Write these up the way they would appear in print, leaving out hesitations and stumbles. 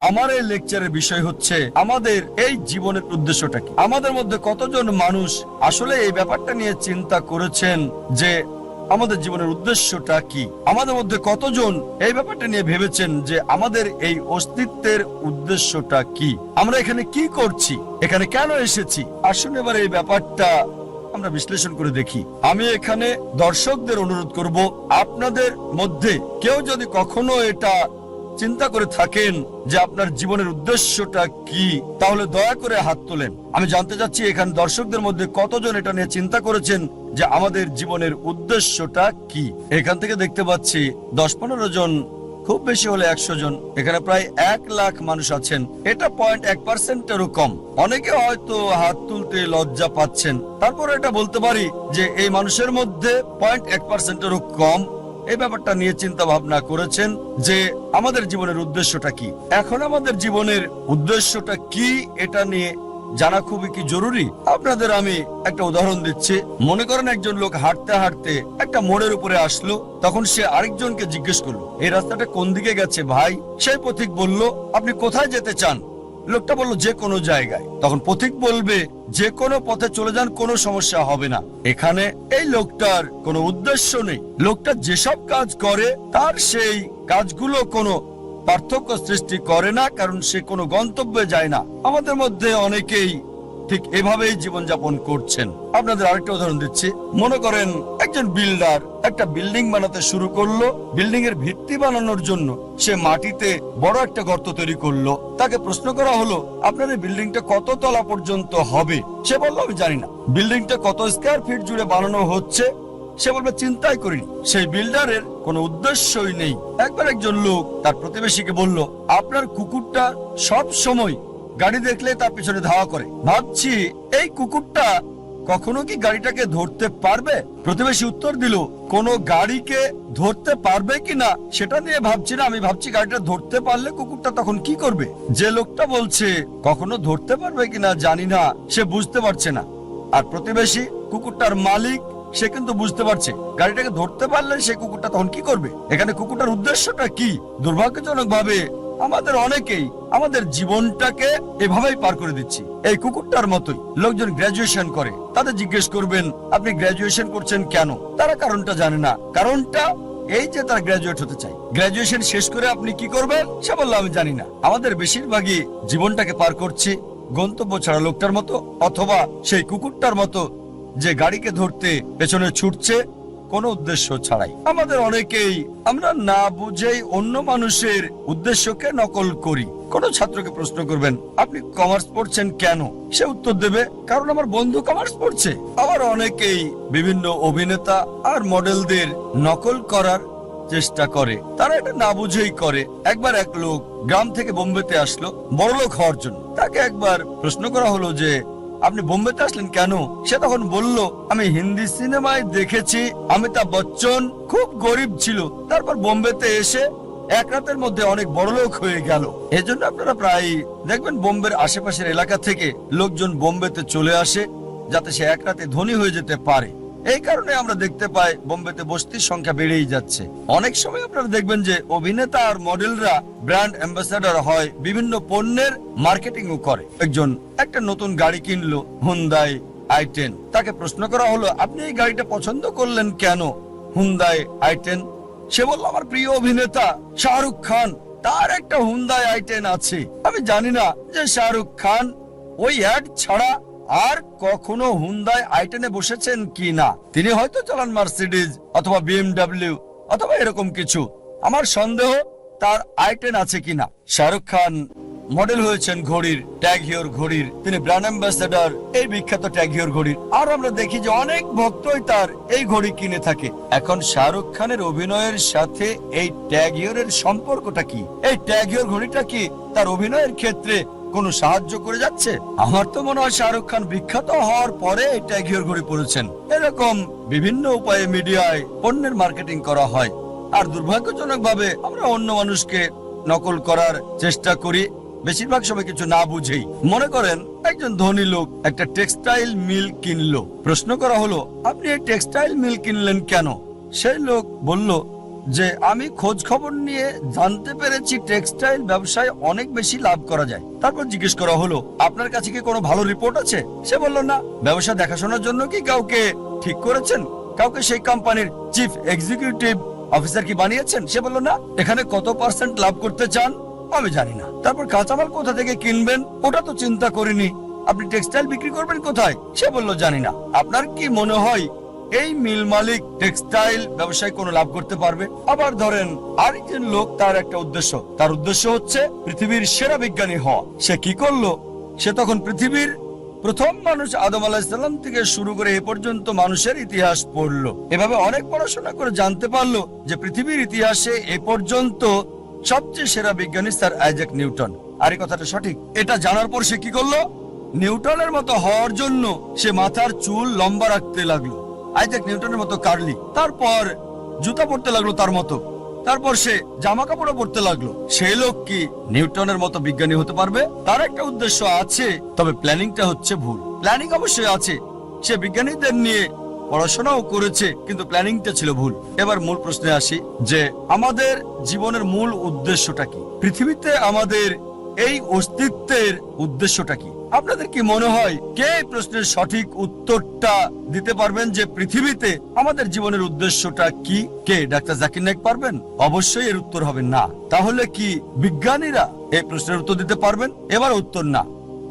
আমার এই লেকচারের বিষয় হচ্ছে আমাদের এই জীবনের উদ্দেশ্যটা কি। আমাদের মধ্যে কতজন মানুষ আসলে এই ব্যাপারটা নিয়ে চিন্তা করেছেন যে আমাদের জীবনের উদ্দেশ্যটা কি? আমাদের মধ্যে কতজন এই ব্যাপারটা নিয়ে ভেবেছেন যে আমাদের এই অস্তিত্বের উদ্দেশ্যটা কি? আমরা এখানে কি করছি, এখানে কেন এসেছি? আসুন এবার এই ব্যাপারটা আমরা বিশ্লেষণ করে দেখি। আমি এখানে দর্শকদের অনুরোধ করব, আপনাদের মধ্যে কেউ যদি কখনো এটা চিন্তা করে থাকেন যে আপনার জীবনের উদ্দেশ্যটা কি, তাহলে দয়া করে হাত তোলেন। আমি জানতে চাচ্ছি এখানে দর্শকদের মধ্যে কতজন এটা নিয়ে চিন্তা করেছেন যে আমাদের জীবনের উদ্দেশ্যটা কি। এখান থেকে দেখতে পাচ্ছি 10-15 জন, খুব বেশি হলে 100 জন। এখানে প্রায় 1 লাখ মানুষ আছেন। এটা 0.1%-এরও কম। অনেকে হয়তো হাত তুলতে লজ্জা পাচ্ছেন, তারপর এটা বলতে পারি যে এই মানুষের মধ্যে 0.1%-এরও কম এই ব্যাপারটা নিয়ে চিন্তা ভাবনা করেছেন যে আমাদের জীবনের উদ্দেশ্যটা কি। এখন আমাদের জীবনের উদ্দেশ্যটা কি এটা নিয়ে জানা খুবই কি জরুরি। আপনাদের আমি একটা উদাহরণ দিচ্ছি। মনে করেন একজন লোক হাঁটতে হাঁটতে একটা মোড়ের উপরে আসলো, তখন সে আরেকজনকে জিজ্ঞেস করলো, এই রাস্তাটা কোন দিকে গেছে ভাই? সেই পথিক বলল, আপনি কোথায় যেতে চান? লোকটা বলল, যে কোনো জায়গায়। তখন পথিক বলবে, যে কোনো পথে চলে যান, কোনো সমস্যা হবে না। এখানে এই লোকটার কোনো উদ্দেশ্য নেই। লোকটা যেসব কাজ করে তার সেই কাজগুলো কোনো পার্থক্য সৃষ্টি করে না, কারণ সে কোনো গন্তব্যে যায় না। আমাদের মধ্যে অনেকেই ঠিক এভাবেই জীবনযাপন করছেন। আপনাদের আরেকটা উদাহরণ দিচ্ছি। মনে করেন একজন বিল্ডার একটা বিল্ডিং বানাতে শুরু করলো। বিল্ডিং এর ভিত্তি বানানোর জন্য সে মাটিতে বড় একটা গর্ত তৈরি করলো। তাকে প্রশ্ন করা হলো, আপনার এই বিল্ডিংটা কত তলা পর্যন্ত হবে? সে বললো, আমি জানি না। বিল্ডিংটা কত স্কয়ার ফিট জুড়ে বানানো হচ্ছে? সে বলবে, চিন্তাই করিনি। সেই বিল্ডারের কোনো উদ্দেশ্যই নেই। একবার একজন লোক তার প্রতিবেশীকে বলল, আপনার কুকুরটা সব সময় গাড়ি দেখলে তার পিছনে ধাওয়া করে। ভাবছি এই কুকুরটা কখনো কি গাড়িটাকে ধরতে পারবে? প্রতিবেশী উত্তর দিল, কোনো গাড়িকে ধরতে পারবে কিনা সেটা নিয়ে ভাবছি না, আমি ভাবছি গাড়িটা ধরতে পারলে কুকুরটা তখন কি করবে। যে লোকটা বলছে কখনো ধরতে পারবে কিনা জানি না, সে বুঝতে পারছে না। আর প্রতিবেশী কুকুরটার মালিক, সে কিন্তু বুঝতে পারছে গাড়িটাকে ধরতে পারলে সে কুকুরটা তখন কি করবে। এখানে কুকুরটার উদ্দেশ্যটা কি? দুর্ভাগ্যজনক ভাবে আমাদের অনেকেই আমাদের জীবনটাকে এভাবেই পার করে দিচ্ছি এই কুকুরটার মতোই। লোকজন গ্রাজুয়েশন করে, তাদের জিজ্ঞেস করবেন, আপনি গ্রাজুয়েশন করছেন কেন? তারা কারণটা জানে না। কারণটা এই যে তারা গ্রাজুয়েট হতে চায়। গ্রাজুয়েশন শেষ করে আপনি কি করবেন? সে বলল, আমি জানি না। আমাদের বেশিরভাগই জীবনটাকে পার করছি গন্তব্য ছাড়া লোকটার মতো, অথবা সেই কুকুরটার মতো যে গাড়িকে ধরতে পেছনে ছুটছে কোনো উদ্দেশ্য ছাড়াই। আমাদের অনেকেই আমরা না বুঝেই অন্য মানুষের উদ্দেশ্যকে নকল করি। কোন ছাত্রকে প্রশ্ন করবেন, আপনি কমার্স পড়ছেন কেন? সে উত্তর দেবে, কারণ আমার বন্ধু কমার্স পড়ছে। আবার অনেকেই বিভিন্ন অভিনেতা আর মডেলদের নকল করার চেষ্টা করে। তারা এটা না বুঝেই করে। একবার এক লোক গ্রাম থেকে বোম্বেতে আসলো বড়লোক হওয়ার জন্য। তাকে একবার প্রশ্ন করা হলো যে, আপনি বোম্বেতে আসলেন কেন? সে তখন বলল, আমি হিন্দি সিনেমায় দেখেছি অমিতাভ বচ্চন খুব গরিব ছিল, তারপর বোম্বেতে এসে এক রাতের মধ্যে অনেক বড়লোক হয়ে গেল। এজন্য আপনারা প্রায় দেখবেন বোম্বের আশেপাশের এলাকা থেকে লোকজন বোম্বেতে চলে আসে যাতে সে এক রাতে ধনী হয়ে যেতে পারে। এই কারণে আমরা দেখতে পাই বোম্বেতে বস্তির সংখ্যা বেড়েই যাচ্ছে। অনেক সময় আপনারা দেখবেন যে অভিনেতা আর মডেলরা ব্র্যান্ড অ্যাম্বাসাডর হয়, বিভিন্ন পণ্যের মার্কেটিংও করে। একজন একটা নতুন গাড়ি কিনলো, হুন্দাই i10। তাকে প্রশ্ন করা হলো, আপনি এই গাড়িটা পছন্দ করলেন কেন? Hyundai i10। সে বলল, আমার প্রিয় অভিনেতা শাহরুখ খান, তার একটা হুন্দাই i10 আছে। আমি জানি না যে শাহরুখ খান ওই অ্যাড ছাড়া আর কখনো হুন্দাই i10-এ বসেছেন কি না। তিনি হয়তো চালান মার্সিডিজ অথবা BMW অথবা এরকম কিছু। আমার সন্দেহ তার i10 আছে কিনা। শাহরুখ খান মডেল হয়েছেন ঘড়ির, ট্যাগ হিওর ঘড়ির। তিনি ব্র্যান্ড অ্যাম্বাসেডর এই বিখ্যাত ট্যাগ হিওর ঘড়ির। আর আমরা দেখি যে অনেক ভক্তই তার এই ঘড়ি কিনে থাকে। এখন শাহরুখ খানের অভিনয়ের সাথে এই ট্যাগ হিওরের সম্পর্কটা কি? এই ট্যাগ হিওর ঘড়িটা কি তার অভিনয়ের ক্ষেত্রে কোনো সাহায্য করে যাচ্ছে? আমার তো মনে হয় শাহরুখ খান বিখ্যাত হওয়ার পরে এই ট্যাগ হিওর ঘড়ি পরেছেন। এরকম বিভিন্ন উপায়ে মিডিয়ায় পণ্যের মার্কেটিং করা হয়। আর দুর্ভাগ্যজনক ভাবে আমরা অন্য মানুষকে নকল করার চেষ্টা করি, বেশিরভাগ সময় কিছু না বুঝেই। মনে করেন একজন ধনী লোক একটা টেক্সটাইল মিল কিনলো। প্রশ্ন করা হলো, আপনি এই টেক্সটাইল মিল কিনলেন কেন? সেই লোক বলল যে আমি খোঁজ খবর নিয়ে জানতে পেরেছি টেক্সটাইল ব্যবসায় অনেক বেশি লাভ করা যায়। তারপর জিজ্ঞেস করা হলো, আপনার কাছে কি কোনো ভালো রিপোর্ট আছে? সে বলল না। ব্যবসা দেখাশোনার জন্য কি কাউকে ঠিক করেছেন? কাউকে সেই কোম্পানির চিফ এক্সিকিউটিভ অফিসার কি বানিয়েছেন? সে বলল না। এখানে কত পার্সেন্ট লাভ করতে চান? আমি জানি না। তারপর কাঁচামাল কোথা থেকে কিনবেন? ওটা তো চিন্তা করিনি। আপনি টেক্সটাইল বিক্রি করবেন কোথায়? সে বলল জানি না। আপনার কি মনে হয় এই মিল মালিক টেক্সটাইল ব্যবসায় কোনো লাভ করতে পারবে? আবার ধরেন আরেকজন লোক, তার একটা উদ্দেশ্য, তার উদ্দেশ্য হচ্ছে পৃথিবীর সেরা বিজ্ঞানী হওয়া। সে কি করলো? সে তখন পৃথিবীর প্রথম মানুষ আদম আলাইহিসসালাম থেকে শুরু করে এ পর্যন্ত মানুষের ইতিহাস পড়লো। এভাবে অনেক পড়াশোনা করে জানতে পারলো যে পৃথিবীর ইতিহাসে এ পর্যন্ত সবচেয়ে সেরা বিজ্ঞানী স্যার আইজ্যাক নিউটন। আর এই কথাটা সঠিক। এটা জানার পর সে কি করলো? নিউটনের মতো হওয়ার জন্য সে মাথার চুল লম্বা রাখতে লাগলো, আইজ্যাক নিউটনের মতো কার্লি। তারপর জুতা পরতে লাগলো তার মতো। তারপর সে জামা কাপড়ও পরতে লাগলো। সেই লোক কি নিউটনের মতো বিজ্ঞানী হতে পারবে? তার একটা উদ্দেশ্য আছে, তবে প্ল্যানিংটা হচ্ছে ভুল। প্ল্যানিং অবশ্যই আছে, সে বিজ্ঞানীদের নিয়ে পড়াশোনাও করেছে, কিন্তু প্ল্যানিংটা ছিল ভুল। এবার মূল প্রশ্নে আসি যে আমাদের জীবনের মূল উদ্দেশ্যটা কি? পৃথিবীতে আমাদের এই অস্তিত্বের উদ্দেশ্যটা কি? আপনাদের কি মনে হয় কে এই প্রশ্নের সঠিক উত্তরটা দিতে পারবেন যে পৃথিবীতে আমাদের জীবনের উদ্দেশ্যটা কি? কে? ডাক্তার জাকির নায়েক পারবেন? অবশ্যই এর উত্তর হবে না। তাহলে কি বিজ্ঞানীরা এই প্রশ্নের উত্তর দিতে পারবেন? এবার উত্তর না।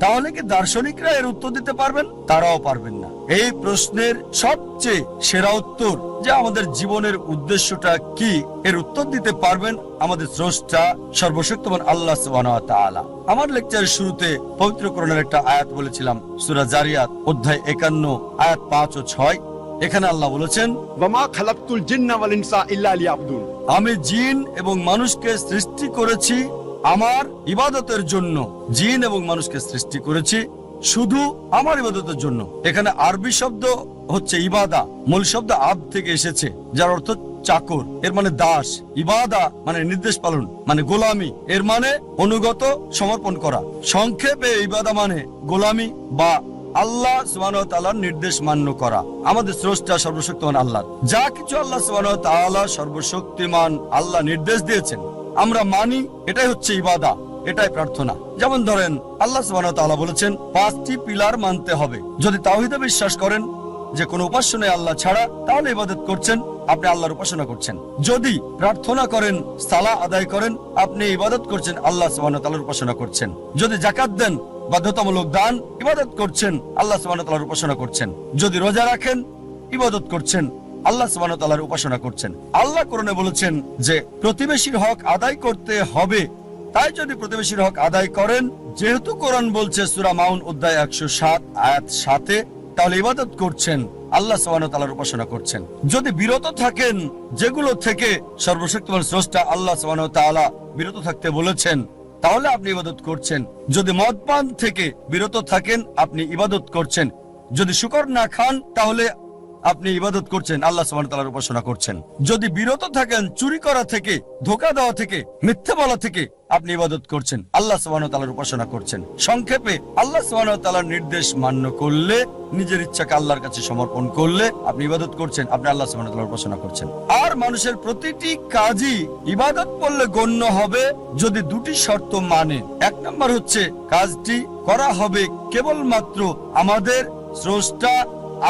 তাহলে কি দার্শনিকরা এর উত্তর দিতে পারবেন? তারাও পারবেন না। এই প্রশ্নের সবচেয়ে সেরা উত্তর যে আমাদের জীবনের উদ্দেশ্যটা কি, এর উত্তর দিতে পারবেন আমাদের স্রষ্টা সর্বশক্তিমান আল্লাহ সুবহানাহু ওয়া তাআলা। আমার লেকচারের শুরুতে পবিত্র কোরআনের একটা আয়াত বলেছিলাম, সূরা জারিয়াত অধ্যায় 51 আয়াত 5 ও 6। এখানে আল্লাহ বলেছেন, ওয়ামা খালাকতুল জিন্না ওয়াল ইনসা ইল্লা লিয়াবুদুন। আমি জিন এবং মানুষকে সৃষ্টি করেছি আমার ইবাদতের জন্য। জিন এবং মানুষকে সৃষ্টি করেছি শুধু আমার ইবাদতের জন্য। এখানে আরবি শব্দ হচ্ছে ইবাদা, মূল শব্দ আব থেকে এসেছে, যার অর্থ চাকর, এর মানে দাস। ইবাদা মানে নির্দেশ পালন, মানে গোলামি, এর মানে অনুগত, সমর্পণ করা। সংক্ষেপে ইবাদা মানে গোলামি বা আল্লাহ সুবহানাহু ওয়া তাআলার নির্দেশ মান্য করা। আমাদের স্রষ্টা সর্বশক্তিমান আল্লাহ, যা কিছু আল্লাহ সুবহানাহু ওয়া তাআলা সর্বশক্তিমান আল্লাহ নির্দেশ দিয়েছেন আমরা মানি, এটাই হচ্ছে ইবাদা, এটাই প্রার্থনা। যেমন ধরেন আল্লাহ সুবহানাহু ওয়া তাআলা বলেছেন 5টি পিলার মানতে হবে। যদি তাওহীদে বিশ্বাস করেন যে কোনো উপাস্য নেই আল্লাহ ছাড়া, তাহলে ইবাদত করছেন, আপনি আল্লাহর উপাসনা করছেন। যদি প্রার্থনা করেন, সালাহ আদায় করেন, আপনি ইবাদত করছেন, আল্লাহ সুবহানাহু ওয়া তাআলার উপাসনা করছেন। যদি যাকাত দেন, বাধ্যতামূলক দান, ইবাদত করছেন, আল্লাহ সুবহানাহু ওয়া তাআলার উপাসনা করছেন। যদি রোজা রাখেন, ইবাদত করছেন, আল্লাহ সুবহানাহু ওয়া তাআলার উপাসনা করছেন। আল্লাহ কোরআনে বলেছেন যে প্রতিবেশীর হক আদায় করতে হবে। তাই যদি প্রতিবেশীর হক আদায় করেন, যেহেতু কোরআন বলছে সূরা মাউন অধ্যায় 107 আয়াত 7, তাহলে ইবাদত করছেন, আল্লাহ সুবহানাহু ওয়া তাআলার উপাসনা করছেন। যদি বিরত থাকেন যেগুলো থেকে সর্বশক্তিমান স্রষ্টা আল্লাহ সুবহানাহু ওয়া তাআলা বিরত থাকতে বলেছেন, তাহলে আপনি ইবাদত করছেন। যদি মদপান থেকে বিরত থাকেন, আপনি ইবাদত করছেন। যদি শুকর না খান, তাহলে আপনি ইবাদত করছেন, আল্লাহ সুবহানাহু ওয়া তাআলার উপাসনা করছেন। যদি বিরত থাকেন চুরি করা থেকে, ধোঁকা দেওয়া থেকে, মিথ্যা বলা থেকে, আপনি ইবাদত করছেন, আল্লাহ সুবহানাহু ওয়া তাআলার উপাসনা করছেন। সংক্ষেপে আল্লাহ সুবহানাহু ওয়া তাআলার নির্দেশ মান্য করলে, নিজের ইচ্ছাকে আল্লাহর কাছে সমর্পণ করলে আপনি ইবাদত করছেন, আপনি আল্লাহ সুবহানাহু ওয়া তাআলার উপাসনা করছেন। আর মানুষের প্রতিটি কাজই ইবাদত বললে গণ্য হবে যদি দুটি শর্ত মানে। এক নম্বর হচ্ছে কাজটি করা হবে কেবলমাত্র আমাদের স্রষ্টা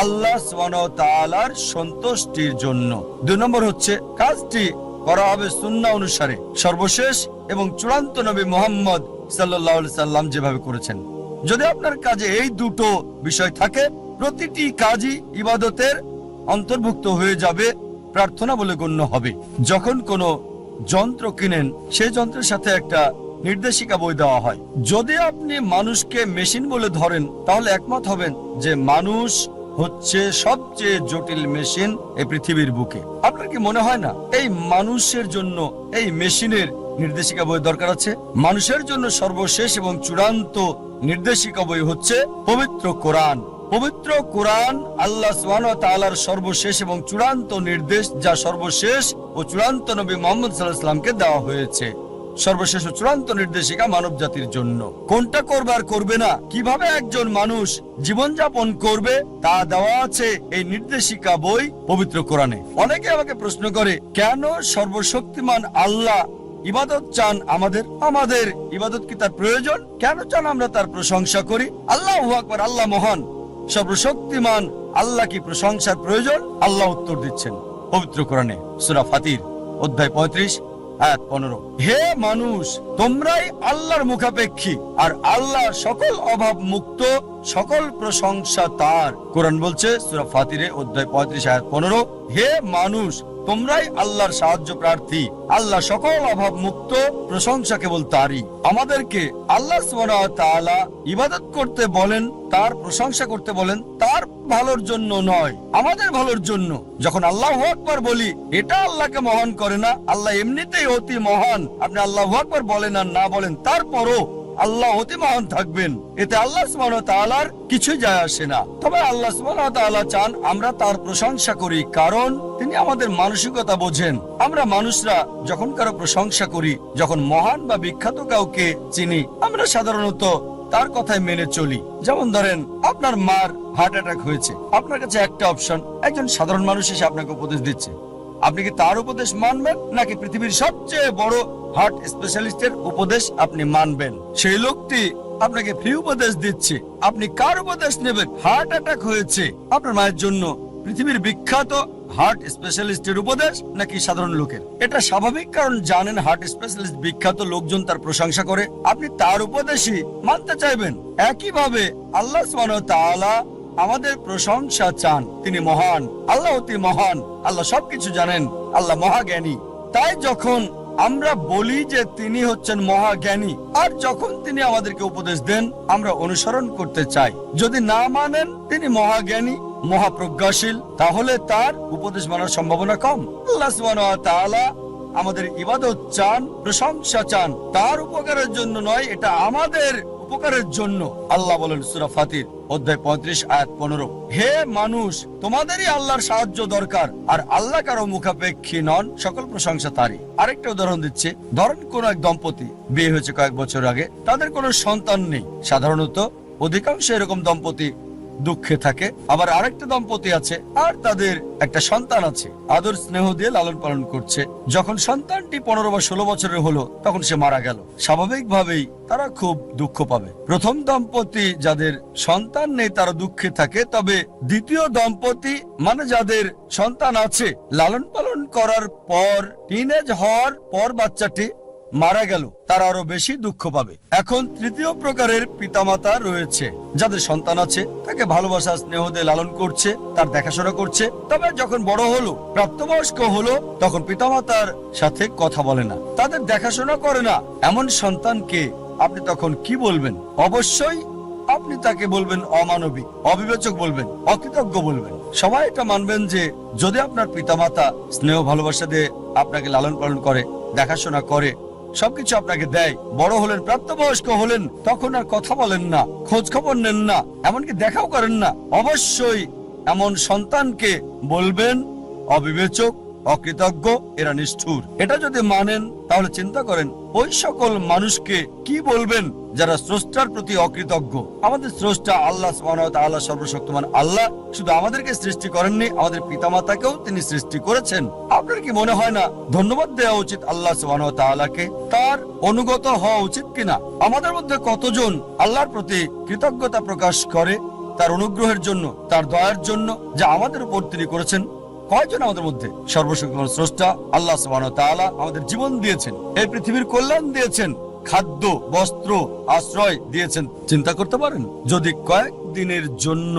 আল্লাহ সুবহানাহু ওয়া তাআলার সন্তুষ্টির জন্য। 2 নম্বর হচ্ছে কাজটি করা হবে সুন্নাহ অনুসারে, সর্বশেষ এবং চূড়ান্ত নবী মুহাম্মদ সাল্লাল্লাহু আলাইহি সাল্লাম যেভাবে করেছেন। যদি আপনার কাজে এই দুটো বিষয় থাকে, প্রতিটি কাজই ইবাদতের অন্তর্ভুক্ত হয়ে যাবে, প্রার্থনা বলে গণ্য হবে। যখন কোনো যন্ত্র কিনেন, সেই যন্ত্রের সাথে একটা নির্দেশিকা বই দেওয়া হয়। যদি আপনি মানুষকে মেশিন বলে ধরেন, তাহলে একমত হবেন যে মানুষ হচ্ছে সবচেয়ে জটিল মেশিন এই পৃথিবীর বুকে। আপনার কি মনে হয় না এই মানুষের জন্য এই মেশিনের নির্দেশিকা বই দরকার আছে? মানুষের জন্য সর্বশেষ এবং চূড়ান্ত নির্দেশিকা বই হচ্ছে পবিত্র কোরআন। পবিত্র কোরআন আল্লাহ সুবহানাহু ওয়া তাআলার সর্বশেষ এবং চূড়ান্ত নির্দেশ, যা সর্বশেষ ও চূড়ান্ত নবী মুহাম্মদ সাল্লাল্লাহু আলাইহি ওয়াসাল্লামকে দেওয়া হয়েছে। সর্বশেষ ও চূড়ান্ত নির্দেশিকা মানব জাতির জন্য। কোনটা করবে আর করবে না, কিভাবে একজন মানুষ জীবনযাপন করবে তা দেওয়া আছে এই নির্দেশিকা বই পবিত্র কোরআনে। অনেকে আমাকে প্রশ্ন করে, কেন সর্বশক্তিমান আল্লাহ ইবাদত চান আমাদের ইবাদত কি তার প্রয়োজন? কেন চান আমরা তার প্রশংসা করি? আল্লাহু আকবার, আল্লাহ মহান, সর্বশক্তিমান আল্লাহ কি প্রশংসার প্রয়োজন? আল্লাহ উত্তর দিচ্ছেন পবিত্র কোরআনে সূরা ফাতির অধ্যায় 35 আয়াত 15, হে মানুষ, তোমরাই আল্লাহর মুখাপেক্ষী আর আল্লাহ সকল অভাব মুক্ত, সকল প্রশংসা তার। কোরআন বলছে সূরা ফাতিরে অধ্যায় 35 আয়াত 15, হে মানুষ, তোমরাই আল্লাহর সাহায্য প্রার্থী, আল্লাহ সকল অভাব মুক্ত, প্রশংসা কেবল তারই। আমাদেরকে আল্লাহ সুবহানাহু ওয়া তাআলা ইবাদত করতে বলেন, তার প্রশংসা করতে বলেন, তার ভালোর জন্য নয়, আমাদের ভালোর জন্য। যখন আল্লাহু আকবার বলি, এটা আল্লাহকে মহান করে না, আল্লাহ এমনিতেই অতি মহান। আপনি আল্লাহু আকবার বলেন আর না বলেন, তারপরও আল্লাহ অতি মহান থাকবেন, এতে আল্লাহ সুবহানাহু ওয়া তাআলার কিছুই যায় আসে না। তবে আল্লাহ সুবহানাহু ওয়া তাআলা চান আমরা তার প্রশংসা করি, কারণ তিনি আমাদের মানসিকতা বোঝেন। আমরা মানুষরা যখন কারো প্রশংসা করি, যখন মহান বা বিখ্যাত কাউকে চিনি, আমরা সাধারণত তার কথায় মেনে চলি। যেমন ধরেন, আপনার মার হার্ট অ্যাটাক হয়েছে, আপনার কাছে একটা অপশন, একজন সাধারণ মানুষ এসে আপনাকে উপদেশ দিচ্ছে, আপনি কি তার উপদেশ মানবেন নাকি পৃথিবীর সবচেয়ে বড় হার্ট স্পেশালিস্টের উপদেশ আপনি মানবেন? সেই লোকটি আপনাকে ফ্রি উপদেশ দিচ্ছে, আপনি কার উপদেশ নেবেন? হার্ট অ্যাটাক হয়েছে আপনার মায়ের জন্য, পৃথিবীর বিখ্যাত হার্ট স্পেশালিস্টের উপদেশ নাকি সাধারণ লোকের? এটা স্বাভাবিক, কারণ জানেন হার্ট স্পেশালিস্ট বিখ্যাত, লোকজন তার প্রশংসা করে, আপনি তার উপদেশই মানতে চাইবেন। একইভাবে আল্লাহ সুবহানাহু ওয়া তাআলা আমাদের প্রশংসা চান, তিনি মহান, আল্লাহ অতি মহান, আল্লাহ সবকিছু জানেন, আল্লাহ মহাজ্ঞানী। তাই যখন আমরা বলি যে তিনি হচ্ছেন মহাজ্ঞানী, আর যখন তিনি আমাদেরকে উপদেশ দেন আমরা অনুসরণ করতে চাই। যদি না মানেন তিনি মহাজ্ঞানী, মহাপ্রজ্ঞাশীল, তাহলে তার উপদেশ মানার সম্ভাবনা কম। আল্লাহ সুবহানাহু ওয়া তাআলা আমাদের ইবাদত চান, প্রশংসা চান, তার উপকারের জন্য নয়, এটা আমাদের উপকারের জন্য। আল্লাহ বলেন সূরা ফাতির অধ্যায় 35 আয়াত 15, হে মানুষ, তোমাদেরই আল্লাহর সাহায্য দরকার আর আল্লাহ কারো মুখাপেক্ষী নন, সকল প্রশংসা তারই। আরেকটা উদাহরণ দিচ্ছে, ধরেন কোন এক দম্পতি বিয়ে হয়েছে কয়েক বছর আগে, তাদের কোনো সন্তান নেই। সাধারণত অধিকাংশ এরকম দম্পতি দুঃখে থাকে। আবার আরেকটা দম্পতি আছে আর তাদের একটা সন্তান আছে, আদর স্নেহ দিয়ে লালন পালন করছে। যখন সন্তানটি 15 বা 16 বছরের হলো, তখন সে মারা গেল। স্বাভাবিকভাবেই তারা খুব দুঃখ পাবে। প্রথম দম্পতি যাদের সন্তান নেই তারা দুঃখে থাকে, তবে দ্বিতীয় দম্পতি মানে যাদের সন্তান আছে, লালন পালন করার পর টিনেজ হওয়ার পর বাচ্চাটি মারা গেল, তারা আরো বেশি দুঃখ পাবে। এখন তৃতীয় প্রকারের পিতামাতা রয়েছে, যাদের সন্তান আছে, তাকে ভালোবাসা স্নেহ দিয়ে লালন করছে, তার দেখাশোনা করছে, তবে যখন বড় হলো, প্রাপ্তবয়স্ক হলো, তখন পিতামাতার সাথে কথা বলে না, তাদের দেখাশোনা করে না। এমন সন্তানকে আপনি তখন কি বলবেন? অবশ্যই আপনি তাকে বলবেন অমানবিক, অবিবেচক বলবেন, অকৃতজ্ঞ বলবেন। সবাই এটা মানবেন যে যদি আপনার পিতামাতা স্নেহ ভালোবাসা দিয়ে আপনাকে লালন পালন করে, দেখাশোনা করে, সবকিছু আপনাকে দেয়, বড় হলেন, প্রাপ্তবয়স্ক হলেন, তখন আর কথা বলেন না, খোঁজ খবর নেন না, এমনকি দেখাও করেন না, অবশ্যই এমন সন্তানকে বলবেন অবিবেচক, অকৃতজ্ঞ, এরা নিষ্ঠুর। এটা যদি মানেন তাহলে চিন্তা করেন ওই সকল মানুষকে কি বলবেন যারা স্রষ্টার প্রতি অকৃতজ্ঞ। আমাদের স্রষ্টা আল্লাহ সুবহানাহু ওয়া তাআলা সর্বশক্তিমান আল্লাহ শুধু আমাদেরকে সৃষ্টি করেননি, আমাদের পিতামাতাকেও তিনি সৃষ্টি করেছেন। আপনার কি মনে হয় না ধন্যবাদ দেওয়া উচিত আল্লাহ সুবহানাহু ওয়া তাআলাকে? তার অনুগত হওয়া উচিত কিনা? আমাদের মধ্যে কতজন আল্লাহর প্রতি কৃতজ্ঞতা প্রকাশ করে তার অনুগ্রহের জন্য, তার দয়ার জন্য যা আমাদের উপর তিনি করেছেন? কয়জন আমাদের মধ্যে? সর্বশক্তিমান স্রষ্টা আল্লাহ সুবহানাহু ওয়া তাআলা আমাদের জীবন দিয়েছেন, এই পৃথিবীর কল্যাণ দিয়েছেন, খাদ্য, বস্ত্র, আশ্রয় দিয়েছেন। চিন্তা করতে পারেন, যদি কয়েকদিনের জন্য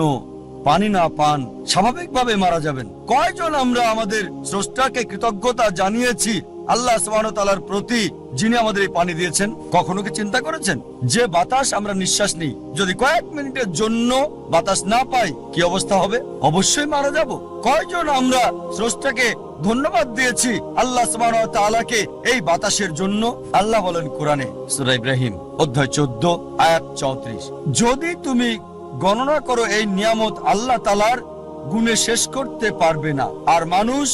পানি না পান, স্বাভাবিকভাবে মারা যাবেন। কয়জন আমরা আমাদের স্রষ্টাকে কৃতজ্ঞতা জানিয়েছি আল্লাহ সুবহানাহু ওয়া তাআলার প্রতি, যিনি আমাদের এই পানি দিয়েছেন? কখনো কি চিন্তা করেছেন যে বাতাস আমরা নিঃশ্বাস নিই, যদি কয়েক মিনিটের জন্য বাতাস না পাই কি অবস্থা হবে? অবশ্যই মারা যাব। কয়জন আমরা স্রষ্টাকে ধন্যবাদ দিয়েছি আল্লাহ সুবহানাহু ওয়া তাআলাকে এই বাতাসের জন্য? আল্লাহ বলেন কোরআনে সূরা ইব্রাহিম অধ্যায় 14 আয়াত 34, যদি তুমি গণনা করো এই নিয়ামত আল্লাহ তাআলার গুণে শেষ করতে পারবে না। আর মানুষ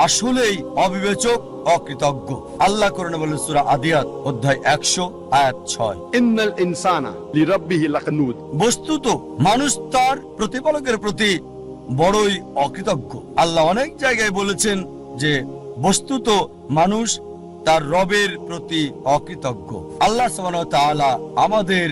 আসলেই অবিবেচক, অকৃতজ্ঞ। আল্লাহ কোরআনে বলেন সূরা আদিয়াত অধ্যায় 100 আয়াত 6, ইন্নাল ইনসানা লিরাব্বিহি লাকানুদ। বস্তুত মানুষ তার প্রতিপালকের প্রতি বড়ই অকৃতজ্ঞ। আল্লাহ অনেক জায়গায় বলেছেন যে বস্তুত মানুষ তার রবের প্রতি অকৃতজ্ঞ। আল্লাহ সুবহানাহু ওয়া তাআলা আমাদের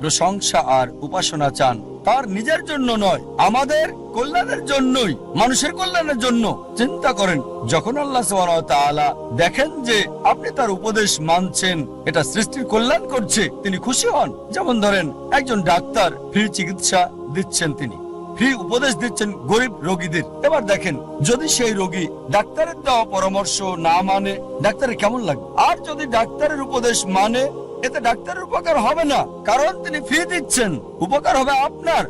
প্রশংসা আর উপাসনা চান তার নিজের জন্য নয়, আমাদের কল্যাণের জন্যই, মানুষের কল্যাণের জন্য। চিন্তা করেন, যখন আল্লাহ সুবহানাহু ওয়া তাআলা দেখেন যে আপনি তার উপদেশ মানছেন, এটা সৃষ্টির কল্যাণ করছে, তিনি খুশি হন। যেমন ধরেন, একজন ডাক্তার ফ্রি চিকিৎসা দিচ্ছেন, তিনি ফ্রি উপদেশ দিচ্ছেন গরিব রোগীদের। এবার দেখেন, যদি সেই রোগী ডাক্তারের দেওয়া পরামর্শ না মানে, ডাক্তারের কেমন লাগবে? আর যদি ডাক্তারের উপদেশ মানে, এতে ডাক্তারের উপকার হবে না, কারণ তিনি ফি দিচ্ছেন, উপকার হবে আপনার।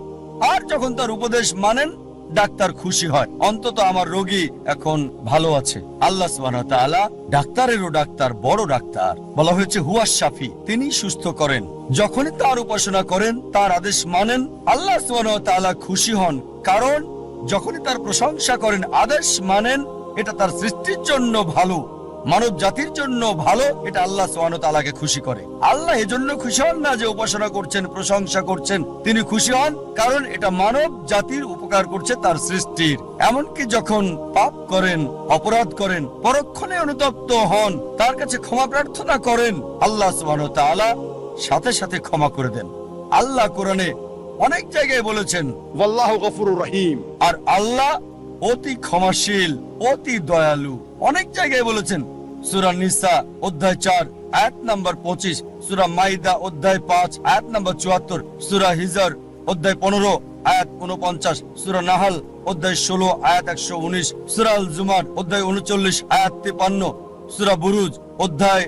আর যখন তার উপদেশ মানেন, ডাক্তার খুশি হয়, অন্তত আমার রোগী এখন ভালো আছে। আল্লাহ সুবহানাহু ওয়া তাআলা ডাক্তারেরও ডাক্তার, বড় ডাক্তার। বলা হয়েছে হুয়া শাফি, তিনি সুস্থ করেন। যখনই তার উপাসনা করেন, তার আদেশ মানেন, আল্লাহ সুবহানাহু ওয়া তাআলা খুশি হন, কারণ যখনই তার প্রশংসা করেন, আদেশ মানেন, এটা তার সৃষ্টির জন্য ভালো, মানব জাতির জন্য ভালো, এটা আল্লাহ সুবহানাহু ওয়া তাআলাকে খুশি করে। আল্লাহ এজন্য খুশি হন না যে উপাসনা করছেন, প্রশংসা করছেন, তিনি খুশি হন কারণ এটা মানব জাতির উপকার করছে তার সৃষ্টির। এমনকি যখন পাপ করেন, অপরাধ করেন, পরক্ষণে অনুতপ্ত হন, তার কাছে ক্ষমা প্রার্থনা করেন, আল্লাহ সুবহানাহু ওয়া তাআলা সাথে সাথে ক্ষমা করে দেন। আল্লাহ কোরআনে অনেক জায়গায় বলেছেন ওয়াল্লাহু গফুরুর রহিম। আর আল্লাহ অতি ক্ষমাশীল, অতি দয়ালু। অনেক জায়গায় বলেছেন, সূরা নিসা অধ্যায় 4 আয়াত নাম্বার 25, সূরা মাইদা অধ্যায় 5 আয়াত নাম্বার 74, সূরা হিজর অধ্যায় 15 আয়াত 49, সূরা নাহল অধ্যায় 16 আয়াত 119, সূরা আল জুমার অধ্যায় 39 আয়াত 53, সূরা বুরুজ অধ্যায়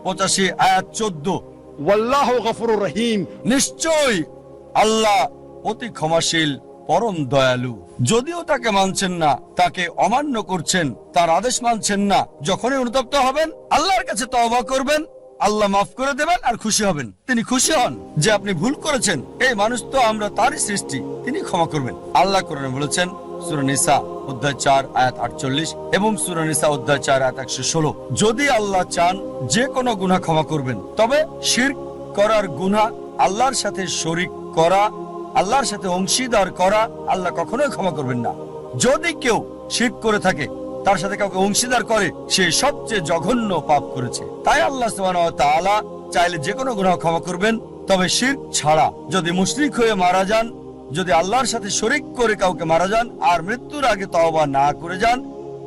85 আয়াত 14। ওয়াল্লাহু গফুরুর রহিম। নিশ্চয়ই আল্লাহ অতি ক্ষমাশীল, পরম দয়ালু। যদিও তাকে মানছেন না, তাকে অমান্য করছেন, তার আদেশ মানছেন না, যখনই অনুতপ্ত হবেন, আল্লাহর কাছে তওবা করবেন, আল্লাহ মাফ করে দেবেন আর খুশি হবেন। তিনি খুশি হন যে আপনি ভুল করেছেন, এই মানুষ তো আমরা তারই সৃষ্টি, তিনি ক্ষমা করবেন। আল্লাহ কোরআনে বলেছেন সূরা নিসা অধ্যায় 4 আয়াত 48 এবং সূরা নিসা অধ্যায় 4 আয়াত 116, যদি আল্লাহ চান যে কোনো গুনাহ ক্ষমা করবেন, তবে শিরক করার গুনাহ, আল্লাহর সাথে শরীক করা, আল্লাহর সাথে অংশীদার করা, আল্লাহ কখনোই ক্ষমা করবেন না। যদি কেউ শিরক করে থাকে, তার সাথে কাউকে অংশীদার করে, সে সবচেয়ে জঘন্য পাপ করেছে। তাই আল্লাহ সুবহানাহু ওয়া তাআলা চাইলে যে কোনো গুনাহ ক্ষমা করবেন, তবে শিরক ছাড়া। যদি মুশরিক হয়ে মারা যান, যদি আল্লাহর সাথে শরীক করে কাউকে মারা যান আর মৃত্যুর আগে তওবা না করে যান,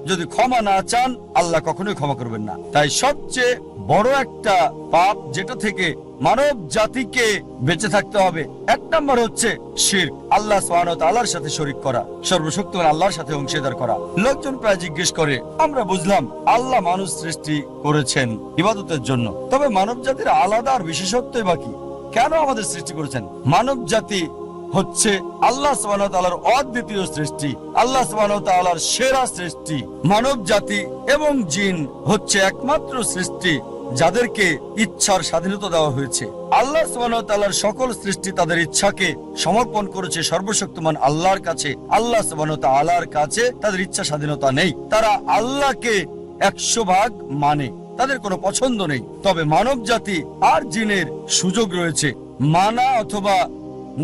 যদি ক্ষমা না চান, আল্লাহ কখনোই ক্ষমা করবেন না। তাই সবচেয়ে বড় একটা পাপ যেটা থেকে মানব জাতিকে বেঁচে থাকতে হবে, এক নম্বর হচ্ছে শিরক, আল্লাহ সুবহানাহু ওয়া তাআলার সাথে শরীক করা, সর্বশক্তিমান আল্লাহর সাথে অংশীদার করা। লোকজন প্রায় জিজ্ঞেস করে, আমরা বুঝলাম আল্লাহ মানুষ সৃষ্টি করেছেন ইবাদতের জন্য, তবে মানব জাতির আলাদা আর বিশেষত্বই বাকি, কেন আমাদের সৃষ্টি করেছেন? মানব জাতি হচ্ছে আল্লাহ সুবহানাহু ওয়া তাআলার অদ্বিতীয় সৃষ্টি, আল্লাহ সুবহানাহু ওয়া তাআলার সেরা সৃষ্টি। মানব জাতি এবং জিন হচ্ছে একমাত্র সৃষ্টি যাদেরকে ইচ্ছার স্বাধীনতা দেওয়া হয়েছে। আল্লাহ সুবহানাহু ওয়া তাআলার সকল সৃষ্টি তাদের ইচ্ছাকে সমর্পণ করেছে সর্বশক্তিমান আল্লাহর কাছে। আল্লাহ সুবহানাহু ওয়া তাআলার কাছে তাদের ইচ্ছা স্বাধীনতা নেই, তারা আল্লাহকে 100% মানে, তাদের কোনো পছন্দ নেই। তবে মানব জাতি আর জিনের সুযোগ রয়েছে মানা অথবা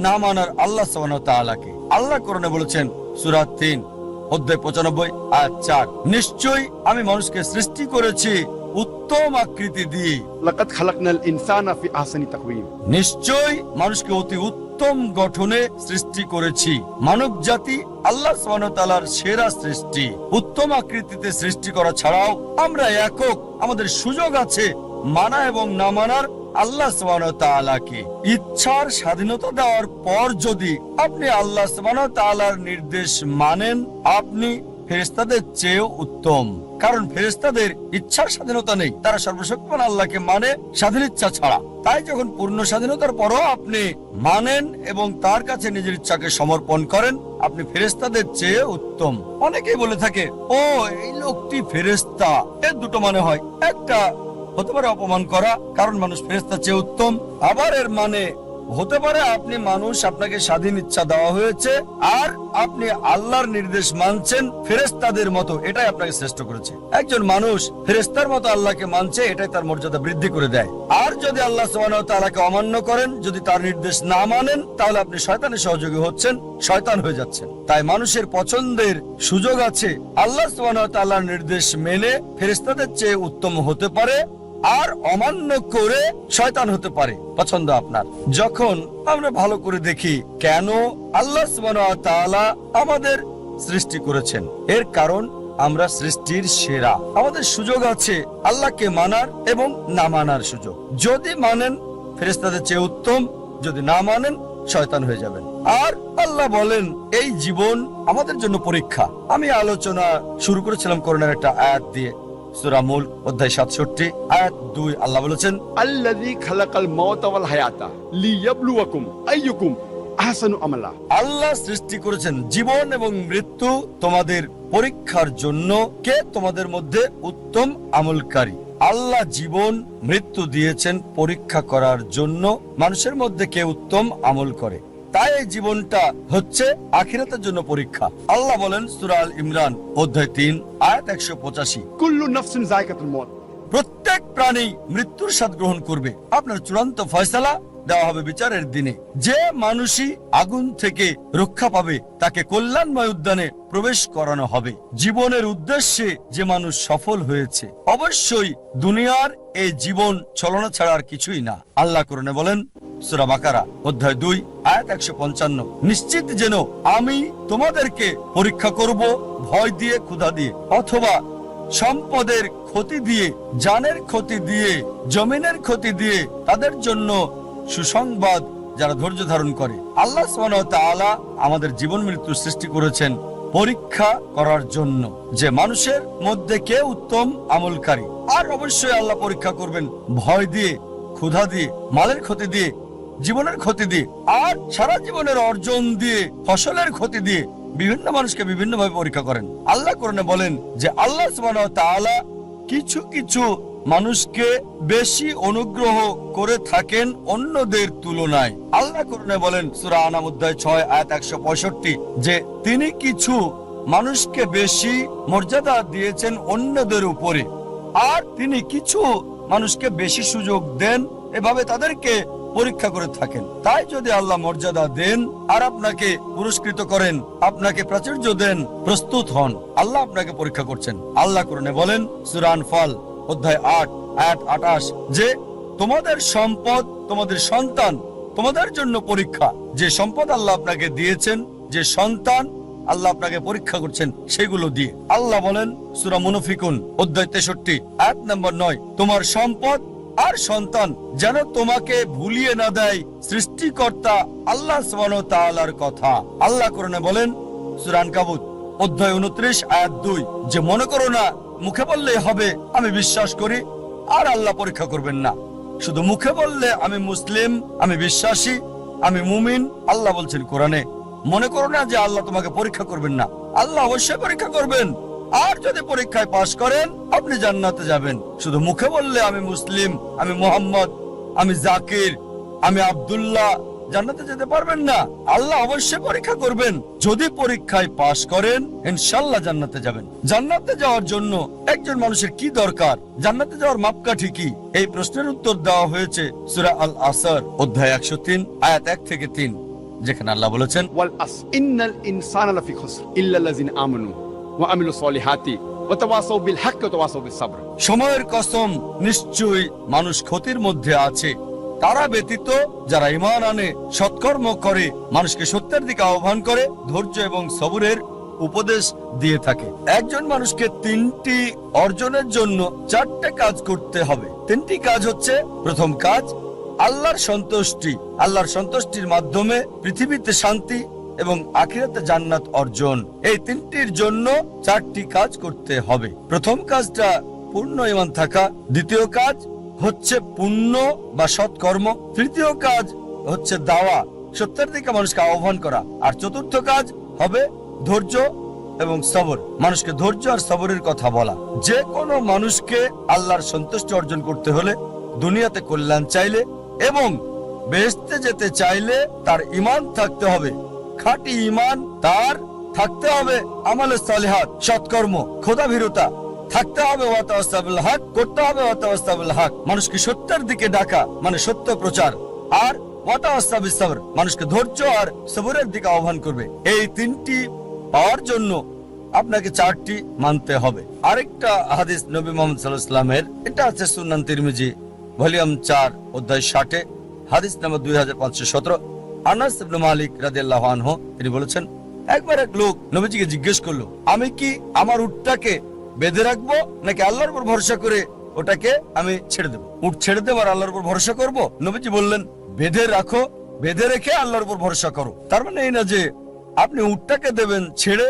না মানার আল্লাহ সুবহানাহু ওয়া তাআলাকে। আল্লাহ কোরআনে বলেছেন সূরা 3 অধ্যায় 95 আয়াত 4, নিশ্চয়ই আমি মানুষকে সৃষ্টি করেছি উত্তম আকৃতি দিয়ে। লাকাদ খালাকনাল ইনসানা ফি আহসানি তাকওয়িম। নিশ্চয়ই মানুষকে অতি উত্তম গঠনে সৃষ্টি করেছি। মানব জাতি আল্লাহ সুবহানাহু ওয়া তাআলার সেরা সৃষ্টি। উত্তম আকৃতিতে সৃষ্টি করা ছাড়াও আমরা একক, আমাদের সুযোগ আছে মানা এবং না মানার আল্লাহ সুবহানাহু ওয়া তাআলাকে। ইচ্ছার স্বাধীনতা দেওয়ার পর যদি আপনি আল্লাহ সুবহানাহু ওয়া তাআলার নির্দেশ মানেন, আপনি ফেরেশতাদের চেয়েও উত্তম, কারণ ফেরেশতাদের ইচ্ছার স্বাধীনতা নেই, তারা সর্বশক্তিমান আল্লাহকে মানে স্বাধীন ইচ্ছা ছাড়া। তাই যখন পূর্ণ স্বাধীনতার পরও আপনি মানেন এবং তার কাছে নিজের ইচ্ছাকে সমর্পণ করেন, আপনি ফেরেশতাদের চেয়ে উত্তম। অনেকেই বলে থাকে, ও এই লোকটি ফেরেশতা, এর দুটো মানে হয়, একটা হতে পারে অপমান করা, কারণ মানুষ ফেরেশতার চেয়ে উত্তম, আবার এর মানে হতে পারে আপনি মানুষ, আপনাকে স্বাধীন ইচ্ছা দেওয়া হয়েছে, আর আপনি আল্লাহর নির্দেশ মানছেন ফেরেশতাদের মতো, এটাই আপনাকে শ্রেষ্ঠ করেছে। একজন মানুষ ফেরেশতার মতো আল্লাহকে মানছে, এটাই তার মর্যাদা বৃদ্ধি করে দেয়। আর যদি আল্লাহ সুবহানাহু ওয়া তাআলাকে অমান্য করেন, যদি তার নির্দেশ না মানেন, তাহলে আপনি শয়তানের সহযোগী হচ্ছেন, শয়তান হয়ে যাচ্ছেন। তাই মানুষের পছন্দের সুযোগ আছে। আল্লাহ সুবহানাহু ওয়া তাআলার নির্দেশ মেনে ফেরেশতাদের চেয়ে উত্তম হতে পারে, আর অমান্য করে শয়তান হতে পারে। পছন্দ আপনার। যখন আমরা ভালো করে দেখি কেন আল্লাহ সুবহানাহু ওয়া তাআলা আমাদের সৃষ্টি করেছেন, এর কারণ আমরা সৃষ্টির সেরা। আমাদের সুযোগ আছে আল্লাহকে মানার এবং না মানার সুযোগ। যদি মানেন ফেরেশতাদের চেয়ে উত্তম, যদি না মানেন শয়তান হয়ে যাবেন। আর আল্লাহ বলেন এই জীবন আমাদের জন্য পরীক্ষা। আমি আলোচনা শুরু করেছিলাম কোরআনের একটা আয়াত দিয়ে, সূরা মুল্ক অধ্যায় 67 আয়াত 2। আল্লাহ বলেছেন, আল্লাযী খালাকাল মাউতা ওয়াল হায়াতা লিয়াবলুয়াকুম আইয়ুকুম আহসানু আমালা। আল্লাহ সৃষ্টি করেছেন জীবন এবং মৃত্যু তোমাদের পরীক্ষার জন্য, কে তোমাদের মধ্যে উত্তম আমলকারী। আল্লাহ জীবন মৃত্যু দিয়েছেন পরীক্ষা করার জন্য, মানুষের মধ্যে কে উত্তম আমল করে। তাই এই জীবনটা হচ্ছে আখিরাতের জন্য পরীক্ষা। আল্লাহ বলেন সূরা আল ইমরান অধ্যায় 3 আয়াত 185, কুল্লু নাফসিন যায়কাতুল মউত। প্রত্যেক প্রাণী মৃত্যুর স্বাদ গ্রহণ করবে। আপনার চূড়ান্ত ফয়সালা দেওয়া হবে বিচারের দিনে। যে মানুষই আগুন থেকে রক্ষা পাবে তাকে কল্যাণময় উদ্যানে প্রবেশ করানো হবে। জীবনের উদ্দেশ্যে যে মানুষ সফল হয়েছে, অবশ্যই দুনিয়ার এই জীবন ছলনা ছাড়া আর কিছুই না। আল্লাহ কোরআনে বলেন সূরা বাকারা অধ্যায় 2 আয়াত 155, নিশ্চিত যেন আমি তোমাদেরকে পরীক্ষা করব ভয় দিয়ে, ক্ষুধা দিয়ে, অথবা সম্পদের ক্ষতি দিয়ে, জানের ক্ষতি দিয়ে, জমিনের ক্ষতি দিয়ে, তাদের জন্য সুসংবাদ যারা ধৈর্য ধারণ করে। আল্লাহ সুবহানাহু ওয়া তাআলা আমাদের জীবন মৃত্যু সৃষ্টি করেছেন পরীক্ষা করার জন্য, যে মানুষের মধ্যে কে উত্তম আমলকারী। আর অবশ্যই আল্লাহ পরীক্ষা করবেন ভয় দিয়ে, ক্ষুধা দিয়ে, মালের ক্ষতি দিয়ে, জীবনের ক্ষতি দিয়ে, আর সারা জীবনের অর্জন দিয়ে, ফসলের ক্ষতি দিয়ে বিভিন্ন মানুষকে বিভিন্ন ভাবে পরীক্ষা করেন। আল্লাহ কোরআনে বলেন যে আল্লাহ সুবহানাহু ওয়া তাআলা কিছু কিছু মানুষকে বেশি অনুগ্রহ করে থাকেন অন্যদের তুলনায়। আল্লাহ কোরআনে বলেন সূরা আনাম অধ্যায় 6 আয়াত 165, যে তিনি কিছু মানুষকে বেশি মর্যাদা দিয়েছেন অন্যদের উপরে, আর তিনি কিছু মানুষকে বেশি সুযোগ দেন, এভাবে তাদেরকে পরীক্ষা করে থাকেন। তাই যদি আল্লাহ মর্যাদা দেন আর আপনাকে পুরস্কৃত করেন, আপনাকে প্রাচুর্য দেন, প্রস্তুত হন, আল্লাহ আপনাকে পরীক্ষা করছেন। আল্লাহ কোরআনে বলেন সূরা আনফাল অধ্যায় 8 আয়াত 28, যে তোমাদের সম্পদ, তোমাদের সন্তান তোমাদের জন্য পরীক্ষা। যে সম্পদ আল্লাহ আপনাকে দিয়েছেন, যে সন্তান আল্লাহ আপনাকে পরীক্ষা করছেন, সেগুলো দিয়ে। আল্লাহ বলেন সূরা মুনাফিকুন অধ্যায় 63 আয়াত নম্বর 9, তোমার সম্পদ আর সন্তান যেন তোমাকে ভুলিয়ে না দেয় সৃষ্টিকর্তা আল্লাহ সুবহানাহু ওয়া তাআলার কথা। আল্লাহ কোরআনে বলেন সূরা আনকাবুত অধ্যায় 29 আয়াত 2, যে মনে করো না মুখে বললেই হবে আমি বিশ্বাস করি আর আল্লাহ পরীক্ষা করবেন না। শুধু মুখে বললে আমি মুসলিম, আমি বিশ্বাসী, আমি মুমিন, আল্লাহ বলছেন কোরআনে, মনে করো না যে আল্লাহ তোমাকে পরীক্ষা করবেন না। আল্লাহ অবশ্যই পরীক্ষা করবেন, আর যদি পরীক্ষায় পাশ করেন আপনি জান্নাতে যাবেন। শুধু মুখে বললে আমি মুসলিম, আমি মুহাম্মদ, আমি জাকির, আমি আব্দুল্লাহ, জান্নাতে যেতে পারবেন না। আল্লাহ অবশ্যই পরীক্ষা করবেন। যদি পরীক্ষায় পাশ করেন ইনশাআল্লাহ জান্নাতে যাবেন। জান্নাতে যাওয়ার জন্য একজন মানুষের কি দরকার? জান্নাতে যাওয়ার মাপকাঠি কি? এই প্রশ্নের উত্তর দেওয়া হয়েছে সূরা আল আসর অধ্যায় 103 আয়াত 1 থেকে 3, যেখানে আল্লাহ বলেছেন ওয়াল আস ইন্নাল ইনসানা লাফি খুসর ইল্লাল্লাযিনা আমানু ওয়া আমিলুস সলিহাতি ওয়া তাওয়াসাউ বিল হক ওয়া তাওয়াসাউ বিস সাবর। সময়ের কসম, নিশ্চয়ই মানুষ ক্ষতির মধ্যে আছে, তারা ব্যতীত যারা ঈমান আনে, সৎকর্ম করে, মানুষকে সত্যের দিকে আহ্বান করে, ধৈর্য এবং সবরের উপদেশ দিয়ে থাকে। একজন মানুষকে 3টি অর্জনের জন্য 4টে কাজ করতে হবে। 3টি কাজ হচ্ছে, প্রথম কাজ আল্লাহর সন্তুষ্টি। আল্লাহর সন্তুষ্টির মাধ্যমে পৃথিবীতে শান্তি এবং আখিরাতে জান্নাত অর্জন। এই 3টির জন্য 4টি কাজ করতে হবে। প্রথম কাজটা পূর্ণ ঈমান থাকা, দ্বিতীয় কাজ হচ্ছে পুণ্য বা সৎকর্ম, তৃতীয় কাজ হচ্ছে দাওয়া, সত্যের দিকে মানুষকে আহ্বান করা, আর চতুর্থ কাজ হবে ধৈর্য এবং সবর, মানুষকে ধৈর্য আর সবরের কথা বলা। যে কোনো মানুষকে আল্লাহর সন্তুষ্টি অর্জন করতে হলে, দুনিয়াতে কল্যাণ চাইলে এবং বেহেশতে যেতে চাইলে তার ঈমান থাকতে হবে, খাঁটি ঈমান তার থাকতে হবে, আমালে সালিহাত সৎকর্ম, খোদাভীরুতা থাকতে হবে, ওয়াতাওয়াসাবিল হক করতে হবে, ওয়াতাওয়াসাবিল হক মানুষকে সত্যের দিকে ডাকা মানে সত্য প্রচার, আর ওয়াতাওয়াসাবিস সবর মানুষকে ধৈর্য আর সবরের দিকে আহ্বান করবে। এই তিনটি পাওয়ার জন্য আপনাকে চারটি মানতে হবে। আরেকটা হাদিস নবী মুহাম্মদ সাল্লাল্লাহু আলাইহি ওয়াসাল্লামের, এটা আছে সুনান তিরমিজি ভলিউম 4 অধ্যায় 60 হাদিস নাম্বার 2517। আনাস ইবনে মালিক রাদিয়াল্লাহু আনহু তিনি বলেছেন, একবার এক লোক নবীজিকে জিজ্ঞেস করলো, আমি কি আমার উটটাকে বেঁধে রাখবো নাকি আল্লাহর উপর ভরসা করে ওটাকে আমি ছেড়ে দেবো? উট ছেড়ে দেবো আর আল্লাহর উপর ভরসা করব? নবীজি বললেন, বেঁধে রাখো, বেঁধে রেখে আল্লাহর উপর ভরসা করো। তার মানে এই না যে আপনি উটটাকে দেবেন ছেড়ে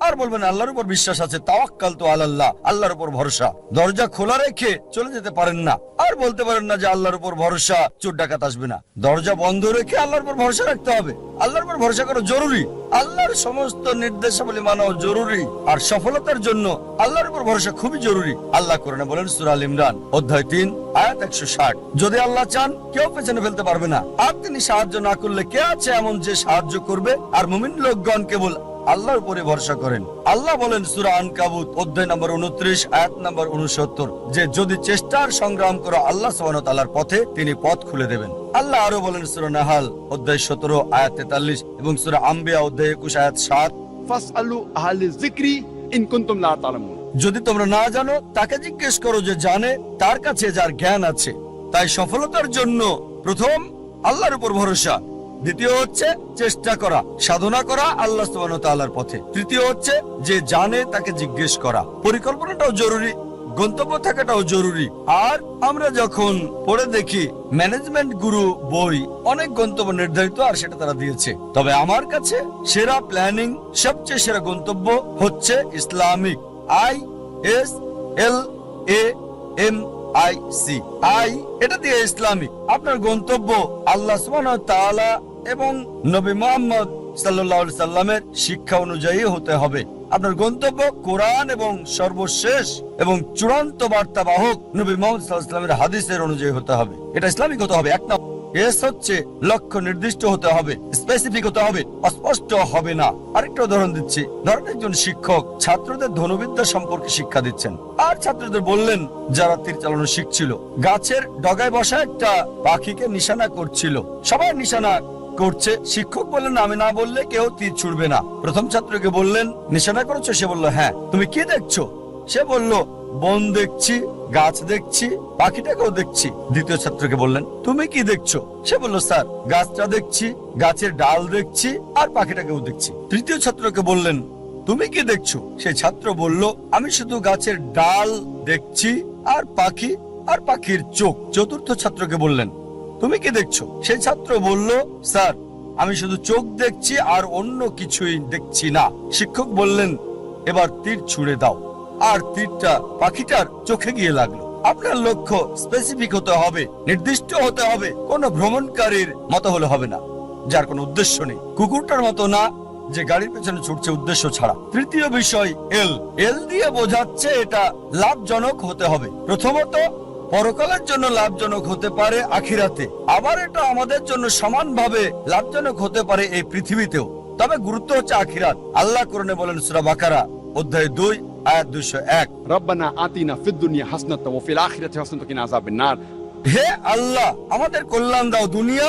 আর বলবেন আল্লাহর উপর বিশ্বাস আছে, তাওয়াক্কালতু আলাল্লাহ, আল্লাহর উপর ভরসা। দরজা খোলা রেখে চলে যেতে পারেন না, আর বলতে পারেন না যে আল্লাহর উপর ভরসা, চোর ডাকাত আসবে না। দরজা বন্ধ রেখে আল্লাহর উপর ভরসা রাখতে হবে। আল্লাহর উপর ভরসা করা জরুরি, আল্লাহর সমস্ত নির্দেশাবলী মানাও জরুরি, আর সফলতার জন্য আল্লাহর উপর ভরসা খুবই জরুরি। আল্লাহ কোরআনে বলেন সূরা আল ইমরান অধ্যায় 3 আয়াত 160, যদি আল্লাহ চান কেউ পেছনে ফেলতে পারবে না, আর তিনি সাহায্য না করলে কে আছে এমন যে সাহায্য করবে? আর মুমিন লোকগণ কেবল আল্লাহর উপরে ভরসা করেন। আল্লাহ বলেন সূরা আনকাবুত অধ্যায় নম্বর 29 আয়াত নম্বর 69 যে যদি চেষ্টার সংগ্রাম করো আল্লাহ সুবহানাহু ওয়া তাআলার পথে তিনি পথ খুলে দেবেন। আল্লাহ আরো বলেন সূরা নাহাল অধ্যায় 17 আয়াত 43 এবং সূরা আম্বিয়া অধ্যায় 21 আয়াত 7, ফাসআলু আহলিয যিকরি ইন কুনতুম লা তা'লামুন, যদি তোমরা না জানো তাকে জিজ্ঞেস করো যে জানে, তার কাছে যার জ্ঞান আছে। তাই সফলতার জন্য প্রথম আল্লাহর উপর ভরসা, দ্বিতীয় হচ্ছে চেষ্টা করা, সাধনা করা আল্লাহ সুবহানাহু ওয়া তাআলার পথে, তৃতীয় হচ্ছে যে জানে তাকে জিজ্ঞেস করা। পরিকল্পনাটাও জরুরি, গন্তব্য থাকাটাও জরুরি। আর আমরা যখন পড়ে দেখি ম্যানেজমেন্ট গুরু বই, অনেক গন্তব্য নির্ধারিত আর সেটা তারা দিয়েছে, তবে আমার কাছে সেরা প্ল্যানিং, সবচেয়ে সেরা গন্তব্য হচ্ছে ইসলামিক। ISLAMIC, আই এটা দিয়ে ইসলামিক। আপনার গন্তব্য আল্লাহ সুবহানাহু ওয়া তাআলা এবং নবী মুহাম্মদ সাল্লাল্লাহু আলাইহি সাল্লামের শিক্ষা অনুযায়ী হতে হবে। আপনার গন্তব্য কোরআন এবং সর্বশেষ এবং চূড়ান্ত বার্তাবাহক নবী মুহাম্মদ সাল্লাল্লাহু আলাইহি সাল্লামের হাদিসের অনুযায়ী হতে হবে। এটা ইসলামিক হতে হবে। এক নম্বর এস হচ্ছে লক্ষ্য নির্দিষ্ট হতে হবে, স্পেসিফিক হতে হবে, অস্পষ্ট হবে না। আরেকটা উদাহরণ দিচ্ছি, ধরেন একজন শিক্ষক ছাত্রদের ধনুবিদ্যা সম্পর্কে শিক্ষা দিচ্ছেন, আর ছাত্রদের বললেন যারা তীর চালানো শিখছিল, গাছের ডগায় বসা একটা পাখিকে নিশানা করছিল, সবাই নিশানা করছে, শিক্ষক বললেন আমি না বললে কেউ তীর ছুড়বে না। প্রথম ছাত্রকে বললেন নিশানা করেছো? সে বলল হ্যাঁ। তুমি কি দেখছো? সে বলল বন দেখছি, গাছ দেখছি, পাখিটাকেও দেখছি। দ্বিতীয় ছাত্রকে বললেন তুমি কি দেখছো? সে বলল স্যার গাছটা দেখছি, গাছের ডাল দেখছি, আর পাখিটাকেও দেখছি। তৃতীয় ছাত্রকে বললেন তুমি কি দেখছো? সেই ছাত্র বলল আমি শুধু গাছের ডাল দেখছি আর পাখি আর পাখির চোখ। চতুর্থ ছাত্রকে বললেন তুমি কি দেখছো? সেই ছাত্র বলল স্যার আমি শুধু চোখ দেখছি আর অন্য কিছুই দেখছি না। শিক্ষক বললেন এবার তীর ছুড়ে দাও, আর তীরটা পাখিটার চোখে গিয়ে লাগলো। আপনার লক্ষ্য স্পেসিফিক হতে হবে, নির্দিষ্ট হতে হবে। কোন ভ্রমণকারীর মতো হলে হবে না যার কোনো উদ্দেশ্য নেই, কুকুরটার মতো না যে গাড়ির পেছনে ছুটছে উদ্দেশ্য ছাড়া। তৃতীয় বিষয় এল দিয়ে বোঝাচ্ছে এটা লাভজনক হতে হবে। প্রথমত পরকালের জন্য লাভজনক হতে পারে আখিরাতে, আবার এটা আমাদের জন্য সমানভাবে লাভজনক হতে পারে এই পৃথিবীতেও, তবে গুরুত্ব হচ্ছে আখিরাত। আল্লাহ কোরআনে বলেন সূরা বাকারা অধ্যায় 2 আয়াত 201, রব্বানা আতিনা ফিদ দুনিয়া হাসানাতাও ওয়া ফিল আখিরাতি হাসানাতাও ওয়া কিনা আযাবান নার, হে আল্লাহ আমাদের কল্যাণ দাও দুনিয়া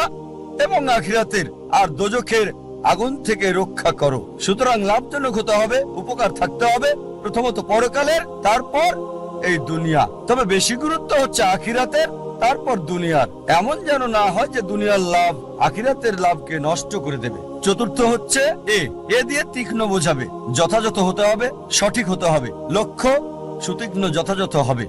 এবং আখিরাতের, আর দোজখের আগুন থেকে রক্ষা করো। সুতরাং লাভজনক হতে হবে, উপকার থাকতে হবে, প্রথমত পরকালের, তারপর এই দুনিয়া, তবে বেশি গুরুত্ব হচ্ছে আখিরাতের, তারপর দুনিয়ার। এমন যেন না হয় যে দুনিয়ার লাভ আখিরাতের লাভকে নষ্ট করে দেবে। চতুর্থ হচ্ছে এ দিয়ে তীক্ষ্ণ বোঝাবে, যথাযথ হতে হবে, সঠিক হতে হবে, লক্ষ্য সুতীক্ষ্ণ যথাযথ হবে।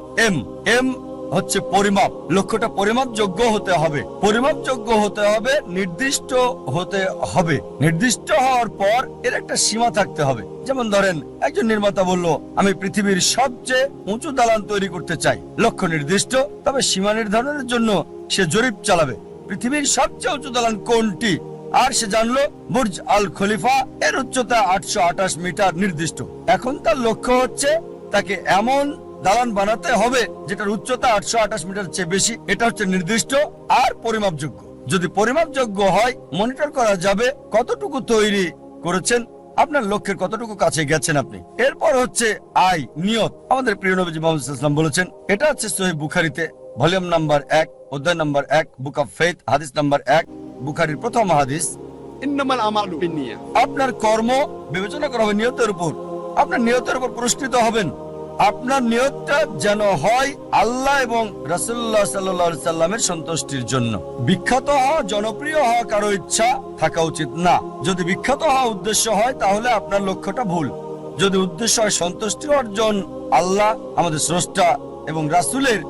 এম হচ্ছে পরিমাপ, লক্ষ্যটা পরিমাপযোগ্য হতে হবে, পরিমাপযোগ্য হতে হবে, নির্দিষ্ট হতে হবে। নির্দিষ্ট হওয়ার পর এর একটা সীমা থাকতে হবে। যেমন ধরেন একজন নির্মাতা বলল আমি পৃথিবীর সবচেয়ে উঁচু দালান তৈরি করতে চাই, লক্ষ্য নির্দিষ্ট, তবে সীমা নির্ধারণের জন্য সে জরিপ চালাবে পৃথিবীর সবচেয়ে উঁচু দালান কোনটি, আর সে জানলো বুর্জ আল খলিফা, এর উচ্চতা 828 মিটার নির্দিষ্ট। এখন তার লক্ষ্য হচ্ছে তাকে এমন দালান বানাতে হবে যেটার উচ্চতা 828 মিটার চেয়ে বেশি। এটা হচ্ছে নির্দিষ্ট আর পরিমাপযোগ্য। যদি পরিমাপযোগ্য হয়, মনিটর করা যাবে কতটুকু তৈরি করেছেন, আপনার লক্ষ্যের কতটুকু কাছে গেছেন আপনি। এরপর হচ্ছে আয়, নিয়ত। আমাদের প্রিয় নবীজি মুহাম্মদ সাল্লাল্লাহু আলাইহি ওয়াসাল্লাম বলেছেন, এটা আছে সহিহ বুখারীতে ভলিউম নাম্বার 1 অধ্যায় নাম্বার 1 বুক অফ ফেথ হাদিস নাম্বার 1, বুখারীর প্রথম হাদিস। ইন্নামাল আমালু বিন্নিয়াত। আপনার কর্ম বিবেচনা করা হবে নিয়তের উপর। আপনার নিয়তের উপর পুরস্কৃত হবেন। আপনার নিয়তটা যেন হয় আল্লাহ এবং রাসূলুল্লাহ সাল্লাল্লাহু আলাইহি সাল্লামের সন্তুষ্টির জন্য। বিখ্যাত হওয়া, জনপ্রিয় হওয়া কারো ইচ্ছা থাকা উচিত না। যদি বিখ্যাত হওয়া উদ্দেশ্য হয় তাহলে আপনার লক্ষ্যটা ভুল। যদি উদ্দেশ্য হয় সন্তুষ্টি অর্জন, আল্লাহ আমাদের স্রষ্টা এবং রাসূলের,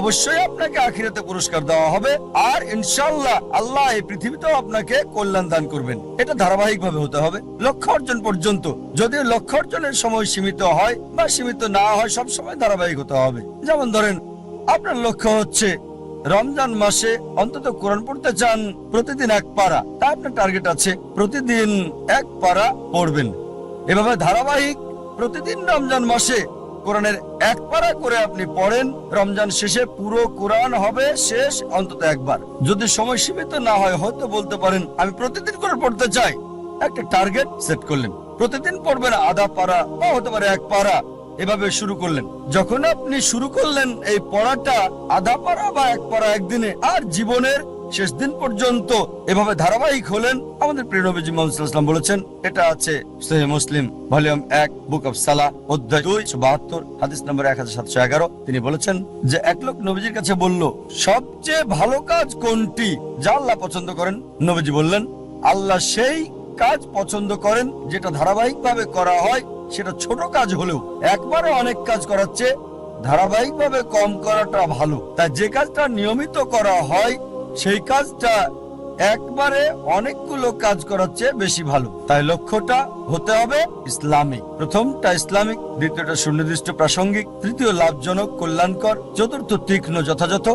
অবশ্যই আপনাকে আখিরাতে পুরস্কার দেওয়া হবে। আর ইনশাআল্লাহ আল্লাহ এই পৃথিবীতেও আপনাকে কল্যাণ দান করবেন। এটা ধারাবাহিকভাবে হতে হবে লক্ষ্য অর্জন পর্যন্ত। যদিও লক্ষ্য অর্জনের সময় সীমিত হয় বা সীমিত না হয়, সব সময় ধারাবাহিক হতে হবে। যেমন ধরেন, আপনার লক্ষ্য হচ্ছে রমজান মাসে অন্তত কোরআন পড়তে চান প্রতিদিন 1 পারা, তা আপনার টার্গেট আছে প্রতিদিন 1 পারা পড়বেন। এভাবে ধারাবাহিক প্রতিদিন রমজান মাসে কোরআনের 1 পারা করে আপনি পড়েন। রমজান শেষে পুরো কোরআন হবে শেষ অন্তত 1 বার। যদি সময় সীমিত না হয়, হয়তো বলতে পারেন আমি প্রতিদিন করে পড়তে চাই। একটা টার্গেট সেট করলেন, প্রতিদিন পড়বেন আধা পারা বা হতে পারে 1 পারা। এভাবে শুরু করলেন। যখন আপনি শুরু করলেন এই পড়াটা আধা পারা বা 1 পারা একদিনে, আর জীবনের শেষ দিন পর্যন্ত এভাবে ধারাবাহিক হলেন। আমাদের প্রিয় নবীজি মুহাম্মদ সাল্লাল্লাহু আলাইহি ওয়াসাল্লাম বলেছেন, এটা আছে সহিহ মুসলিম ভলিউম 1 বুক অফ সালাহ অধ্যায় 272 হাদিস নাম্বার 1711। তিনি বলেছেন যে এক লোক নবীজির কাছে বলল, সবচেয়ে ভালো কাজ কোনটি যা আল্লাহ পছন্দ করেন? নবীজি বললেন, আল্লাহ সেই কাজ পছন্দ করেন যেটা ধারাবাহিকভাবে করা হয়, সেটা ছোট কাজ হলেও। একবারে অনেক কাজ করাচ্ছে ধারাবাহিকভাবে কম করাটা ভালো। তাই যে কাজটা নিয়মিত করা হয় সেই কাজটা একবারে অনেকগুলো কাজ করার চেয়ে বেশি ভালো। তাই লক্ষ্যটা হতে হবে ইসলামিক। প্রথমটা ইসলামিক, দ্বিতীয়টা সুনির্দিষ্ট প্রাসঙ্গিক, তৃতীয় লাভজনক কল্যাণকর, চতুর্থ তীক্ষ্ণ যথাযথ,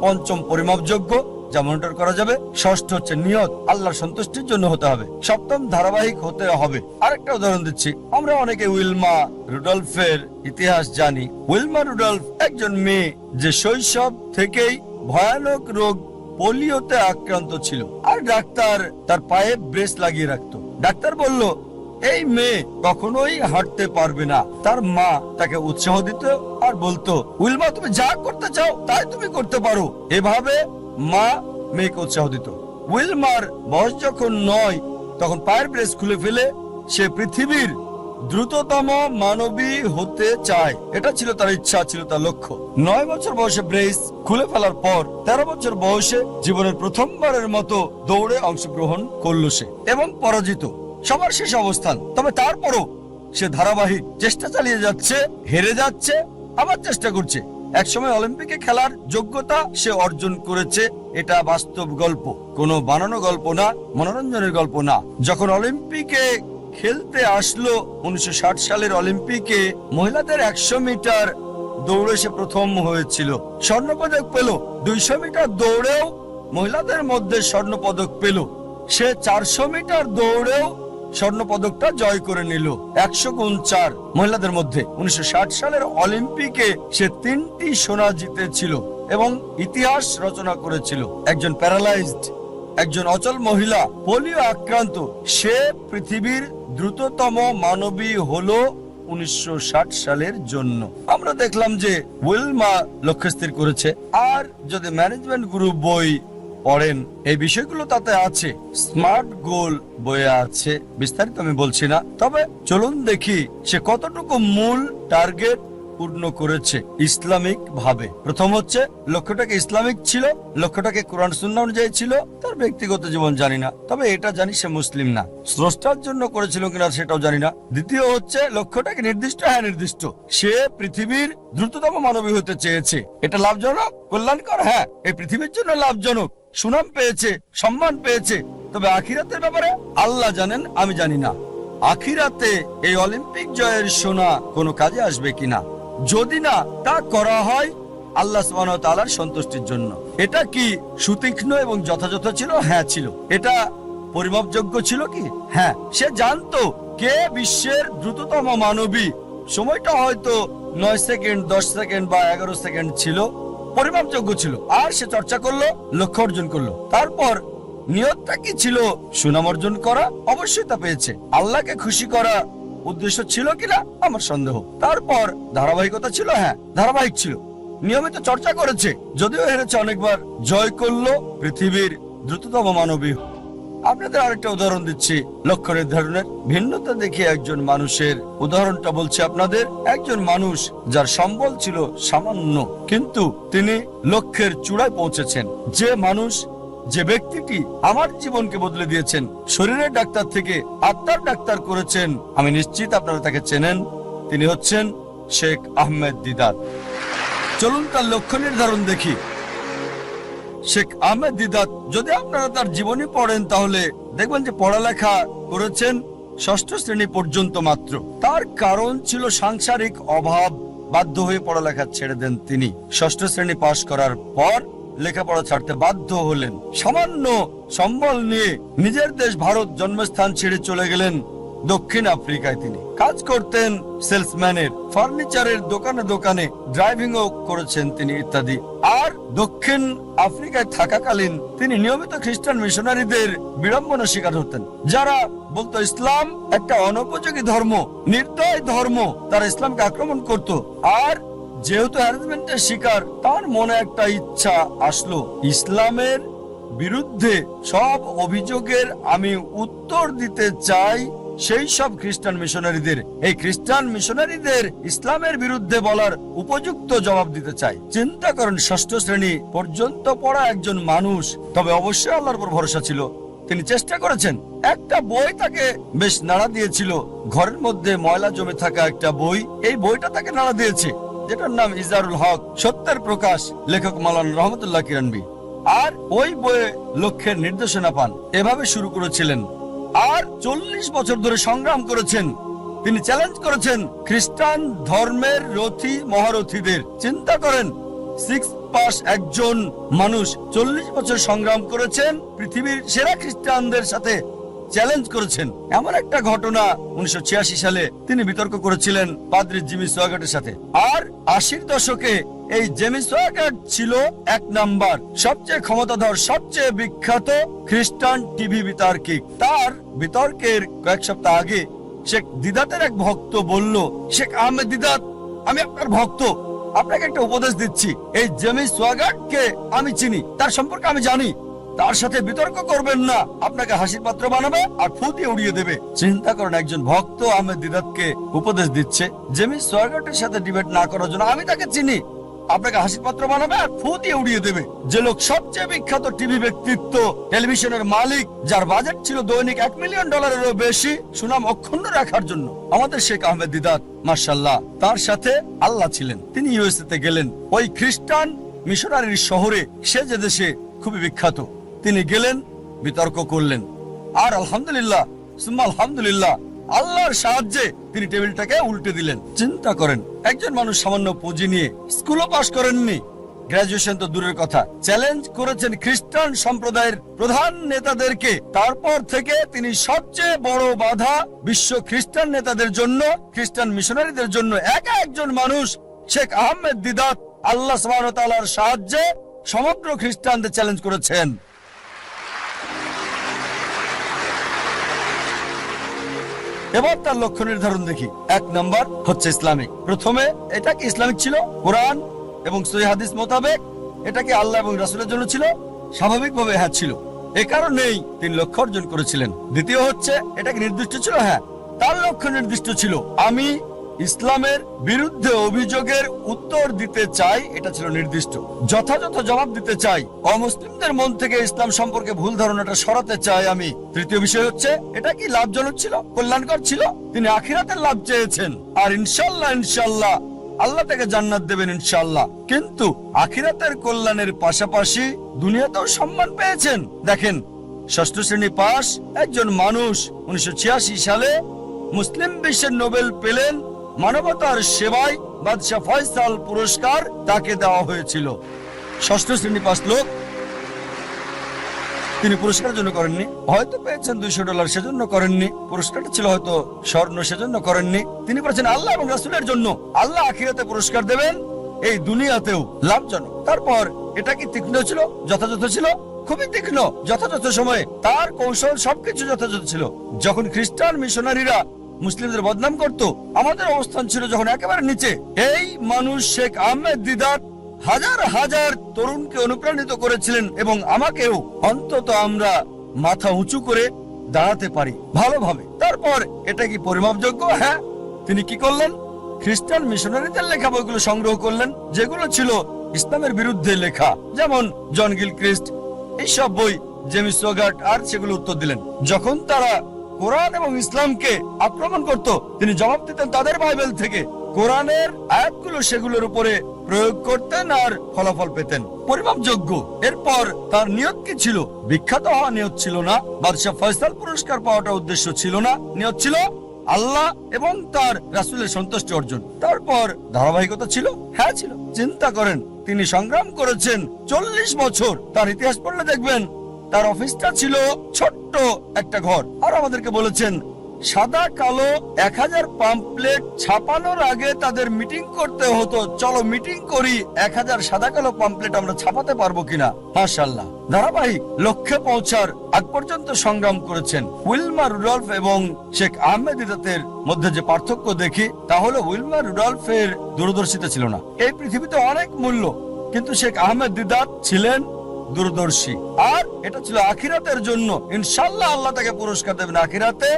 পঞ্চম পরিমাপযোগ্য যা মনিটর করা যাবে, ষষ্ঠ হচ্ছে নিয়ত আল্লাহর সন্তুষ্টির জন্য হতে হবে, সপ্তম ধারাবাহিক হতে হবে। আরেকটা উদাহরণ দিচ্ছি, আমরা অনেকে উইলমা রুডলফের ইতিহাস জানি। উইলমা রুডলফ একজন মেয়ে যে শৈশব থেকেই ভয়ানক রোগ পোলিওতে আক্রান্ত ছিল, আর ডাক্তার তার পায়ে ব্রেস লাগিয়ে রাখতো। ডাক্তার বলল এই মেয়ে কখনোই হাঁটতে পারবে না। তার মা তাকে উৎসাহ দিত আর বলতো, উইলমা তুমি যা করতে চাও তাই তুমি করতে পারো। এভাবে মা মেয়েকে উৎসাহ দিত। উইলমার বয়স যখন 9, তখন পায়ের ব্রেস খুলে ফেলে সে পৃথিবীর দ্রুততম মানবী হতে চায়। এটা ছিল তার ইচ্ছা, ছিল তার লক্ষ্য। 9 বছর বয়সে ব্রেস খুলে ফেলার পর 13 বছর বয়সে জীবনের প্রথমবারের মতো দৌড়ে অংশগ্রহণ করল সে, এবং পরাজিত, সবার শেষ অবস্থান। তবে তারপরও সে ধারাবাহিক চেষ্টা চালিয়ে যাচ্ছে, হেরে যাচ্ছে, আবার চেষ্টা করছে। একসময় অলিম্পিকে খেলার যোগ্যতা সে অর্জন করেছে। এটা বাস্তব গল্প, কোনো বানানো গল্প না, মনোরঞ্জনের গল্প না। যখন অলিম্পিকে খেলতে আসলো 1960 সালের অলিম্পিকে মহিলাদের 100 মিটার দৌড়ে সে প্রথম হয়েছিল, স্বর্ণপদক পেল। 200 মিটার দৌড়েও মহিলাদের মধ্যে স্বর্ণপদক পেল। সে 400 মিটার দৌড়েও স্বর্ণপদকটা জয় করে নিল। 100 গুণ 4 মহিলাদের মধ্যে 1960 সালের অলিম্পিকে সে 3টি সোনা জিতেছিল এবং ইতিহাস রচনা করেছিল। একজন প্যারালাইজড, একজন অচল মহিলা, পোলিও আক্রান্ত, সে পৃথিবীর দ্রুততম মানবী হলো 1960 সালের জন্য। আমরা দেখলাম যে উইলমা লক্ষ্য স্থির করেছে। আর যদি ম্যানেজমেন্ট গ্রুপ বই পড়েন, এই বিষয়গুলো তাতে আছে। স্মার্ট গোল বইয়ে আছে, বিস্তারিত আমি বলছি না। তবে চলুন দেখি সে কতটুকু মূল টার্গেট পূর্ণ করেছে ইসলামিক ভাবে। প্রথম হচ্ছে লক্ষ্যটাকে ইসলামিক ছিল, লক্ষ্যটাকে কোরআন সুন্নাহ অনুযায়ী ছিল। তার ব্যক্তিগত জীবন জানি না, তবে এটা জানি সে মুসলিম না। স্রষ্টার জন্য করেছিল কিনা সেটাও জানি না। দ্বিতীয় হচ্ছে লক্ষ্যটাকে নির্দিষ্ট, হ্যাঁ নির্দিষ্ট, সে পৃথিবীর দ্রুততম মানবী হতে চেয়েছে। এটা লাভজনক, কল্যাণকর, হ্যাঁ এই পৃথিবীর জন্য লাভজনক। সুনাম পেয়েছে, সম্মান পেয়েছে। তবে আখিরাতের ব্যাপারে আল্লাহ জানেন, আমি জানি না। আখিরাতে এই অলিম্পিক জয়ের সোনা কোনো কাজে আসবে কিনা। যদি না তা করা হয় আল্লাহ সুবহানাহু ওয়া তাআলার সন্তুষ্টির জন্য। এটা কি সুতীক্ষ্ণ এবং যথাযথ ছিল? হ্যাঁ ছিল। এটা পরিমাপযোগ্য ছিল কি? হ্যাঁ। সে জানতো কে বিশ্বের দ্রুততম মানবী। সময়টা হয়তো 9 সেকেন্ড, 10 সেকেন্ড বা 11 সেকেন্ড ছিল। পরিমাপযোগ্য ছিল, আর সে চর্চা করলো, লক্ষ্য অর্জন করলো। তারপর নিয়তটা কি ছিল? সুনাম অর্জন করা। অবশ্যই তা পেয়েছে। আল্লাহকে খুশি করা উদ্দেশ্য ছিল কিনা আমার সন্দেহ। তারপর ধারাবাহিকতা ছিল, হ্যাঁ ধারাবাহিক ছিল, নিয়মিত চর্চা করেছে, যদিও হেরেছে অনেকবার, জয় করলো পৃথিবীর দ্রুততম মানবী। আপনাদের আরেকটা উদাহরণ দিচ্ছি লক্ষ্য নির্ধারণের ভিন্নতা দেখে একজন মানুষের উদাহরণটা বলছি আপনাদের। একজন মানুষ যার সম্বল ছিল সামান্য, কিন্তু তিনি লক্ষ্যের চূড়ায় পৌঁছেছেন। যে মানুষ, যে ব্যক্তিটি আমার জীবনকে বদলে দিয়েছেন, শরীরের ডাক্তার থেকে আত্মার ডাক্তার করেছেন, আমি নিশ্চিত আপনারা তাকে চেনেন। তিনি হচ্ছেন শেখ আহমেদ দিদাত। চলুন তার লক্ষ্য নির্ধারণ দেখি। শেখ আহমেদ দিদাত, যদি আপনারা তার জীবনী পড়েন তাহলে দেখবেন যে পড়ালেখা করেছেন 6ষ্ঠ শ্রেণী পর্যন্ত মাত্র। তার কারণ ছিল সাংসারিক অভাব, বাধ্য হয়ে পড়ালেখা ছেড়ে দেন তিনি। 6ষ্ঠ শ্রেণী পাশ করার পর লেখাপড়া ছাড়তে বাধ্য হলেন। সামান্য সম্বল নিয়ে নিজের দেশ ভারত জন্মস্থান ছেড়ে চলে গেলেন দক্ষিণ আফ্রিকায়। তিনি কাজ করতেন সেলসম্যানের, ফার্নিচারের দোকানে দোকানে ড্রাইভিংও করেছেন তিনি ইত্যাদি। আর দক্ষিণ আফ্রিকায় থাকাকালীন তিনি নিয়মিত খ্রিস্টান মিশনারিদের বিড়ম্বনা শিকার হতেন, যারা বলতো ইসলাম একটা অনুপযোগী ধর্ম, নির্দয় ধর্ম। তারা ইসলামকে আক্রমণ করত। আর যেহেতু হ্যারাসমেন্টের শিকার, তার মনে একটা ইচ্ছা আসলো, ইসলামের বিরুদ্ধে সব অভিযোগের আমি উত্তর দিতে চাই সেই সব খ্রিস্টান মিশনারিদের। এই খ্রিস্টান মিশনারিদের ইসলামের বিরুদ্ধে বলার উপযুক্ত জবাব দিতে চাই। চিন্তা করেন, 6ষ্ঠ শ্রেণী পর্যন্ত পড়া একজন মানুষ, তবে অবশ্যই আল্লাহর উপর ভরসা ছিল। তিনি চেষ্টা করেছেন। একটা বই তাকে বেশ নাড়া দিয়েছিল, ঘরের মধ্যে ময়লা জমে থাকা একটা বই। এই বইটা তাকে নাড়া দিয়েছে, যেটার নাম ইজারুল হক, সত্যের প্রকাশ, লেখক মাওলানা রহমতুল্লাহ কিরানবী। আর ওই বইয়ে লক্ষ্যের নির্দেশনা পান। এভাবে শুরু করেছিলেন, আর 40 বছর ধরে সংগ্রাম করেছেন। তিনি চ্যালেঞ্জ করেছেন খ্রিস্টান ধর্মের রথী মহারথীদের। চিন্তা করেন, 6 পাস একজন মানুষ 40 বছর সংগ্রাম করেছেন, পৃথিবীর সেরা খ্রিস্টানদের সাথে চ্যালেঞ্জ করেছেন। এমন একটা ঘটনা 1986 সালে তিনি বিতর্ক করেছিলেন পাদ্রী জিমি সোয়াগাটের সাথে। আর 80-র দশকে এই জেমি সোয়াগাট ছিল 1 নাম্বার সবচেয়ে ক্ষমতাধর, সবচেয়ে বিখ্যাত খ্রিস্টান টিভি বিতর্কিক। তার বিতর্কের কয়েক সপ্তাহ আগে শেখ দিদাতের এক ভক্ত বলল, শেখ আহমেদ দিদাত, আমি আপনার ভক্ত, আপনাকে একটা উপদেশ দিচ্ছি। এই জেমি সোয়াগাটকে আমি চিনি, তার সম্পর্কে আমি জানি। তার সাথে বিতর্ক করবেন না, আপনাকে হাসির পাত্র বানাবে আর ফু দিয়ে উড়িয়ে দেবে। চিন্তা করেন, একজন ভক্ত আহমেদ দিদাতকে উপদেশ দিচ্ছে জেমি সোয়াগাটের সাথে ডিবেট না করার জন্য। আমি তাকে চিনি, আপনাকে হাসির পাত্র বানাবে আর ফু দিয়ে উড়িয়ে দেবে। যে লোক সবচেয়ে বিখ্যাত টিভি ব্যক্তিত্ব, টেলিভিশনের মালিক, যার বাজেট ছিল দৈনিক $1 মিলিয়নেরও বেশি, সুনাম অক্ষুণ্ণ রাখার জন্য আমাদের শেখ আহমেদ দিদাত, মাশাআল্লাহ, তার সাথে আল্লাহ ছিলেন। তিনি ইউএসএ তে গেলেন, ওই খ্রিস্টান মিশনারির শহরে, সে যে দেশে খুবই বিখ্যাত। তিনি গেলেন, বিতর্ক করলেন, আর আলহামদুলিল্লাহ সুম্মা আলহামদুলিল্লাহ, আল্লাহর সাহায্যে তিনি টেবিলটাকে উল্টে দিলেন। চিন্তা করেন, একজন মানুষ সামান্য পুঁজি নিয়ে স্কুলও পাশ করেননি, গ্রাজুয়েশন তো দূরের কথা, চ্যালেঞ্জ করেছেন খ্রিস্টান সম্প্রদায়ের প্রধান নেতাদেরকে। তারপর থেকে তিনি সবচেয়ে বড় বাধা বিশ্ব খ্রিস্টান নেতাদের জন্য, খ্রিস্টান মিশনারিদের জন্য। একা একজন মানুষ শেখ আহমেদ দিদাত আল্লাহ সুবহানাহু ওয়া তাআলার সাহায্যে সমগ্র খ্রিস্টানদের চ্যালেঞ্জ করেছেন। এবার তার লক্ষ্য নির্ধারণ দেখি। 1 নাম্বার হচ্ছে ইসলামিক। প্রথমে এটা কি ইসলামিক ছিল? কোরআন এবং সহিহ হাদিস মোতাবেক এটা কি আল্লাহ এবং রাসূলের জন্য ছিল? স্বাভাবিকভাবে হ্যাঁ ছিল। এ কারণেই তিনি লক্ষ্য অর্জন করেছিলেন। দ্বিতীয় হচ্ছে, এটা কি নির্দিষ্ট ছিল? হ্যাঁ, তার লক্ষ্য নির্দিষ্ট ছিল। আমি ইসলামের বিরুদ্ধে অভিযোগের উত্তর দিতে চাই, এটা ছিল নির্দিষ্ট। যথাযথ জবাব দিতে চাই, অমুসলিমদের মন থেকে ইসলাম সম্পর্কে ভুল ধারণাটা সরাতে চাই আমি। তৃতীয় বিষয় হচ্ছে, এটা কি লাভজনক ছিল, কল্যাণকর ছিল? তিনি আখিরাতের লাভ চেয়েছেন, আর ইনশাআল্লাহ ইনশাআল্লাহ আল্লাহ তাকে জান্নাত দেবেন ইনশাআল্লাহ। কিন্তু আখিরাতের কল্যাণের পাশাপাশি দুনিয়াতেও সম্মান পেয়েছেন। দেখেন, 6ষ্ঠ শ্রেণী পাস একজন মানুষ 1986 সালে মুসলিম বিশ্বের নোবেল পেলেন, মানবতার সেবায় বাদশাহ ফয়সাল পুরস্কার তাকে দেওয়া হয়েছিল। 6ষ্ঠ শ্রেণী পাস লোক, তিনি পুরস্কারের জন্য করেননি, হয়তো পেয়েছেন $200 সেজন্য করেননি, পুরস্কারটা ছিল হয়তো স্বর্ণ সেজন্য করেননি। তিনি বলেছেন আল্লাহ এবং রাসূলের জন্য। আল্লাহ আখিরাতে পুরস্কার দেবেন, এই দুনিয়াতেও লাভজনক। তারপর এটা কি তীক্ষ্ণ ছিল? যথাযথ ছিল, খুবই তীক্ষ্ণ। যথাযথ সময়ে তার কৌশল সবকিছু যথাযথ ছিল। যখন খ্রিস্টান মিশনারিরা মুসলিমদের বদনাম করত, আমাদের অবস্থান ছিল যখন একেবারে নিচে। এই মানুষ শেখ আহমেদ দিদার হাজার হাজার তরুণকে অনুপ্রাণিত করেছিলেন এবং আমাকেও, অন্তত আমরা মাথা উঁচু করে দাঁড়াতে পারি ভালোভাবে। তারপর এটা কি পরিমাপযোগ্য? হ্যাঁ। তিনি কি করলেন? খ্রিস্টান মিশনারিদের লেখা বইগুলো সংগ্রহ করলেন, যেগুলো ছিল ইসলামের বিরুদ্ধে লেখা, যেমন জন গিলক্রিস্ট, এইসব বই, জেমস সোগার্ট, আর সেগুলো উত্তর দিলেন। যখন তারা কোরআন এবং ইসলামকে আক্রমণ করত, তিনি জবাব দিতেন তাদের বাইবেল থেকে। কোরআনের আয়াতগুলো সেগুলোর উপরে প্রয়োগ করতেন আর ফলাফল পেতেন পরিমাপযোগ্য। এরপর তার নিয়ত কি ছিল? বিখ্যাত হওয়া নিয়ত ছিল না, বাদশাহ ফয়সাল পুরস্কার পাওয়াটা উদ্দেশ্য ছিল না। নিয়ত ছিল আল্লাহ এবং তার রাসূলের সন্তুষ্টি অর্জন। তারপর ধারাবাহিকতা ছিল? হ্যাঁ ছিল। চিন্তা করেন, তিনি সংগ্রাম করেছেন 40 বছর। তার ইতিহাস পড়লে দেখবেন তার অফিসটা ছিল ছোট্ট একটা ঘর। আর আমাদেরকে বলেছেন সাদা কালো 1000 পাম্পলেট ছাপানোর আগে তাদের মিটিং করতে হতো। চলো মিটিং করি, 1000 সাদা কালো পাম্পলেট আমরা ছাপাতে পারবো কিনা। মাশাআল্লাহ, ধারাবাহিক লক্ষ্যে পৌঁছার আগ পর্যন্ত সংগ্রাম করেছেন। উইলমা রুডলফ এবং শেখ আহমেদ দিদাতের মধ্যে যে পার্থক্য দেখি, তা হলো উইলমা রুডলফের দূরদর্শিতা ছিল না। এই পৃথিবীতে অনেক মূল্য, কিন্তু শেখ আহমেদ দিদাত ছিলেন দূরদর্শী। আর এটা ছিল আখিরাতের জন্য। ইনশাআল্লাহ আল্লাহ তাকে পুরস্কার দেবেন আখিরাতে,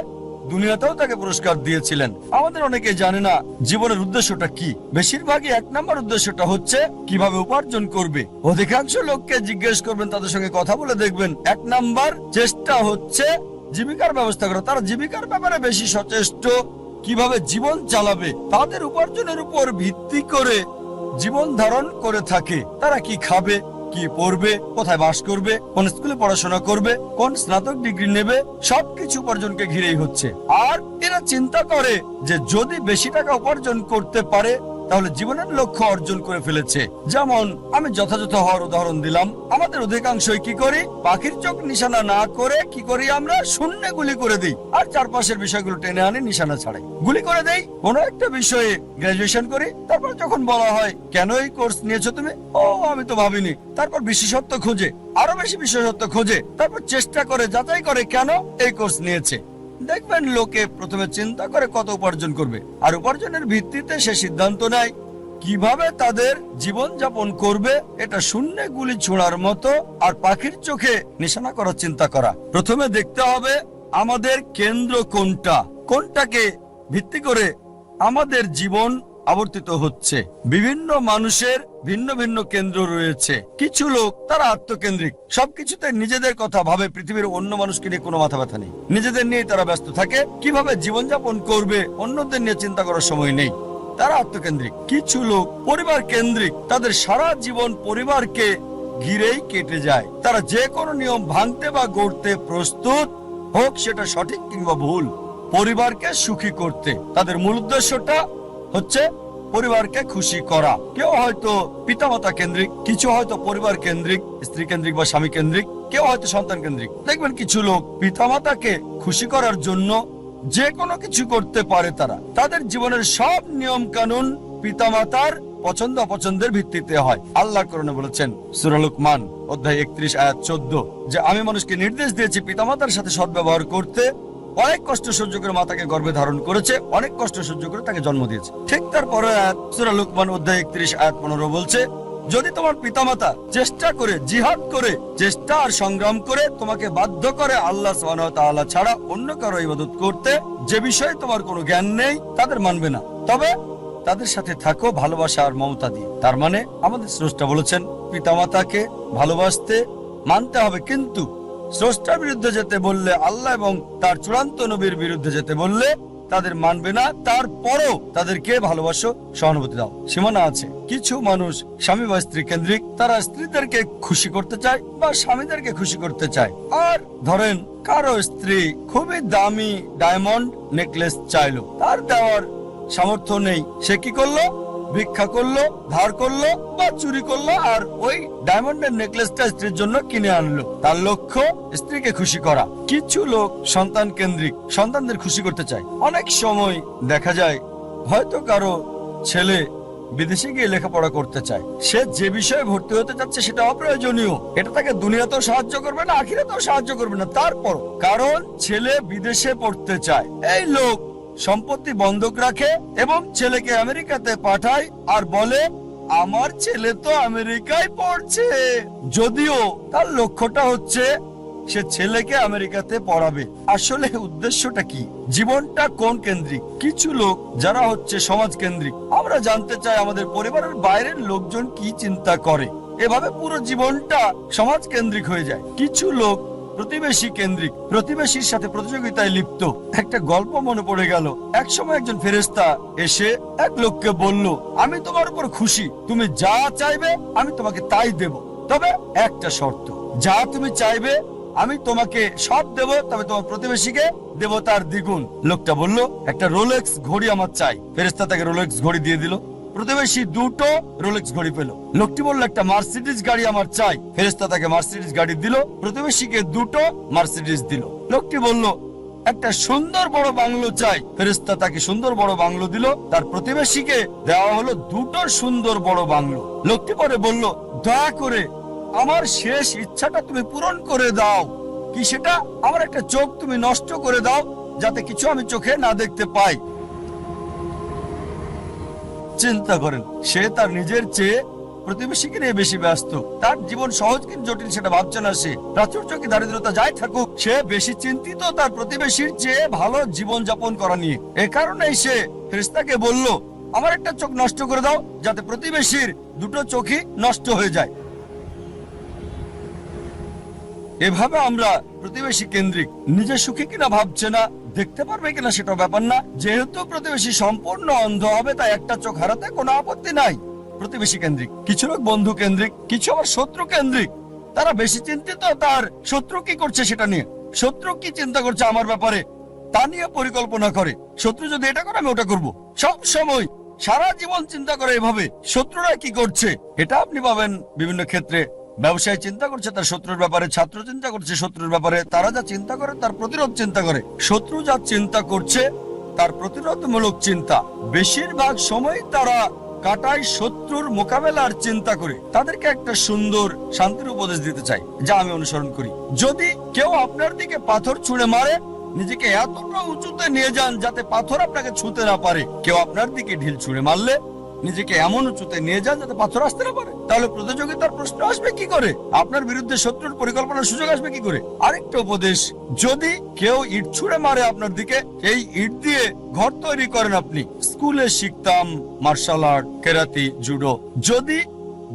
দুনিয়াতেও তাকে পুরস্কার দিয়েছিলেন। আমাদের অনেকে জানে না জীবনের উদ্দেশ্যটা কি। বেশিরভাগই 1 নম্বর উদ্দেশ্যটা হচ্ছে কিভাবে উপার্জন করবে। অধিকাংশ লোককে জিজ্ঞেস করবেন, তাদের সঙ্গে কথা বলে দেখবেন 1 নম্বর চেষ্টা হচ্ছে জীবিকার ব্যবস্থা করা। তারা জীবিকার ব্যাপারে বেশি সচেষ্ট, কিভাবে জীবন চালাবে, তাদের উপার্জনের উপর ভিত্তি করে জীবন ধারণ করে থাকে। তারা কি খাবে, কি পড়বে, কোথায় বাস করবে, কোন স্কুলে পড়াশোনা করবে, কোন স্নাতক ডিগ্রি নেবে, সবকিছু উপার্জনকে ঘিরেই হচ্ছে। আর এরা চিন্তা করে যে যদি বেশি টাকা উপার্জন করতে পারে তাহলে জীবনের লক্ষ্য অর্জন করে ফেলেছে। যেমন আমি যথাযথ হওয়ার উদাহরণ দিলাম। আমাদের অধিকাংশই কি করি? পাখির চোখ নিশানা না করে কি করি? আমরা শূন্যে গুলি করে দিই আর চারপাশের বিষয়গুলো টেনে আনি নিশানা ছাড়াই গুলি করে দেই। কোনো একটা বিষয়ে গ্রাজুয়েশন করি, তারপর যখন বলা হয় কেন এই কোর্স নিয়েছো তুমি, ও আমি তো ভাবিনি। তারপর বিশেষত্ব খোঁজে, আরো বেশি বিশেষত্ব খোঁজে, তারপর চেষ্টা করে যাচাই করে কেন এই কোর্স নিয়েছে। দেখবেন লোকে প্রথমে চিন্তা করে কত উপার্জন করবে, আর উপার্জনের ভিত্তিতে সে সিদ্ধান্ত নেয় কিভাবে তাদের জীবন যাপন করবে। এটা শূন্যে গুলি ছোড়ার মতো আর পাখির চোখে নিশানা করার চিন্তা করা। প্রথমে দেখতে হবে আমাদের কেন্দ্র কোনটা, কোনটাকে ভিত্তি করে আমাদের জীবন আবর্তিত হচ্ছে। বিভিন্ন মানুষের ভিন্ন ভিন্ন কেন্দ্র রয়েছে। কিছু লোক তারা আত্মকেন্দ্রিক, সবকিছুতে নিজেদের কথা ভাবে, পৃথিবীর অন্য মানুষকে নিয়ে কোনো মাথা ব্যথা নেই, নিজেদের নিয়ে তারা ব্যস্ত থাকে। কিভাবে জীবনযাপন করবে অন্যদের নিয়ে চিন্তা করার সময় নেই, তারা আত্মকেন্দ্রিক। কিছু লোক পরিবার কেন্দ্রিক, তাদের সারা জীবন পরিবারকে ঘিরেই কেটে যায়। তারা যে কোনো নিয়ম ভাঙতে বা গড়তে প্রস্তুত, হোক সেটা সঠিক কিংবা ভুল, পরিবারকে সুখী করতে। তাদের মূল উদ্দেশ্যটা হচ্ছে পরিবারকে খুশি করা। কেউ হয়তো পিতামাতা কেন্দ্রিক, কিছু হয়তো পরিবার কেন্দ্রিক, স্ত্রী কেন্দ্রিক বা স্বামী কেন্দ্রিক, কেউ হয়তো সন্তান কেন্দ্রিক। দেখবেন কিছু লোক পিতামাতাকে খুশি করার জন্য যে কোনো কিছু করতে পারে। তারা তাদের জীবনের সব নিয়ম কানুন পিতামাতার পছন্দ অপছন্দের ভিত্তিতে হয়। আল্লাহ কোরআনে বলেছেন সূরা লুকমান অধ্যায় 31 আয়াত 14 যে আমি মানুষকে নির্দেশ দিয়েছি পিতামাতার সাথে সদ্ব্যবহার করতে। অনেক কষ্ট সহ্য করে মাতাকে গর্ভে ধারণ করেছে, অনেক কষ্ট সহ্য করে তাকে জন্ম দিয়েছে। ঠিক তারপরে সূরা লুকমান অধ্যায় 31 আয়াত 15 বলছে যদি তোমার পিতামাতা চেষ্টা করে, জিহাদ করে, চেষ্টা আর সংগ্রাম করে তোমাকে বাধ্য করে আল্লাহ সুবহানাহু ওয়া তাআলা ছাড়া অন্য কারো ইবাদত করতে, যে বিষয়ে তোমার কোনো জ্ঞান নেই, তাদের মানবে না, তবে তাদের সাথে থাকো ভালোবাসা আর মমতা দিয়ে। তার মানে আমাদের স্রষ্টা বলেছেন পিতামাতাকে ভালোবাসতে, মানতে হবে, কিন্তু স্রষ্টার বিরুদ্ধে যেতে বললে, আল্লাহ এবং তার চূড়ান্ত নবীর বিরুদ্ধে যেতে বললে তাদের মানবে না। তারপরও তাদেরকে ভালোবাসো, সহানুভূতি দাও। সীমানা আছে। কিছু মানুষ স্বামী বা স্ত্রী কেন্দ্রিক, তারা স্ত্রীদেরকে খুশি করতে চায় বা স্বামীদেরকে খুশি করতে চায়। আর ধরেন কারো স্ত্রী খুবই দামি ডায়মন্ড নেকলেস চাইলো, তার দেওয়ার সামর্থ্য নেই, সে কি করলো? ভিক্ষা করলো, ধার করলো বা চুরি করলো, আর ওই ডায়মন্ডের নেকলেসটা স্ত্রীর জন্য কিনে আনলো। তার লক্ষ্য স্ত্রীকে খুশি করা। কিছু লোক সন্তান কেন্দ্রিক, সন্তানদের খুশি করতে চায়। অনেক সময় দেখা যায় হয়তো কারো ছেলে বিদেশে গিয়ে লেখাপড়া করতে চায়, সে যে বিষয়ে ভর্তি হতে যাচ্ছে সেটা অপ্রয়োজনীয়, এটা তাকে দুনিয়াতেও সাহায্য করবে না, আখিরাতেও সাহায্য করবে না। তারপর কারণ ছেলে বিদেশে পড়তে চায়, এই লোক সম্পত্তি বন্ধক রাখে এবং ছেলেকে আমেরিকাতে পাঠায় আর বলে আমার ছেলে তো আমেরিকায় পড়ছে, যদিও তার লক্ষ্যটা হচ্ছে সে ছেলেকে আমেরিকাতে পড়াবে। আসলে উদ্দেশ্যটা কি? জীবনটা কোন কেন্দ্রিক? কিছু লোক যারা হচ্ছে সমাজ কেন্দ্রিক, আমরা জানতে চাই আমাদের পরিবারের বাইরের লোকজন কি চিন্তা করে, এভাবে পুরো জীবনটা সমাজ কেন্দ্রিক হয়ে যায়। কিছু লোক প্রতিবেশী কেন্দ্রিক, প্রতিবেশীর সাথে প্রতিযোগিতায় লিপ্ত। একটা গল্প মনে পড়ে গেল, এক সময় একজন ফেরেশতা এসে এক লোককে বলল, আমি তোমার উপর খুশি, তুমি যা চাইবে আমি তোমাকে তাই দেব, তবে একটা শর্ত, যা তুমি চাইবে আমি তোমাকে সব দেব, তবে তোমার প্রতিবেশীকে দেব তার দ্বিগুণ। লোকটা বলল, একটা রোলেক্স ঘড়ি আমার চাই। ফেরেশতা তাকে রোলেক্স ঘড়ি দিয়ে দিল। প্রতিবেশী দুটো রোলেক্স ঘড়ি পেল। লোকটি বলল, একটা মার্সিডিজ গাড়ি আমার চাই। ফেরেশতা তাকে মার্সিডিজ গাড়ি দিল, প্রতিবেশীকে দুটো মার্সিডিজ দিল। লোকটি বলল, একটা সুন্দর বড় বাংলো চাই। ফেরেশতা তাকে সুন্দর বড় বাংলো দিল, তার প্রতিবেশীকে দেওয়া হলো দুটো সুন্দর বড় বাংলো। লোকটি পরে বলল, দয়া করে আমার শেষ ইচ্ছাটা তুমি পূরণ করে দাও। কি সেটা? আমার একটা চোখ তুমি নষ্ট করে দাও, যাতে কিছু আমি চোখে না দেখতে পাই। চিন্তা করেন, সে তার নিজের চেয়ে প্রতিবেশীকে নিয়ে বেশি ব্যস্ত। তার জীবন সহজ কিন্তু জটিল সেটা ভাবছে না সে। প্রাচুর্য কি দারিদ্রতা যাই থাকুক, সে বেশি চিন্তিত তার প্রতিবেশীর চেয়ে ভালো জীবন যাপন করা নিয়ে। এ কারণেই সে ফেরেশতাকে বলল, আমার একটা চোখ নষ্ট করে দাও, যাতে প্রতিবেশীর দুটো চোখই নষ্ট হয়ে যায়। এভাবে আমরা প্রতিবেশী কেন্দ্রিক, নিজে সুখী কিনা ভাবছে না, দেখতে পারবে কিনা সেটা ব্যাপার না। যেহেতু প্রতিবেশী সম্পূর্ণ অন্ধ হবে, তাই একটা চোখ হারাতে কোনো আপত্তি নাই। প্রতিবেশী কেন্দ্রিক। কিছু লোক বন্ধু কেন্দ্রিক, কিছু আবার শত্রু কেন্দ্রিক। তারা বেশি চিন্তিত তার শত্রু কি করছে সেটা নিয়ে, শত্রু কি চিন্তা করছে আমার ব্যাপারে তা নিয়ে পরিকল্পনা করে। শত্রু যদি এটা করে আমি ওটা করব, সব সময় সারা জীবন চিন্তা করে এভাবে শত্রুরা কি করছে। এটা আপনি পাবেন বিভিন্ন ক্ষেত্রে। ব্যবসায়ী চিন্তা করছে তার শত্রুর ব্যাপারে, ছাত্র চিন্তা করছে শত্রুর ব্যাপারে। তারা যা চিন্তা করে তার প্রতিরোধ চিন্তা করে। শত্রু যা চিন্তা করছে তার প্রতিরোধমূলক চিন্তা। বেশিরভাগ সময় তারা কাটায় শত্রুর মোকাবেলার চিন্তা করে। তাদেরকে একটা সুন্দর শান্তির উপদেশ দিতে চাই, যা আমি অনুসরণ করি। যদি কেউ আপনার দিকে পাথর ছুঁড়ে মারে, নিজেকে এতটা উঁচুতে নিয়ে যান যাতে পাথর আপনাকে ছুঁতে না পারে। কেউ আপনার দিকে ঢিল ছুঁড়ে মারলে নিজেকে এমন উঁচুতে নিয়ে যান যাতে পাথর আসতে না পারে। তাহলে প্রতিযোগিতার প্রশ্ন আসবে কি করে? আপনার বিরুদ্ধে শত্রুর পরিকল্পনার সুযোগ আসবে কি করে? আরেকটা উপদেশ, যদি কেউ ইট ছুঁড়ে মারে আপনার দিকে, এই ইট দিয়ে ঘর তৈরি করেন আপনি। স্কুলে শিখতাম মার্শাল আর্ট, কেরাতি, জুডো। যদি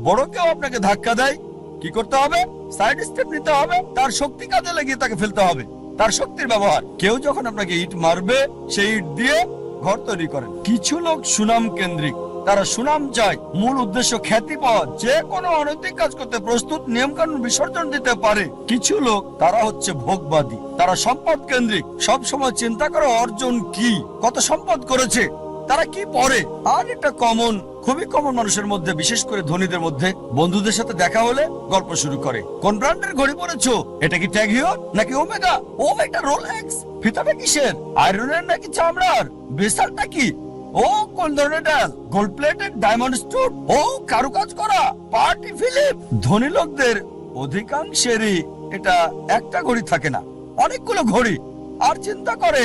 বড় কেউ আপনাকে ধাক্কা দেয়, কি করতে হবে? সাইড স্টেপ নিতে হবে, তার শক্তি কাজে লাগিয়ে তাকে ফেলতে হবে, তার শক্তির ব্যবহার। কেউ যখন আপনাকে ইট মারবে, সেই ইট দিয়ে ঘর তৈরি করেন। কিছু লোক সুনাম কেন্দ্রিক, তারা সুনাম চায়, মূল উদ্দেশ্য খ্যাতি পাওয়া, যে কোনো অনৈতিক কাজ করতে প্রস্তুত, নিয়ম কানুন বিসর্জন দিতে পারে। কিছু লোক তারা হচ্ছে ভোগবাদী, তারা সম্পদ কেন্দ্রিক, সব সময় চিন্তা করে অর্জন কি, কত সম্পদ করেছে, তারা কি পরে। আর এটা কমন, খুবই কমন মানুষের মধ্যে, বিশেষ করে ধনীদের মধ্যে। বন্ধুদের সাথে দেখা হলে গল্প শুরু করে, কোন ব্র্যান্ডের ঘড়ি পরেছো, এটা কি ট্যাগ হিয়র নাকি ওমেগা, ও এটা রোলেক্স, ফিতাটা কিসের, আয়রনের নাকি চামড়ার, বেসালটা কি, ও কোন ধরনের ডাল, গোল্ড প্লেটেড, ডায়মন্ড স্টোন, ও কারুকাজ করা, পার্টি ফিলিপ। ধনী লোকদের অধিকাংশেরই এটা একটা ঘড়ি থাকে না, অনেকগুলো ঘড়ি। আর চিন্তা করে,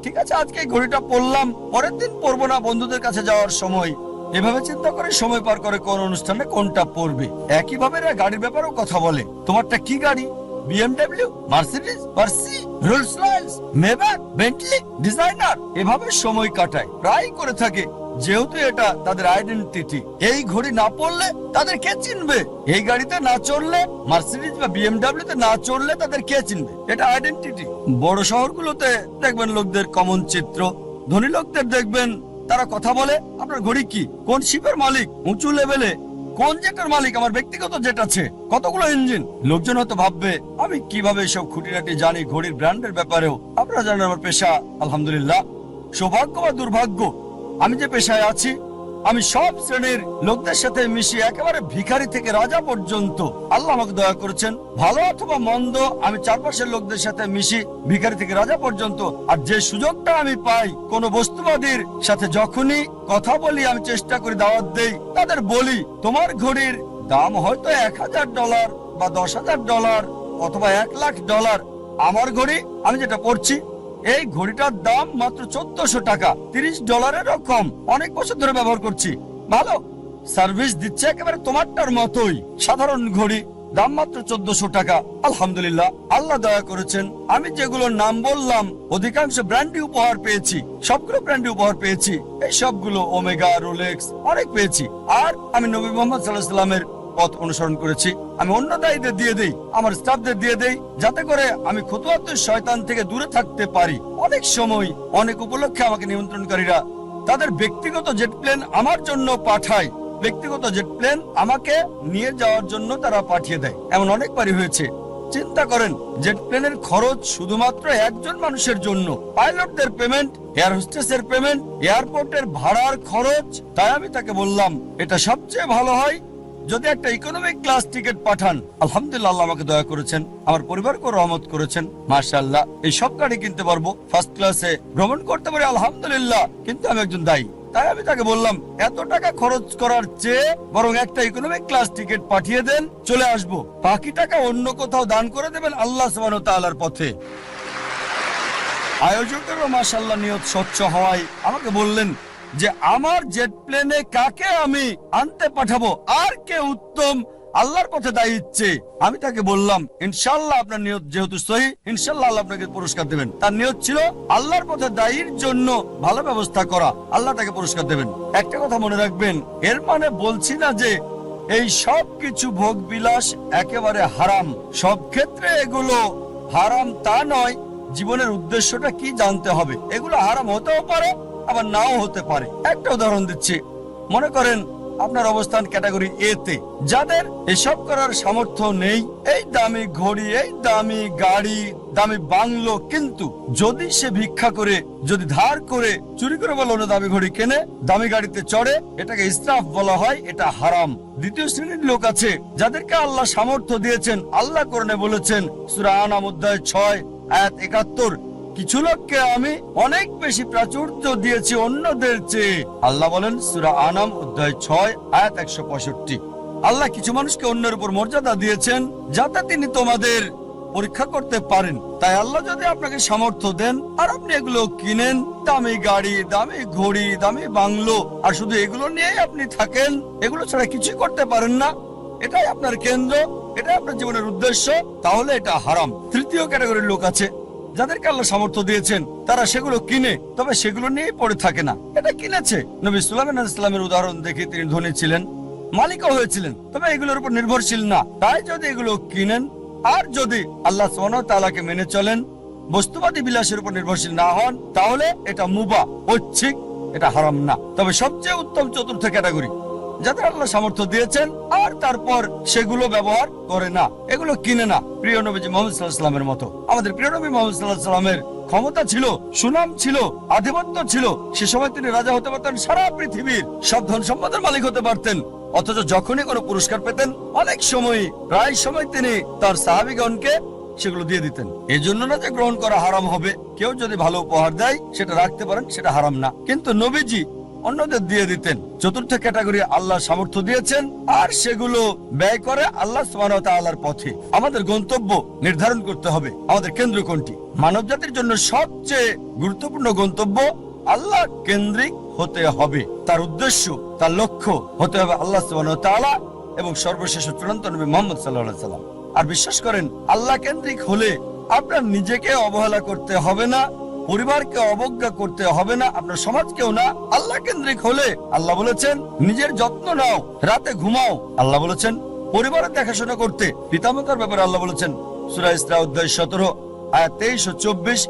ঠিক আছে আজকে এই ঘড়িটা পরলাম, পরের দিন পরবো না বন্ধুদের কাছে যাওয়ার সময়। এভাবে চিন্তা করে সময় পার করে কোন অনুষ্ঠানে কোনটা পরবে। একইভাবে এরা গাড়ির ব্যাপারেও কথা বলে, তোমারটা কি গাড়ি, BMW, Mercedes, Porsche, Rolls Royce, Maybach, Bentley, designer. এভাবে সময় কাটায়, প্রায় করে থাকে, যেহেতু এটা তাদের আইডেন্টিটি। এই ঘড়ি না পরলে তাদের কে চিনবে? এই গাড়িতে না চড়লে, মার্সিডিজ বা BMW তে না চড়লে তাদের কে চিনবে? এটা আইডেন্টিটি। বড় শহরগুলোতে দেখবেন লোকদের কমন চিত্র। ধনী লোকদের দেখবেন তারা কথা বলে, আপনার ঘড়ি কি, কোন শিপের মালিক, উঁচু লেভেলে কোন জেটের মালিক, আমার ব্যক্তিগত জেট আছে, কতগুলো ইঞ্জিন। লোকজন হয়তো ভাববে আমি কিভাবে সব খুঁটিনাটি জানি ঘড়ির ব্র্যান্ডের ব্যাপারেও। আপনারা জানেন আমার পেশা, আলহামদুলিল্লাহ, সৌভাগ্য বা দুর্ভাগ্য, আমি যে পেশায় আছি আমি সব শ্রেণীর লোকদের সাথে মিশি, একেবারে ভিখারি থেকে রাজা পর্যন্ত। আল্লাহ আমাকে দয়া করেছেন, ভালো অথবা মন্দ আমি চারপাশের লোকদের সাথে মিশি, ভিখারি থেকে রাজা পর্যন্ত। আর যে সুযোগটা আমি পাই, কোন বস্তুবাদীর সাথে যখনই কথা বলি, আমি চেষ্টা করি দাওয়াত দেই, তাদের বলি তোমার ঘড়ির দাম হয়তো $1000 বা $10,000 অথবা $1,00,000, আমার ঘড়ি আমি যেটা পড়ছি এই ঘড়িটার দাম মাত্র $1400, $30 কম। অনেক বছর ধরে ব্যবহার করছি, ভালো সার্ভিস দিচ্ছে, একেবারে তোমারটার মতোই। সাধারণ ঘড়ি, দাম মাত্র $1400। আলহামদুলিল্লাহ, আল্লাহ দয়া করেছেন। আমি যেগুলো নাম বললাম অধিকাংশ ব্র্যান্ডই উপহার পেয়েছি, সবগুলো ব্র্যান্ডই উপহার পেয়েছি। এই সবগুলো ওমেগা, রোলেক্স অনেক পেয়েছি। আর আমি নবী মুহাম্মদ সাল্লাল্লাহু আলাইহি ওয়াসাল্লামের পথ অনুসরণ করেছি। আমি অন্য দায়ীদের দিয়ে দেই, আমার স্টাফদের দিয়ে দেই, যাতে করে আমি খুতুয়াতুশ শয়তান থেকে দূরে থাকতে পারি। অনেক সময় অনেক উপলক্ষে আমাকে নিমন্ত্রণকারীরা তাদের ব্যক্তিগত জেট প্লেন আমার জন্য পাঠায়, ব্যক্তিগত জেট প্লেন আমাকে নিয়ে যাওয়ার জন্য তারা পাঠিয়ে দেয়। এমন অনেকবারই হয়েছে। চিন্তা করেন, জেট প্লেনের খরচ শুধুমাত্র একজন মানুষের জন্য, পাইলটদের পেমেন্ট, এয়ার হোস্টেসের পেমেন্ট, এয়ারপোর্টের ভাড়ার খরচ। তাই আমি তাকে বললাম এটা সবচেয়ে ভালো হয় যদি একটা ইকোনমিক ক্লাস টিকিট পাঠান। আলহামদুলিল্লাহ, আল্লাহ আমাকে দয়া করেছেন, আমার পরিবারকে রহমত করেছেন। মাশাআল্লাহ, এই সব গাড়ি কিনতে পারবো, ফার্স্ট ক্লাসে ভ্রমণ করতে পারি, আলহামদুলিল্লাহ। কিন্তু আমি একজন দায়ী, তাই আমি তাকে বললাম এত টাকা খরচ করার চেয়ে বরং একটা ইকোনমিক ক্লাস টিকিট পাঠিয়ে দেন, চলে আসবো, বাকি টাকা অন্য কোথাও দান করে দেবেন আল্লাহ সুবহানাহু ওয়া তাআলার পথে। আয়োজকেরও মাশাআল্লাহ নিয়ত স্বচ্ছ হওয়ায় আমাকে বললেন যে আমার জেট প্লেনে কাকে আমি আনতে পাঠাবো, আর কে উত্তম আল্লাহর পথে দায়ী ইচ্ছে। আমি তাকে বললাম ইনশাআল্লাহ আপনার নিয়ত যেহেতু সহি, ইনশাআল্লাহ আল্লাহ আপনাকে পুরস্কার দেবেন। তার নিয়ত ছিল আল্লাহর পথে দায়ীর জন্য ভালো ব্যবস্থা করা, আল্লাহ তাকে পুরস্কার দেবেন। একটা কথা মনে রাখবেন, এর মানে বলছি না যে এই সব কিছু ভোগ বিলাস একেবারে হারাম, সব ক্ষেত্রে এগুলো হারাম তা নয়। জীবনের উদ্দেশ্যটা কি জানতে হবে। এগুলো হারাম হতেও পারে, আবার নাও হতে পারে। একটা উদাহরণ দিচ্ছি, মনে করেন আপনার অবস্থান ক্যাটাগরি এ তে, যাদের এসব করার সামর্থ্য নেই, এই দামি ঘড়ি, এই দামি গাড়ি, দামি বাংলো, কিন্তু যদি সে ভিক্ষা করে, যদি ধার করে, চুরি করে বলে অন্য দামি ঘড়ি কেনে, দামি গাড়িতে চড়ে, এটাকে ইসরাফ বলা হয়, এটা হারাম। দ্বিতীয় শ্রেণীর লোক আছে যাদেরকে আল্লাহ সামর্থ্য দিয়েছেন। আল্লাহ কোরআনে বলেছেন সূরা আনাম অধ্যায় 6 আয়াত 71, কিছু লোককে আমি অনেক বেশি প্রাচুর্য দিয়েছি অন্যদের চেয়ে। আল্লাহ বলেন সূরা আনাম অধ্যায় 6 আয়াত 165। আল্লাহ কিছু মানুষকে অন্যের উপর মর্যাদা দিয়েছেন যাতে তিনি তোমাদের পরীক্ষা করতে পারেন। তাই আল্লাহ যদি আপনাকে সামর্থ্য দেন আর আপনি এগুলো কিনেন, দামি গাড়ি, দামি ঘড়ি, দামি বাংলো, আর শুধু এগুলো নিয়েই আপনি থাকেন, এগুলো ছাড়া কিছুই করতে পারেন না, এটাই আপনার কেন্দ্র, এটাই আপনার জীবনের উদ্দেশ্য, তাহলে এটা হারাম। তৃতীয় ক্যাটাগরির লোক আছে যাদেরকে আল্লাহ সামর্থ্য দিয়েছেন, তারা সেগুলো কিনে, তবে সেগুলো নিয়েই পড়ে থাকে না। এটা কিনেছে, নবী সুলাইমান আলাইহিস সালামের উদাহরণ দেখে তিনি ধনী ছিলেন, মালিকও হয়েছিলেন, তবে এগুলোর উপর নির্ভরশীল না। তাই যদি এগুলো কিনেন আর যদি আল্লাহ সুবহানাহু ওয়া তাআলাকে মেনে চলেন, বস্তুবাদী বিলাসের উপর নির্ভরশীল না হন, তাহলে এটা মুবাহ, ঐচ্ছিক, এটা হারাম না। তবে সবচেয়ে উত্তম চতুর্থ ক্যাটাগরি যাদের আল্লাহ সামর্থ্য দিয়েছেন আর তারপর সেগুলো ব্যবহার করে না, এগুলো কিনে না। প্রিয় নবীজি মুহাম্মদ সাল্লাল্লাহু আলাইহি ওয়াসাল্লামের মতো। আমাদের প্রিয় নবী মুহাম্মদ সাল্লাল্লাহু আলাইহি ওয়াসাল্লামের ক্ষমতা ছিল, সুনাম ছিল, আধিপত্য ছিল। সে সময় তিনি রাজা হতে পারতেন, সারা পৃথিবীর সব ধন সম্পদের মালিক হতে পারতেন। অথচ যখনই কোনো পুরস্কার পেতেন, অনেক সময়, প্রায় সময় তিনি তার সাহাবীগণকে সেগুলো দিয়ে দিতেন। এই জন্য না যে গ্রহণ করা হারাম হবে, কেউ যদি ভালো উপহার দেয় সেটা রাখতে পারেন, সেটা হারাম না, কিন্তু নবীজি অন্যদের দিয়ে দিতেন। চতুর্থ ক্যাটাগরি আল্লাহ সামর্থ্য দিয়েছেন আর সেগুলো ব্যয় করে আল্লাহ সুবহানাহু ওয়া তাআলার পথে। আমাদের গন্তব্য নির্ধারণ করতে হবে, আমাদের কেন্দ্র কোনটি। মানব জাতির জন্য সবচেয়ে গুরুত্বপূর্ণ গন্তব্য আল্লাহ কেন্দ্রিক হতে হবে। তার উদ্দেশ্য, তার লক্ষ্য হতে হবে আল্লাহ সুবহানাহু ওয়া তাআলা এবং সর্বশেষ চূড়ান্ত নবী মুহাম্মদ সাল্লাল্লাহু আলাইহি ওয়াসাল্লাম। আর বিশ্বাস করেন, আল্লাহ কেন্দ্রিক হলে আপনার নিজেকে অবহেলা করতে হবে না, পরিবারকে অবজ্ঞা করতে হবে না, আপনার সমাজকেও না। আল্লাহ কেন্দ্রিক হলে আল্লাহ বলেছেন নিজের যত্ন নাও, রাতে ঘুমাও। আল্লাহ বলেছেন পরিবারের দেখাশোনা করতে, পিতামাতার ব্যাপারে আল্লাহ বলেছেন সূরা ইসরা অধ্যায় 17 আয়াত 23 ও 24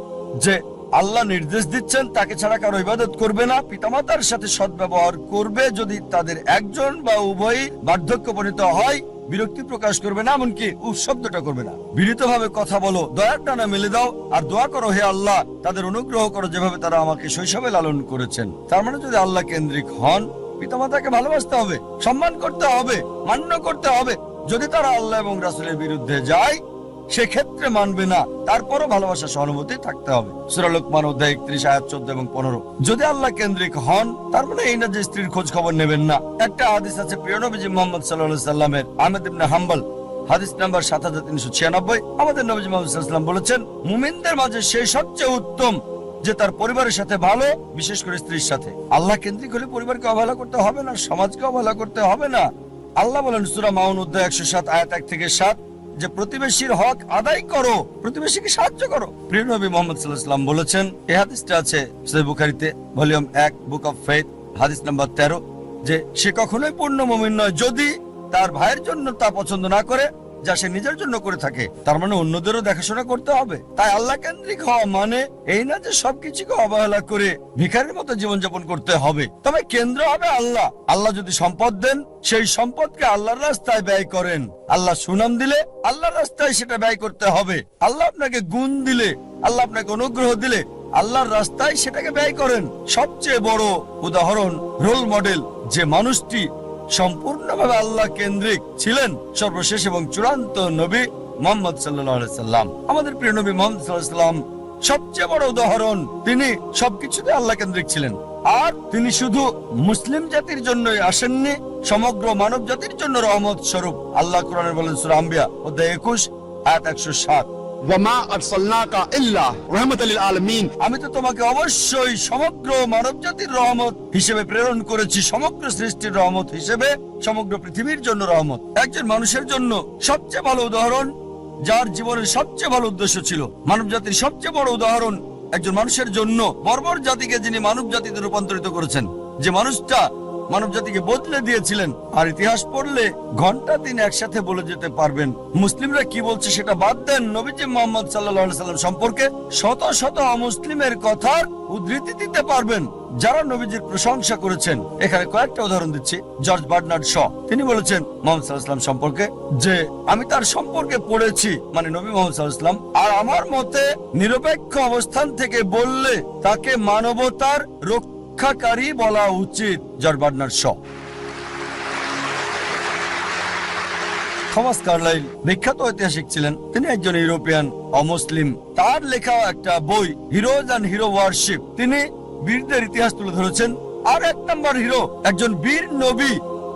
যে আল্লাহ নির্দেশ দিচ্ছেন তাকে ছাড়া কারো ইবাদত করবে না, পিতামাতার সাথে সদ্ব্যবহার করবে, যদি তাদের একজন বা উভয়ই বার্ধক্যপনীত হয় বিরক্তি প্রকাশ করবে না, এমনকি উফ শব্দটা করবে না। বিনীতভাবে কথা বলো, দয়ার টানা মেলে দাও, আর দোয়া করো হে আল্লাহ তাদের অনুগ্রহ করো যেভাবে তারা আমাকে শৈশবে লালন করেছেন। তার মানে যদি আল্লাহ কেন্দ্রিক হন, পিতামাতাকে ভালোবাসতে হবে, সম্মান করতে হবে, মান্য করতে হবে। যদি তারা আল্লাহ এবং রাসূলের বিরুদ্ধে যায় সেক্ষেত্রে মানবে না, তারপরও ভালোবাসা সহানুভূতি থাকতে হবে। সূরা লোকমান অধ্যায় 31 আয়াত 14 এবং 15। যদি আল্লাহ কেন্দ্রিক হন তার মানে এই না যে স্ত্রীর খোঁজ খবর নেবেন না। একটা হাদিস আছে প্রিয় নবীজি মুহাম্মদ সাল্লাল্লাহু আলাইহি সাল্লামের, আহমদ ইবনে হাম্বল, হাদিস নাম্বার 7396। আমাদের নবীজি মুহাম্মদ সাল্লাল্লাহু আলাইহি সাল্লাম বলেছেন, মুমিনদের মাঝে সেই সবচেয়ে উত্তম যে তার পরিবারের সাথে ভালো, বিশেষ করে স্ত্রীর সাথে। আল্লাহ কেন্দ্রিক হলে পরিবারকে অবহেলা করতে হবে না, সমাজকে অবহেলা করতে হবে না। আল্লাহ বলেন সূরা মাউন অধ্যায় 107 আয়াত 1 থেকে 7 যে প্রতিবেশীর হক আদায় করো, প্রতিবেশীকে সাহায্য করো। প্রিয় নবী মুহাম্মদ সাল্লাল্লাহু আলাইহি ওয়াসাল্লাম বলেছেন, এই হাদিসটা আছে সহিহ বুখারীতে ভলিউম 1 বুক অফ ফেথ হাদিস নাম্বার 13, যে সে কখনোই পূর্ণ মুমিন নয় যদি তার ভাইয়ের জন্য তা পছন্দ না করে যা সে নিজের জন্য করে থাকে। তার মানে অন্যদেরও দেখাশোনা করতে হবে। তাই আল্লাহ কেন্দ্রিক হওয়া মানে এই না যে সবকিছুকে অবহেলা করে ভিখারির মতো জীবনযাপন করতে হবে। তবে কেন্দ্র হবে আল্লাহ। আল্লাহ যদি সম্পদ দেন সেই সম্পদকে আল্লাহর রাস্তায় ব্যয় করেন। আল্লাহ সুনাম দিলে আল্লাহর রাস্তায় সেটা ব্যয় করতে হবে। আল্লাহ আপনাকে গুণ দিলে, আল্লাহ আপনাকে অনুগ্রহ দিলে আল্লাহর রাস্তায় সেটাকে ব্যয় করেন। সবচেয়ে বড় উদাহরণ, রোল মডেল যে মানুষটি সম্পূর্ণভাবে আল্লাহ কেন্দ্রিক ছিলেন, সর্বশেষ এবং চূড়ান্ত নবী মুহাম্মদ সাল্লাল্লাহু আলাইহি সাল্লাম। আমাদের প্রিয় নবী মুহাম্মদ সাল্লাল্লাহু আলাইহি সাল্লাম সবচেয়ে বড় উদাহরণ। তিনি সবকিছুতে আল্লাহ কেন্দ্রিক ছিলেন। আর তিনি শুধু মুসলিম জাতির জন্যই আসেননি, সমগ্র মানব জাতির জন্য রহমত স্বরূপ। আল্লাহ কোরআনে বলেন সূরা আম্বিয়া অধ্যায় 21 আয়াত 107, ওয়ামা আরসালনাকা ইল্লা রাহমাতাল লিল আলামিন। আমি তো তোমাকে অবশ্যই সমগ্র মানব জাতির রহমত হিসেবে প্রেরণ করেছি, সমগ্র সৃষ্টির রহমত হিসেবে, সমগ্র পৃথিবীর জন্য রহমত। একজন মানুষের জন্য সবচেয়ে ভালো উদাহরণ, যার জীবনের সবচেয়ে ভালো উদ্দেশ্য ছিল মানব জাতির সবচেয়ে বড় উদাহরণ, একজন মানুষের জন্য বর্বর জাতিকে যিনি মানব জাতিতে রূপান্তরিত করেছেন, যে মানুষটা মানব জাতিকে বদলে দিয়েছিলেন। আর ইতিহাস পড়লে ঘন্টা দিন একসাথে বলে যেতে পারবেন মুসলিমরা কি বলছে সেটা বাদ দেন, নবীজি মুহাম্মদ সাল্লাল্লাহু আলাইহি সাল্লাম সম্পর্কে শত শত অমুসলিমের কথার উদ্ধৃতি দিতে পারবেন যারা নবীজির প্রশংসা করেছেন। এখানে কয়েকটা উদাহরণ দিচ্ছি। জর্জ বার্নার্ড শ তিনি বলেছেন মুহাম্মদ সাল্লাল্লাহু আলাইহি সাল্লাম সম্পর্কে যে আমি তার সম্পর্কে পড়েছি, মানে নবী মুহাম্মদ সাল্লাল্লাহু আলাইহি সাল্লাম, আর আমার মতে নিরপেক্ষ অবস্থান থেকে বললে তাকে মানবতার রক্ষাকারী বলা উচিত। George Bernard Shaw. Thomas Carlyle বিখ্যাত ঐতিহাসিক ছিলেন, তিনি একজন ইউরোপিয়ান অমুসলিম। তার লেখা একটা বই হিরোজ অ্যান্ড হিরো ওয়ারশিপ, তিনি বীরদের ইতিহাস তুলে ধরেছেন। আর এক নম্বর হিরো, একজন বীর নবী,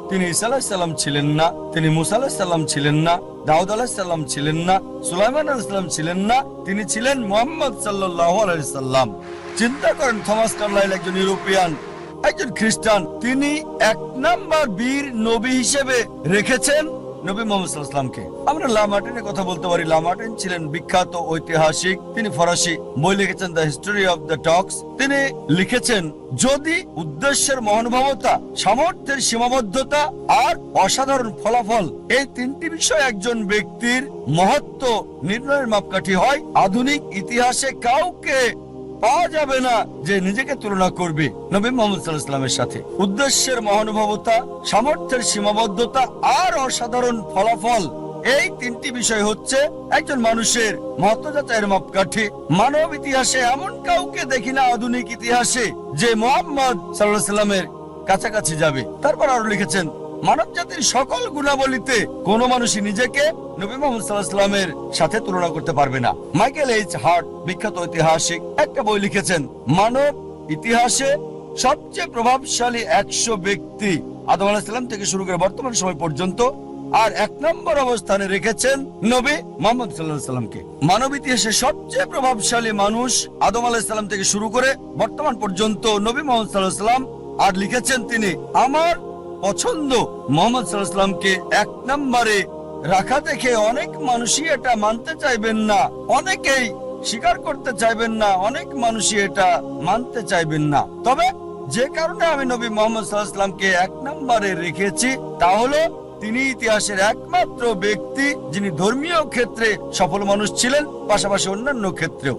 তিনি ঈসা আলাইহিস সালাম ছিলেন না, তিনি মুসা আলাইহিস সালাম ছিলেন না, দাউদ আলাইহিস সালাম ছিলেন না, সুলাইমান আলাইহিস সালাম ছিলেন না, তিনি ছিলেন মুহাম্মদ সাল্লাল্লাহু আলাইহি সাল্লাম। চিন্তা করেন, থমাস কার্লাইল একজন ইউরোপিয়ান, একজন খ্রিস্টান, তিনি এক নাম্বার বীর নবী হিসেবে রেখেছেন নবী মুহাম্মদ সাল্লাল্লাহু আলাইহি সাল্লামকে। আমরা লা মার্টিনের কথা বলতে পারি। লা মার্টিন ছিলেন বিখ্যাত ঐতিহাসিক, তিনি ফরাসি, বই লিখেছেন দ্য হিস্টোরি অফ দ্য টক্স। তিনি লিখেছেন, যদি উদ্দেশ্যের মহানুভবতা, সামর্থ্যের সীমাবদ্ধতা আর অসাধারণ ফলাফল এই তিনটি বিষয় একজন ব্যক্তির মহত্ব নির্ণয়ের মাপকাঠি হয়, আধুনিক ইতিহাসে কাউকে পাওয়া যাবে না যে নিজেকে তুলনা করবে নবী মুহাম্মদ সাল্লাল্লাহু আলাইহি সাল্লামের সাথে। উদ্দেশ্যের মহানুভবতা, সামর্থ্যের সীমাবদ্ধতা আর অসাধারণ ফলাফল, এই তিনটি বিষয় হচ্ছে একজন মানুষের মহত্ব যাচাইয়ের মাপকাঠি। মানব ইতিহাসে এমন কাউকে দেখি না আধুনিক ইতিহাসে যে মুহাম্মদ সাল্লাল্লাহু আলাইহি সাল্লামের কাছাকাছি যাবে। তারপর আরো লিখেছেন, মানব জাতির সকল গুণাবলীতে কোন মানুষই নিজেকে নবী মুহাম্মদ সাল্লাল্লাহু আলাইহি সাল্লামের সাথে তুলনা করতে পারবে না। মাইকেল এইচ হার্ট বিখ্যাত ঐতিহাসিক একটা বই লিখেছেন, মানব ইতিহাসে সবচেয়ে প্রভাবশালী 100 ব্যক্তি আদম আলাইহিস সালাম থেকে শুরু করে বর্তমান সময় পর্যন্ত, আর এক নম্বর অবস্থানে রেখেছেন নবী মুহাম্মদ সাল্লাল্লাহু আলাইহি সাল্লামকে। মানব ইতিহাসে সবচেয়ে প্রভাবশালী মানুষ আদম আলাইহিস সালাম থেকে শুরু করে বর্তমান পর্যন্ত নবী মুহাম্মদ সাল্লাল্লাহু আলাইহি সাল্লাম। আর লিখেছেন তিনি, আমার পছন্দ মুহাম্মদ সাল্লাল্লাহু আলাইহি সাল্লামকে এক নম্বরে রাখা দেখে অনেক মানুষই এটা মানতে চাইবেন না, অনেকেই স্বীকার করতে চাইবেন না, অনেক মানুষই এটা মানতে চাইবেন না। তবে যে কারণে আমি নবী মুহাম্মদ সাল্লাল্লাহু আলাইহি সাল্লামকে এক নম্বরে রেখেছি তা হলো তিনি ইতিহাসের একমাত্র ব্যক্তি যিনি ধর্মীয় ক্ষেত্রে সফল মানুষ ছিলেন, পাশাপাশি অন্যান্য ক্ষেত্রেও।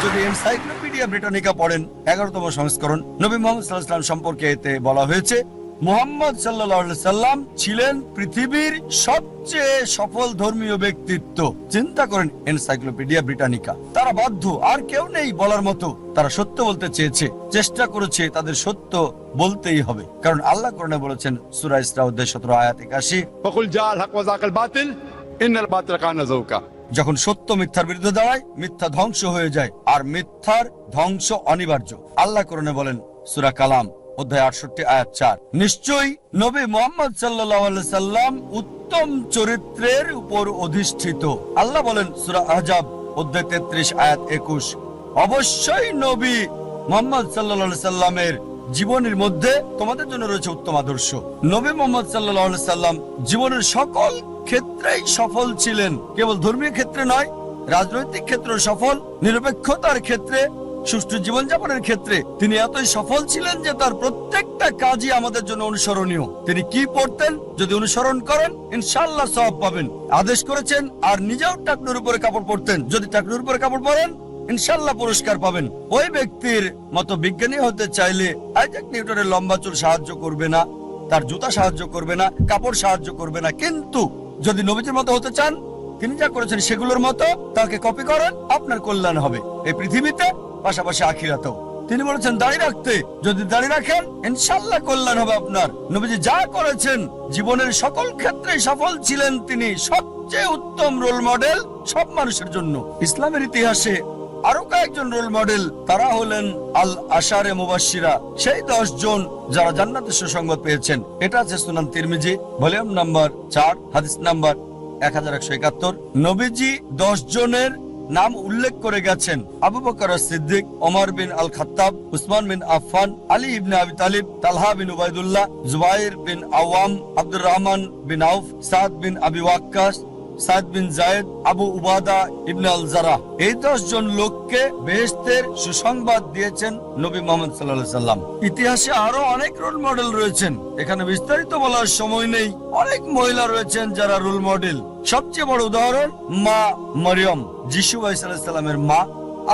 যদি এনসাইক্লোপিডিয়া ব্রিটানিকা পড়েন 11তম সংস্করণ, নবী মুহাম্মদ সাল্লাল্লাহু আলাইহি সাল্লাম সম্পর্কে এতে বলা হয়েছে মুহাম্মদ সাল্লাল্লাহু আলাইহি সাল্লাম ছিলেন পৃথিবীর সবচেয়ে সফল ধর্মীয় ব্যক্তিত্ব। চিন্তা করেন, এনসাইক্লোপিডিয়া ব্রিটানিকা, তারা বাধ্য, আর কেউ নেই বলার মতো। তারা সত্য বলতে চেয়েছে, চেষ্টা করেছে, তাদের সত্য বলতেই হবে, কারণ আল্লাহ কোরআনে বলেছেন সূরা ইসরা অধ্যায় 17 আয়াত 81, ফাকুল জাআল হক ওয়া যাকাল বাতিল ইন্নাল বাতিলা কানা যাউকা। যখন সত্য মিথ্যার বিরুদ্ধে দাঁড়ায়, মিথ্যা ধ্বংস হয়ে যায়, আর মিথ্যার ধ্বংস অনিবার্য। আল্লাহ কোরআনে বলেন সূরা কালাম অধ্যায় 68 আয়াত 4, নিশ্চয়ই নবী মুহাম্মদ সাল্লাল্লাহু আলাইহি সাল্লাম উত্তম চরিত্রের উপর অধিষ্ঠিত। আল্লাহ বলেন সূরা আহজাব অধ্যায় 33 আয়াত 21, অবশ্যই নবী মুহাম্মদ সাল্লাল্লাহু আলাইহি সাল্লামের জীবনের মধ্যে তোমাদের জন্য রয়েছে উত্তম আদর্শ। নবী মুহাম্মদ সাল্লাল্লাহু আলাইহি সাল্লাম জীবনের সকল ক্ষেত্রেই সফল ছিলেন, কেবল ধর্মীয় ক্ষেত্রে নয়, রাজনৈতিক ক্ষেত্রে সফল, নিরপেক্ষতার ক্ষেত্রে, সুষ্ঠু জীবনযাপনের ক্ষেত্রে তিনি এতই সফল ছিলেন যে তার প্রত্যেকটা কাজই আমাদের জন্য অনুসরণীয়। তিনি কি পড়তেন, যদি অনুসরণ করেন ইনশাআল্লাহ সওয়াব পাবেন। আদেশ করেছেন আর নিজেও টাকনুর উপরে কাপড় পরতেন, যদি টাকনুর উপরে কাপড় পরেন ইনশাআল্লাহ পুরস্কার পাবেন। ওই ব্যক্তির মতো বিজ্ঞানী হতে চাইলে আইজাক নিউটনের লম্বা চুল সাহায্য করবে না, তার জুতা সাহায্য করবে না, কাপড় সাহায্য করবে না। কিন্তু যদি নবীজির মতো হতে চান, তিনি যা করেছেন সেগুলোর মতো তাকে কপি করেন, আপনার কল্যাণ হবে এই পৃথিবীতে, পাশাপাশি আখিরাতেও। তিনি বলেছেন দাড়ি রাখতে, যদি দাড়ি রাখেন ইনশাআল্লাহ কল্যাণ হবে আপনার। নবীজি যা করেছেন, জীবনের সকল ক্ষেত্রে সফল ছিলেন তিনি, সবচেয়ে উত্তম রোল মডেল সব মানুষের জন্য। ইসলামের ইতিহাসে আরো কয়েকজন রোল মডেল, তারা হলেন আল আশারে মুবাশশিরা, সেই 10 জন যারা জান্নাতের সুসংবাদ পেয়েছেন। এটা আছে সুনান তিরমিজি ভলিউম নাম্বার 4 হাদিস নাম্বার 1171। নবীজি 10 জনের নাম উল্লেখ করে গেছেন: আবু বকর সিদ্দিক, ওমর বিন আল খাত্তাব, উসমান বিন আফফান, আলী ইবনে আবি তালিব, তালহা বিন উবাইদুল্লাহ, জুবাইর বিন আওয়াম, আব্দুর রহমান বিন আউফ, সাদ বিন আবি ওয়াক্কাস, সাদ বিন জায়েদ, আবু উবাদা ইবনে আল জারাহ। এই 10 জন লোককে বেহেশতের সুসংবাদ দিয়েছেন নবী মুহাম্মদ সাল্লাল্লাহু আলাইহি সাল্লাম। ইতিহাসে আরো অনেক রোল মডেল রয়েছেন, এখানে বিস্তারিত বলার সময় নেই। অনেক মহিলা রয়েছেন যারা রোল মডেল। সবচেয়ে বড় উদাহরণ মা মরিয়ম, যিশু আলাইহিস সালামের মা।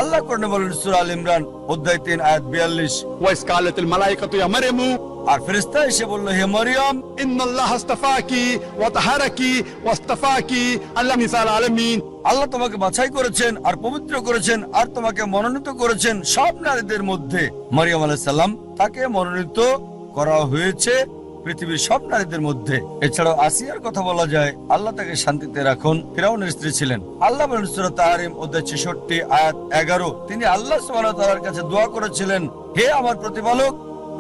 আল্লাহ কোরআনে বলেন সূরা আল ইমরান অধ্যায় 3 আয়াত 42, ওয়া ইসকালাতুল মালায়েকাতু ইয়া মারয়ামু, আর ফেরেশতা এসে বলল, হে মরিয়ম, ইন্নাল্লাহ আস্তাফাকি ওয়া তাহারাকি ওয়াস্তাফাকি আলা নিসাল আলামিন, আল্লাহ তোমাকে বাছাই করেছেন আর পবিত্র করেছেন আর তোমাকে মনোনীত করেছেন সব নারীদের মধ্যে। মরিয়ম আলাইহিস সালাম, তাকে মনোনীত করা হয়েছে পৃথিবীর সব নারীদের মধ্যে। এছাড়াও আসিয়ার কথা বলা যায়, আল্লাহ তাকে শান্তিতে রাখুন, ফিরাউনের স্ত্রী ছিলেন। আল্লাহ বলেন সূরা তাহরিম অধ্যায় 66 আয়াত 11, তিনি আল্লাহ সুবহানাহু ওয়া তাআলার কাছে দোয়া করেছিলেন, হে আমার প্রতিপালক,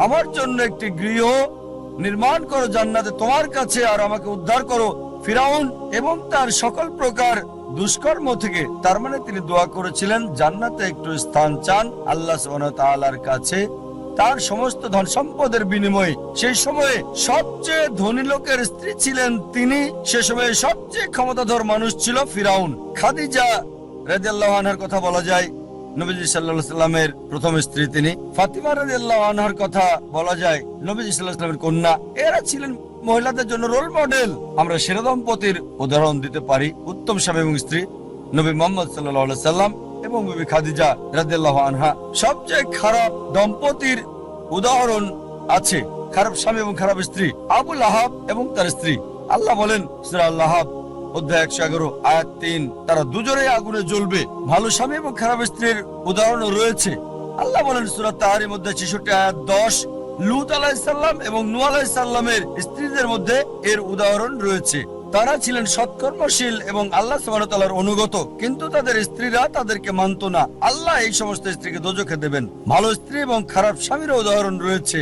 আমার জন্য একটি গৃহ নির্মাণ করো জান্নাতে তোমার কাছে, আর আমাকে উদ্ধার করো ফিরাউন এবং তার সকল প্রকার দুষ্কর্ম থেকে। তার মানে তিনি দোয়া করেছিলেন জান্নাতে একটু স্থান চান আল্লাহ সুবহানাহু ওয়া তাআলার কাছে তার সমস্ত ধন সম্পদের বিনিময়ে। সেই সময়ে সবচেয়ে ধনী লোকের স্ত্রী ছিলেন তিনি, সে সময়ে সবচেয়ে ক্ষমতাধর মানুষ ছিল ফিরাউন। খাদিজা রাদিয়াল্লাহু আনহার কথা বলা যায়, নবীজি সাল্লাল্লাহু আলাইহি সাল্লামের প্রথম স্ত্রী তিনি। ফাতিমা রাদিয়াল্লাহু আনহার কথা বলা যায়, নবীজি সাল্লাল্লাহু আলাইহি সাল্লামের কন্যা। এরা ছিলেন মহিলাদের জন্য রোল মডেল। আমরা সেরা দম্পতির উদাহরণ দিতে পারি, উত্তম স্বামী এবং স্ত্রী নবী মুহাম্মদ সাল্লাল্লাহু আলাইহি সাল্লাম এবং বিবি খাদিজা রাদিয়াল্লাহু আনহা। সবচেয়ে খারাপ দম্পতির উদাহরণ আছে, খারাপ স্বামী এবং খারাপ স্ত্রী, আবু লাহাব এবং তার স্ত্রী। আল্লাহ বলেন সূরা আল লাহাব অধ্যায় 111 আয়াত 3, তারা দুজনেই আগুনে জ্বলবে। ভালো স্বামী এবং খারাপ স্ত্রীর উদাহরণ রয়েছে। আল্লাহ বলেন সূরা তাহরিম অধ্যায় 66 আয়াত 10, লূত আলাইহিস সালাম এবং নূহ আলাইহিস সালামের স্ত্রীদের মধ্যে এর উদাহরণ রয়েছে। তারা ছিলেন সৎকর্মশীল এবং আল্লাহ সুবহানাহু ওয়া তাআলার অনুগত, কিন্তু তাদের স্ত্রীরা তাদেরকে মানত না। আল্লাহ এই সমস্ত স্ত্রীকে দোজখে দেবেন। ভালো স্ত্রী এবং খারাপ স্বামীর উদাহরণ রয়েছে।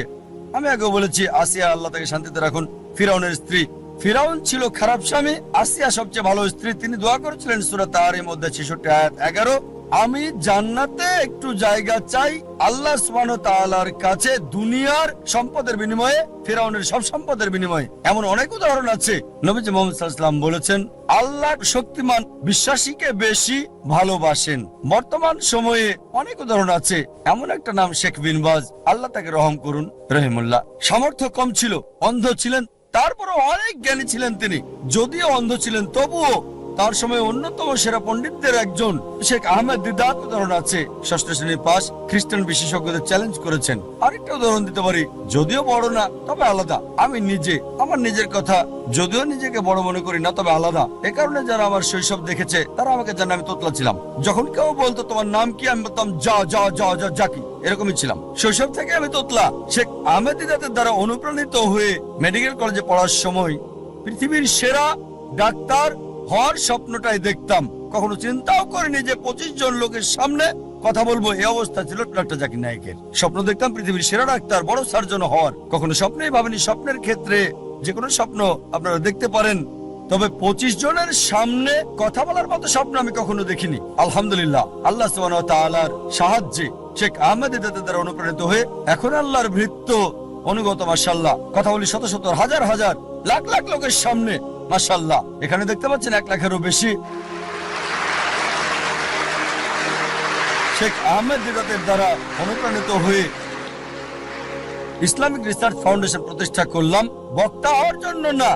আমি আগে বলেছি আসিয়া, আল্লাহ তাকে শান্তিতে রাখুন, ফিরাউনের স্ত্রী। ফিরাউন ছিল খারাপ স্বামী, আসিয়া সবচেয়ে ভালো স্ত্রী। তিনি দোয়া করেছিলেন সূরা তাহরিম অধ্যায় 66 আয়াত 11, আমি জান্নাতে একটু জায়গা চাই আল্লাহ সুবহানাহু ওয়া তাআলার কাছে দুনিয়ার সম্পদের বিনিময়ে, ফিরাউনের সব সম্পদের বিনিময়ে। এমন অনেক উদাহরণ আছে। নবীজি মুহাম্মদ সাল্লাল্লাহু আলাইহি ওয়াসাল্লাম বলেছেন, আল্লাহ শক্তিমান বিশ্বাসীকে বেশি ভালোবাসেন। বর্তমান সময়ে অনেক উদাহরণ আছে। এমন একটা নাম শেখ বিন বাজ, আল্লাহ তাকে রহম করুন, রহিমুল্লাহ। সামর্থ্য কম ছিল, অন্ধ ছিলেন, তারপরও অনেক জ্ঞানী ছিলেন তিনি। যদিও অন্ধ ছিলেন তবুও তার সময় অন্যতম সেরা পণ্ডিতদের একজন শেখ আহমেদ দিদাত উদাহরণ আছে। ষষ্ঠ শ্রেণীর পাস, খ্রিস্টান বিশেষজ্ঞদের চ্যালেঞ্জ করেছেন। আরেকটা উদাহরণ দিতে পারি, যদিও বড় না তবে আলাদা। আমি নিজে আমার নিজের কথা, যদিও নিজেকে বড় মনে করি না তবে আলাদা। এ কারণে যারা আমার শৈশব দেখেছে তারা আমাকে জানে আমি তোতলা ছিলাম। যখন কেউ বলতো তোমার নাম কি, আমি বলতাম যা যা যা যা জাকি, এরকমই ছিলাম। শৈশব থেকে আমি তোতলা। শেখ আহমেদ দিদাতের দ্বারা অনুপ্রাণিত হয়ে মেডিকেল কলেজে পড়ার সময় পৃথিবীর সেরা ডাক্তার হওয়ার স্বপ্নটাই দেখতাম। কখনো চিন্তাও করিনি যে 25 জন লোকের সামনে কথা বলবো। এই অবস্থা ছিল ডক্টর জাকির নায়েকের। স্বপ্ন দেখতাম পৃথিবীর সেরা ডাক্তার, বড় সার্জন হওয়ার। কখনো স্বপ্নেই ভাবিনি। স্বপ্নের ক্ষেত্রে যে কোনো স্বপ্ন আপনারা দেখতে পারেন, তবে 25 জনের সামনে কথা বলার মতো স্বপ্ন আমি কখনো দেখিনি। আলহামদুলিল্লাহ, আল্লাহ সুবহানাহু ওয়া তাআলার সাহায্যে শেখ আহমেদ দিদাতের দ্বারা অনুপ্রাণিত হয়ে এখন আল্লাহর ভৃত্য অনুগত। মাশাআল্লাহ, কথা বলি শত শত হাজার হাজার লাখ লাখ লোকের সামনে। মাশাআল্লাহ, এখানে দেখতে পাচ্ছেন 1 লাখেরও বেশি। শেখ আহমেদ দিদাতের দ্বারা অনুপ্রাণিত হয়ে ইসলামিক রিসার্চ ফাউন্ডেশন প্রতিষ্ঠা করলাম। বক্তা হওয়ার জন্য না,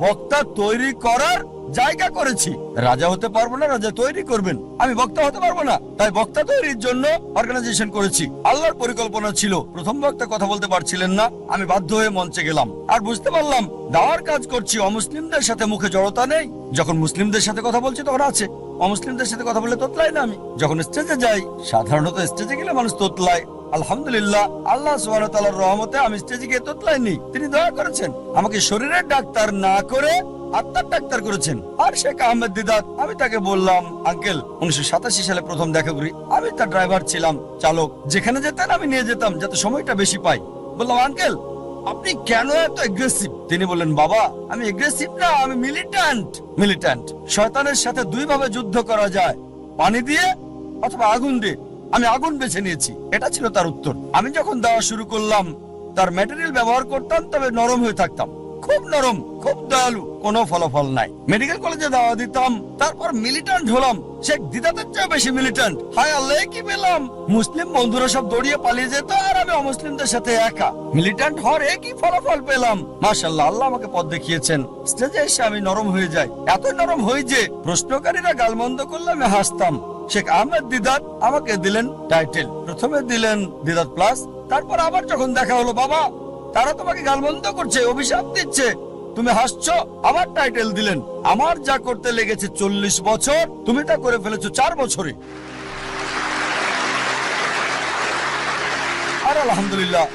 বক্তা তৈরি করার জায়গা করেছি। রাজা হতে পারবো না, রাজা তৈরি করবেন। আমি বক্তা হতে পারবো না, তাই বক্তা তৈরির জন্য অর্গানাইজেশন করেছি। আল্লাহর পরিকল্পনা ছিল, প্রথম বক্তা কথা বলতে পারছিলেন না, আমি বাধ্য হয়ে মঞ্চে গেলাম। আর বুঝতে পারলাম দাওয়ার কাজ করছি, অমুসলিমদের সাথে মুখে জড়তা নেই। যখন মুসলিমদের সাথে কথা বলছি তখন আছে, অমুসলিমদের সাথে কথা বললে তোতলাই না আমি। যখন স্টেজে যাই, সাধারণত স্টেজে গেলে মানুষ তোতলায়। আলহামদুলিল্লাহ, আল্লাহ সুবহানাহু ওয়া তাআলার রহমতে আমি স্টেজে গিয়ে তোতলাইনি। তিনি দয়া করেছেন, আমাকে শরীরের ডাক্তার না করে আত্মার ডাক্তার করেছেন। আর শেখ আহমেদ দিদাত, আমি তাকে বললাম, আঙ্কেল 1987 সালে প্রথম দেখা করি। আমি তার ড্রাইভার ছিলাম, চালক। যেখানে যেতেন আমি নিয়ে যেতাম যাতে সময়টা বেশি পাই। বললাম, আঙ্কেল আপনি কেন এত এগ্রেসিভ? তিনি বললেন, বাবা আমি এগ্রেসিভ না, আমি মিলিট্যান্ট। মিলিট্যান্ট শয়তানের সাথে 2 ভাবে যুদ্ধ করা যায়, পানি দিয়ে অথবা আগুন দিয়ে। আমি আগুন বেছে নিয়েছি। এটা ছিল তার উত্তর। আমি যখন দেওয়া শুরু করলাম, তার ম্যাটেরিয়াল ব্যবহার করতাম, তবে নরম হয়ে থাকতাম, খুব নরম, খুব দয়ালু, কোনো ফলাফল নাই। মেডিকেল কলেজে দাওয়া দিতাম, তারপর মিলিট্যান্ট হলাম। শেখ দিদাতের চেয়ে বেশি মিলিট্যান্ট। হায় আল্লাহ, কি পেলাম! মুসলিম বন্ধুরা সব দৌড়িয়ে পালিয়ে যেত, আর আমি অমুসলিমদের সাথে একা। মিলিট্যান্ট হওয়ার একই ফলাফল পেলাম। মাশাআল্লাহ, আল্লাহ আমাকে পথ দেখিয়েছেন। স্টেজে এসে আমি নরম হয়ে যাই, এত নরম হই যে প্রশ্নকারীরা গালমন্দ করলে আমি হাসতাম। শেখ আহমেদ দিদাত আমাকে দিলেন টাইটেল। প্রথমে দিলেন দিদাত প্লাস, তারপর আবার যখন দেখা হলো, বাবা তারা তোমাকে গালমন্দ করছে, অভিশাপ দিচ্ছে, তুমি হাসছো, আবার টাইটেল দিলেন। আমার যা করতে লেগেছে 40 বছর, তুমি তা করে ফেলেছো 4 বছরে। আর আলহামদুলিল্লাহ,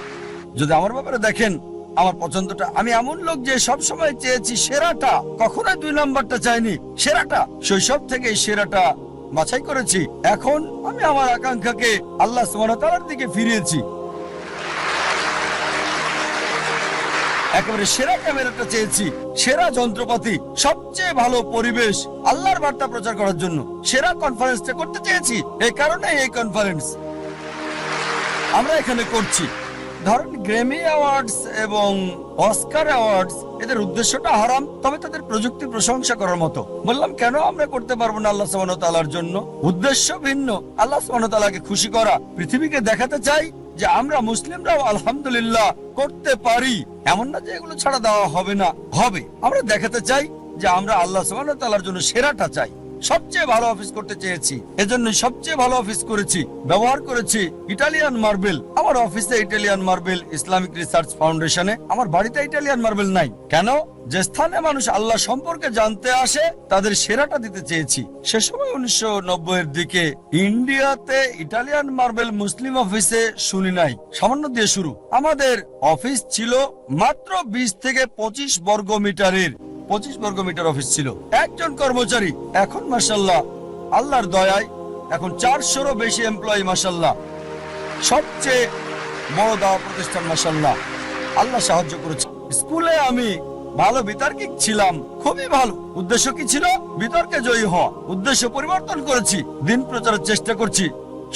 যদি আমার ব্যাপারে দেখেন, আমার পছন্দটা, আমি এমন লোক যে সব সময় চেয়েছি সেরাটা, কখনোই 2 নাম্বারটা চাইনি, সেরাটা। শৈশব থেকে সেরাটা বাছাই করেছি। এখন আমি আমার আকাঙ্ক্ষাকে আল্লাহ সুবহানাহু ওয়া তাআলার দিকে ফিরিয়েছি। একেবারে সেরা ক্যামেরাটা চেয়েছি, সেরা যন্ত্রপাতি, সবচেয়ে ভালো পরিবেশ আল্লাহর বার্তা প্রচার করার জন্য। সেরা কনফারেন্সটা করতে চেয়েছি। এই কারণে এই কনফারেন্স আমরা এখানে করছি। ধরেন গ্র্যামি অ্যাওয়ার্ডস এবং অস্কার অ্যাওয়ার্ডস, এদের উদ্দেশ্যটা হারাম, তবে তাদের প্রযুক্তি প্রশংসা করার মতো। বললাম, কেন আমরা করতে পারবো না আল্লাহ সুবহানাহু ওয়া তাআলার জন্য? উদ্দেশ্য ভিন্ন, আল্লাহ সুবহানাহু ওয়া তাআলাকে খুশি করা। পৃথিবীকে দেখাতে চাই যে আমরা মুসলিমরাও আলহামদুলিল্লাহ করতে পারি। এমন না যে এগুলো ছাড়া দেওয়া হবে না, হবে। আমরা দেখাতে চাই যে আমরা আল্লাহ সুবহানাহু ওয়া তাআলার জন্য সেরাটা চাই। সবচেয়ে ভালো অফিস করতে চেয়েছি, এজন্য সবচেয়ে ভালো অফিস করেছি। ব্যবহার করেছি ইটালিয়ান মার্বেল। আমার অফিসে ইটালিয়ান মার্বেল, ইসলামিক রিসার্চ ফাউন্ডেশনে। আমার বাড়িতে ইটালিয়ান মার্বেল নাই। কেন? যে স্থানে মানুষ আল্লাহ সম্পর্কে জানতে আসে, তাদের সেরাটা দিতে চেয়েছি। সে সময় 1990 এর দিকে ইন্ডিয়াতে ইটালিয়ান মার্বেল মুসলিম অফিসে শুনি নাই। সামান্য দিয়ে শুরু। আমাদের অফিস ছিল মাত্র 20 থেকে 25 বর্গ মিটারের। 25 বর্গ মিটার অফিস ছিল, একজন কর্মচারী। এখন মাশাআল্লাহ, আল্লাহর দয়ায় এখন 400-রও বেশি এমপ্লয়ি। মাশাআল্লাহ, সবচেয়ে বড় দাওয়া প্রতিষ্ঠান। মাশাআল্লাহ, আল্লাহ সাহায্য করেছে। স্কুলে আমি ভালো বিতর্কিক ছিলাম, খুবই ভালো। উদ্দেশ্য কি ছিল? বিতর্কে জয়ী হওয়া। উদ্দেশ্য পরিবর্তন করেছি, দিন প্রচারের চেষ্টা করছি।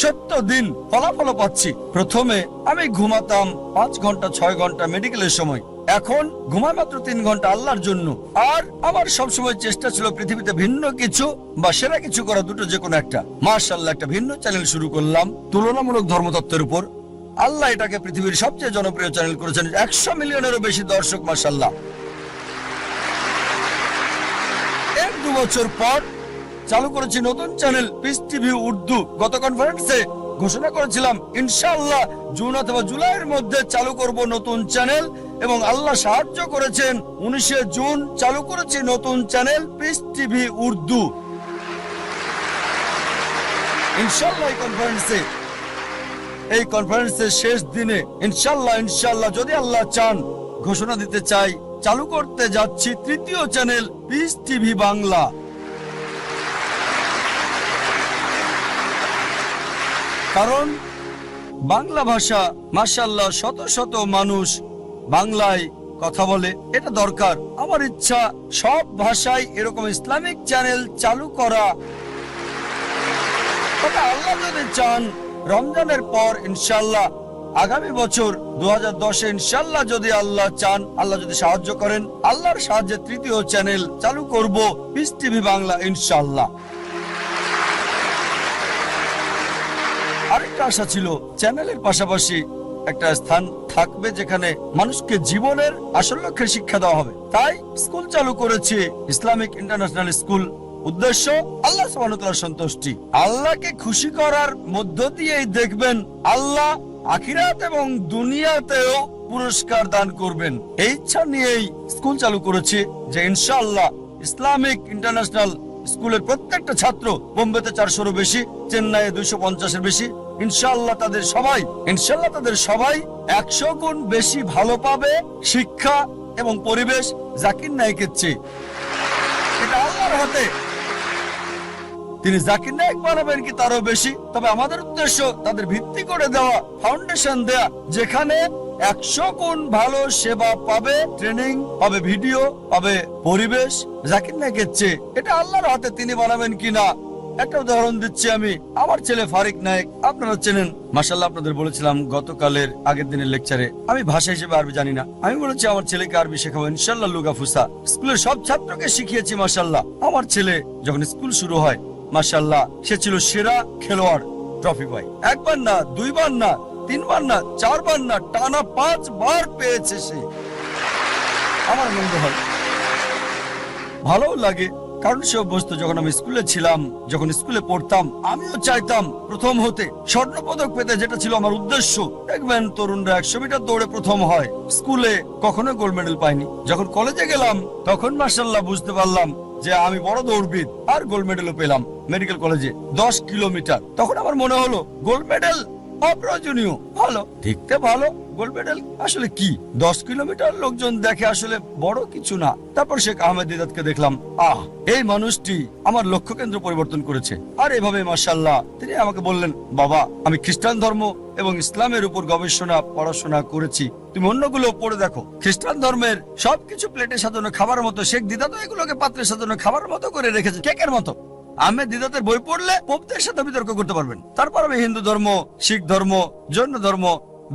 সত্য দিন ফলাফল পাচ্ছি। প্রথমে আমি ঘুমাতাম 5 ঘন্টা 6 ঘন্টা মেডিকেলের সময়, এখন ঘুমাই মাত্র 3 ঘন্টা আল্লাহর জন্য। আর আমার সবসময় চেষ্টা ছিল পৃথিবীতে ভিন্ন কিছু বা সেরা কিছু করা, দুটো যে কোনো একটা। মাশাআল্লাহ, একটা ভিন্ন চ্যানেল শুরু করলাম তুলনামূলক ধর্মতত্ত্বের উপর। আল্লাহ এটাকে পৃথিবীর সবচেয়ে জনপ্রিয় চ্যানেল করেছেন। 100 মিলিয়নেরও বেশি দর্শক। মাশাআল্লাহ, 1-2 বছর পর চালু করেছি নতুন চ্যানেল পিস টিভি উর্দু। গত কনফারেন্সে ঘোষণা করেছিলাম ইনশাআল্লাহ জুন অথবা জুলাইয়ের মধ্যে চালু করব নতুন চ্যানেল, এবং আল্লাহ সাহায্য করেছেন 19 জুন চালু করেছি নতুন চ্যানেল পিস টিভি উর্দু। ইনশাআল্লাহ এই কনফারেন্সের শেষ দিনে ইনশাআল্লাহ যদি আল্লাহ চান ঘোষণা দিতে চাই চালু করতে যাচ্ছি তৃতীয় চ্যানেল পিস টিভি বাংলা। কারণ বাংলা ভাষা মাশাআল্লাহ শত শত মানুষ বাংলায় কথা বলে, এটা দরকার। আমার ইচ্ছা সব ভাষায় এরকম ইসলামিক চ্যানেল চালু করা। তবে আল্লাহ যদি চান রমজানের পর ইনশাআল্লাহ আগামী বছর 2010 ইনশাআল্লাহ যদি আল্লাহ চান, আল্লাহ যদি সাহায্য করেন, আল্লাহর সাহায্যে তৃতীয় চ্যানেল চালু করব পিস টিভি বাংলা ইনশাআল্লাহ। আরেকটা আশা ছিল চ্যানেলের পাশাপাশি একটা স্থান থাকবে যেখানে মানুষকে জীবনের আসল লক্ষ্যের শিক্ষা দেওয়া হবে। তাই স্কুল চালু করেছি, ইসলামিক ইন্টারন্যাশনাল স্কুল। উদ্দেশ্য আল্লাহ সুবহানাহু ওয়া তাআলার সন্তুষ্টি। আল্লাহকে খুশি করার মধ্য দিয়েই দেখবেন আল্লাহ আখিরাত এবং দুনিয়াতেও পুরস্কার দান করবেন। এই ইচ্ছা নিয়েই স্কুল চালু করেছি যে ইনশাআল্লাহ ইসলামিক ইন্টারন্যাশনাল স্কুলের প্রত্যেকটা ছাত্র, বোম্বেতে 400-এরও বেশি, চেন্নাইয়ে 250-এর বেশি, ইনশাআল্লাহ তাদের সবাই 100 গুণ বেশি ভালো পাবে শিক্ষা এবং পরিবেশ জাকির নায়েকের চেয়ে। এটা আল্লাহর হাতে, তিনি জাকির নায়েক বানাবেন কি তারও বেশি। তবে আমাদের উদ্দেশ্য তাদের ভিত্তি করে দেওয়া, ফাউন্ডেশন দেয়া, যেখানে 100 গুণ ভালো সেবা পাবে, ট্রেনিং পাবে, ভিডিও পাবে, পরিবেশ জাকির নায়েকের চেয়ে। এটা আল্লাহর হাতে, তিনি বানাবেন কিনা। একটা উদাহরণ দিচ্ছি আমি, আমার ছেলে ফারিক নায়েক, আপনারা চেনেন মাশাআল্লাহ। আপনাদের বলেছিলাম গতকালের আগের দিনের লেকচারে, আমি ভাষা হিসেবে আরবি জানি না, আমি বলেছি আমার ছেলেকে আরবি শেখাবো ইনশাআল্লাহ। লুগা ফুসা স্কুলের সব ছাত্রকে শিখিয়েছি মাশাআল্লাহ। আমার ছেলে যখন স্কুল শুরু হয় মাশাআল্লাহ সে ছিল সেরা খেলোয়াড়, ট্রফি পাই। একবার না, দুইবার না, তিনবার না, চারবার না, টানা 5 বার পেয়েছে সে। আমার আনন্দ হয়, ভালো লাগে, কারণ সে অভ্যস্ত। যখন আমি স্কুলে ছিলাম, যখন স্কুলে পড়তাম, আমিও চাইতাম প্রথম হতে, স্বর্ণপদক পেতে, যেটা ছিল আমার উদ্দেশ্য। দেখবেন তরুণরা 100 মিটার দৌড়ে প্রথম হয়, স্কুলে কখনো গোল্ড মেডেল পাইনি। যখন কলেজে গেলাম তখন মাশাআল্লাহ বুঝতে পারলাম যে আমি বড় দৌড়বিদ, আর গোল্ড মেডেলও পেলাম মেডিকেল কলেজে 10 কিলোমিটার। তখন আমার মনে হলো গোল্ড মেডেল অপ্রয়োজনীয়, ভালো, দেখতে ভালো, গোল্ড মেডেল আসলে কি? 10 কিলোমিটার লোকজন দেখে, আসলে বড় কিছু না। তারপর শেখ আহমেদ দিদাতকে দেখলাম, এই মানুষটি আমার লক্ষ্য কেন্দ্র পরিবর্তন করেছে। আর এভাবে মাশাআল্লাহ তিনি আমাকে বললেন, বাবা আমি খ্রিস্টান ধর্ম এবং ইসলামের উপর গবেষণা পড়াশোনা করেছি, তুমি অন্যগুলো পড়ে দেখো। খ্রিস্টান ধর্মের সবকিছু প্লেটে সাজানো খাবার মতো, শেখ দিদাত এগুলোকে পাত্রে সাজানো খাবার মতো করে রেখেছে, কেকের মতো। আহমেদ দিদাতের বই পড়লে পোপদের সাথে বিতর্ক করতে পারবেন। তারপর আমি হিন্দু ধর্ম, শিখ ধর্ম, জৈন ধর্ম,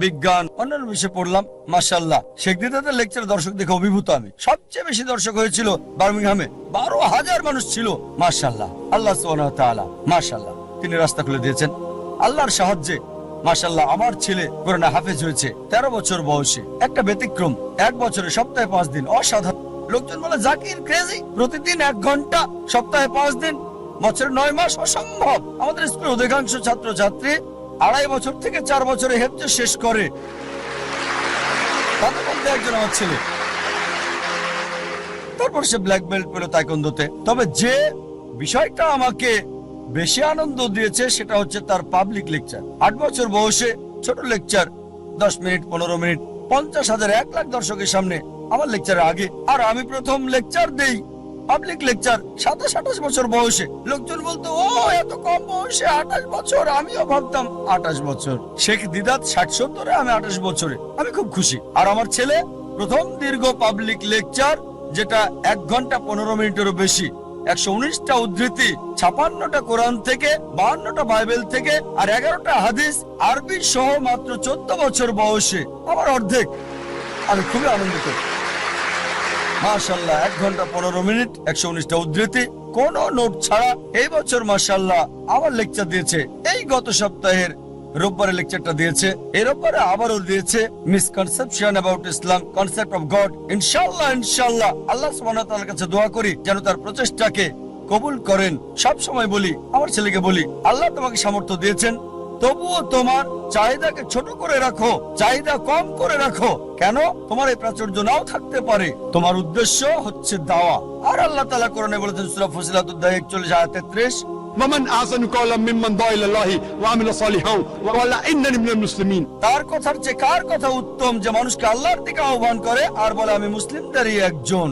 বিজ্ঞান, অন্যান্য বিষয়ে পড়লাম মাশাআল্লাহ। শেখ দিদাতের লেকচার দর্শক দেখে অভিভূত আমি। সবচেয়ে বেশি দর্শক হয়েছিল বার্মিংহামে, 12,000 মানুষ ছিল মাশাআল্লাহ। আল্লাহ সুবহানাহু ওয়া তাআলা মাশাআল্লাহ তিনি রাস্তা খুলে দিয়েছেন। আল্লাহর সাহায্যে মাশাআল্লাহ আমার ছেলে কোরআনে হাফেজ হয়েছে 13 বছর বয়সে। একটা ব্যতিক্রম, 1 বছরে সপ্তাহে 5 দিন, অসাধারণ। লোকজন বলে জাকির ক্রেজি, প্রতিদিন 1 ঘন্টা, সপ্তাহে 5 দিন, বছরে 9 মাস, অসম্ভব। আমাদের স্কুলের অধিকাংশ ছাত্র ছাত্রী 2.5 বছর থেকে 4 বছরে হেফজ শেষ করে, তাদের মধ্যে একজন আমার ছেলে। তারপর সে ব্ল্যাক বেল্ট পেল তাইকোন্ডোতে। তবে যে বিষয়টা আমাকে বেশি আনন্দ দিয়েছে সেটা হচ্ছে তার পাবলিক লেকচার। 8 বছর বয়সে ছোট লেকচার, 10 মিনিট, 15 মিনিট, 50,000, 1 লাখ দর্শকের সামনে আমার লেকচারের আগে। আর আমি প্রথম লেকচার দেই, পাবলিক লেকচার, 27-28 বছর বয়সে। লোকজন বলতো, ও এত কম বয়সে 28 বছর। আমিও ভাবতাম 28 বছর। শেখ দিদাত 60-70-এ, আমি 28 বছরে। আমি খুব খুশি। আর আমার ছেলে প্রথম দীর্ঘ পাবলিক লেকচার, যেটা 1 ঘন্টা 15 মিনিটেরও বেশি, 119টা উদ্ধৃতি, 56টা কোরআন থেকে, 52টা বাইবেল থেকে, আর 11টা হাদিস আরবি সহ, মাত্র 14 বছর বয়সে, আমার অর্ধেক। আমি খুবই আনন্দিত মাশাআল্লাহ। 1 ঘন্টা 15 মিনিট, 119টা উদ্ধৃতি, কোন নোট ছাড়া। এই বছর মাশাআল্লাহ আমার লেকচার দিয়েছে। এই গত সপ্তাহের রোববারে লেকচারটা দিয়েছে, এই রোববারে আবারও দিয়েছে, misconception about Islam, concept of god. ইনশাআল্লাহ আল্লাহ সুবহানাহু ওয়া তাআলার কাছে দোয়া করি যেন তার প্রচেষ্টাকে কবুল করেন। সব সময় বলি, আমার ছেলেকে বলি, আল্লাহ তোমাকে সামর্থ্য দিয়েছেন, তবুও তোমার চাহিদাকে ছোট করে রাখো, চাহিদা কম করে রাখো। কেন? তোমার এই প্রাচুর্য নাও থাকতে পারে, তোমার উদ্দেশ্য হচ্ছে দাওয়া। আর আল্লাহ তাআলা কোরআনে বলেছেন সূরা ফুসিলাত অধ্যায় 41 আয়াত 33, ومن أحسن قولا ممن دعا إلى الله وعمل صالحا وقال إنني من المسلمين। তার কথার চেয়ে কার কথা উত্তম যে মানুষকে আল্লাহর দিকে আহ্বান করে আর বলে আমি মুসলিমদেরই একজন।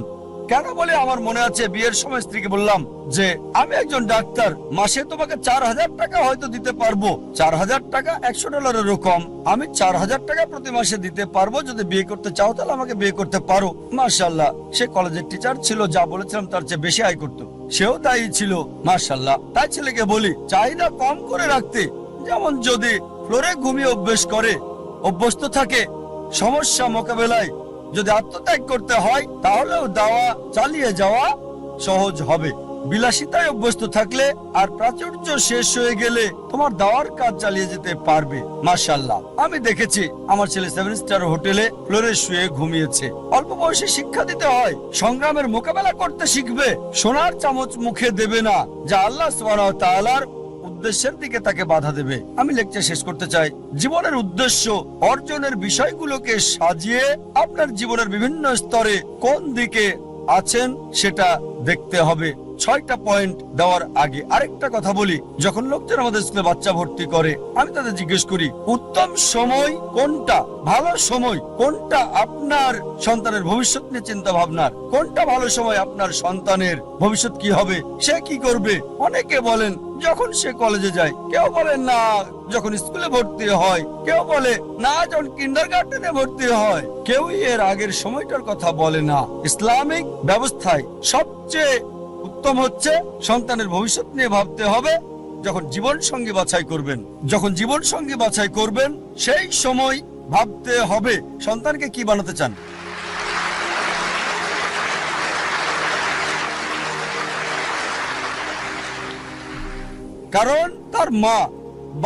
কেন বলে আমার মনে আছে বিয়ের সময় স্ত্রীকে বললাম যে আমি একজন ডাক্তার, মাসে তোমাকে 4000 টাকা হয়তো দিতে পারবো। 4000 টাকা $100 কম। আমি 4000 টাকা প্রতি মাসে দিতে পারবো, যদি বিয়ে করতে চাও তাহলে আমাকে বিয়ে করতে পারো। মাশাআল্লাহ, সে কলেজের টিচার ছিল, যা বলেছিলাম তার চেয়ে বেশি আয় করতো, সেও দায়ী ছিল। মাশাআল্লাহ। তাই ছেলেকে বলি চাহিদা কম করে রাখতে। যেমন যদি ফ্লোরে ঘুমিয়ে অভ্যস্ত থাকে, সমস্যা মোকাবেলায় যদি আত্মত্যাগ করতে হয় তাহলেও দাওয়া চালিয়ে যাওয়া সহজ হবে। বিলাসিতায় অভ্যস্ত থাকলে আর প্রাচুর্য শেষ হয়ে গেলে তোমার দাওয়ার কাজ চালিয়ে যেতে পারবে। মাশাআল্লাহ, আমি দেখেছি আমার ছেলে 7 স্টার হোটেলে ফ্লোরে শুয়ে ঘুমিয়েছে। অল্প বয়সে শিক্ষা দিতে হয়, সংগ্রামের মোকাবেলা করতে শিখবে। সোনার চামচ মুখে দেবে না যা আল্লাহ সুবহানাহু ওয়া তাআলার উদ্দেশ্যের দিকে তাকে বাধা দেবে। আমি লেকচার শেষ করতে চাই। জীবনের উদ্দেশ্য অর্জনের বিষয়গুলোকে সাজিয়ে আপনার জীবনের বিভিন্ন স্তরে কোন দিকে আছেন সেটা দেখতে হবে। 6টা পয়েন্ট দেওয়ার আগে আরেকটা কথা বলি, যখন লোকজন আমাদের স্কুলে বাচ্চা ভর্তি করে আমি তাদের জিজ্ঞেস করি উত্তম সময় কোনটা, ভালো সময় কোনটা আপনার সন্তানের ভবিষ্যৎ নিয়ে চিন্তা ভাবনার, কোনটা ভালো সময় আপনার সন্তানের ভবিষ্যৎ কি হবে, সে কি করবে। অনেকে বলেন যখন সে কলেজে যায়, কেউ বলেন না যখন স্কুলে ভর্তি হয়, কেউ বলে না যখন কিন্ডারগার্টেনে ভর্তি হয়, কেউই এর আগের সময়টার কথা বলে না। ইসলামিক ব্যবস্থায় সবচেয়ে উত্তম হচ্ছে সন্তানের ভবিষ্যৎ নিয়ে ভাবতে হবে যখন জীবন সঙ্গী বাছাই করবেন। যখন জীবন সঙ্গী বাছাই করবেন সেই সময় ভাবতে হবে সন্তানকে কি বানাতে চান। কারণ তার মা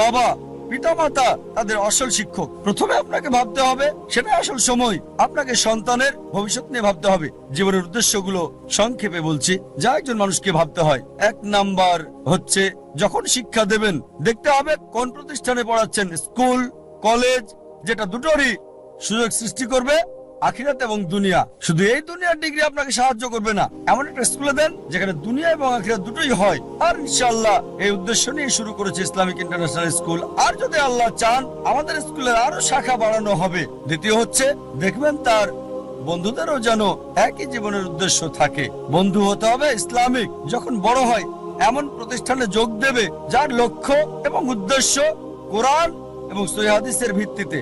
বাবা পিতামাতা তাদের আসল শিক্ষক। প্রথমে আপনাকে ভাবতে হবে, সেটা আসল সময় আপনাকে সন্তানের ভবিষ্যৎ নিয়ে ভাবতে হবে। জীবনের উদ্দেশ্যগুলো সংক্ষেপে বলছি যা একজন মানুষকে ভাবতে হয়। 1 নাম্বার হচ্ছে যখন শিক্ষা দেবেন দেখতে হবে কোন প্রতিষ্ঠানে পড়াচ্ছেন। স্কুল কলেজ যেটা দুটোরই সুযোগ সৃষ্টি করবে আখিরাত এবং দুনিয়া। শুধু এই দুনিয়ার ডিগ্রি আপনাকে সাহায্য করবে না, এমন একটা স্কুলে দেন যেখানে দুনিয়া এবং আখিরাত দুটোই হয়। আর ইনশাআল্লাহ এই উদ্দেশ্য নিয়ে শুরু করেছে ইসলামিক ইন্টারন্যাশনাল স্কুল। আর যদি আল্লাহ চান আমাদের স্কুলের আরো শাখা বাড়ানো হবে। দ্বিতীয় হচ্ছে দেখবেন তার বন্ধুদেরও যেন একই জীবনের উদ্দেশ্য থাকে। বন্ধু হতে হবে ইসলামিক। যখন বড় হয় এমন প্রতিষ্ঠানে যোগ দেবে যার লক্ষ্য এবং উদ্দেশ্য কোরআন এবং সহিহ হাদিসের ভিত্তিতে।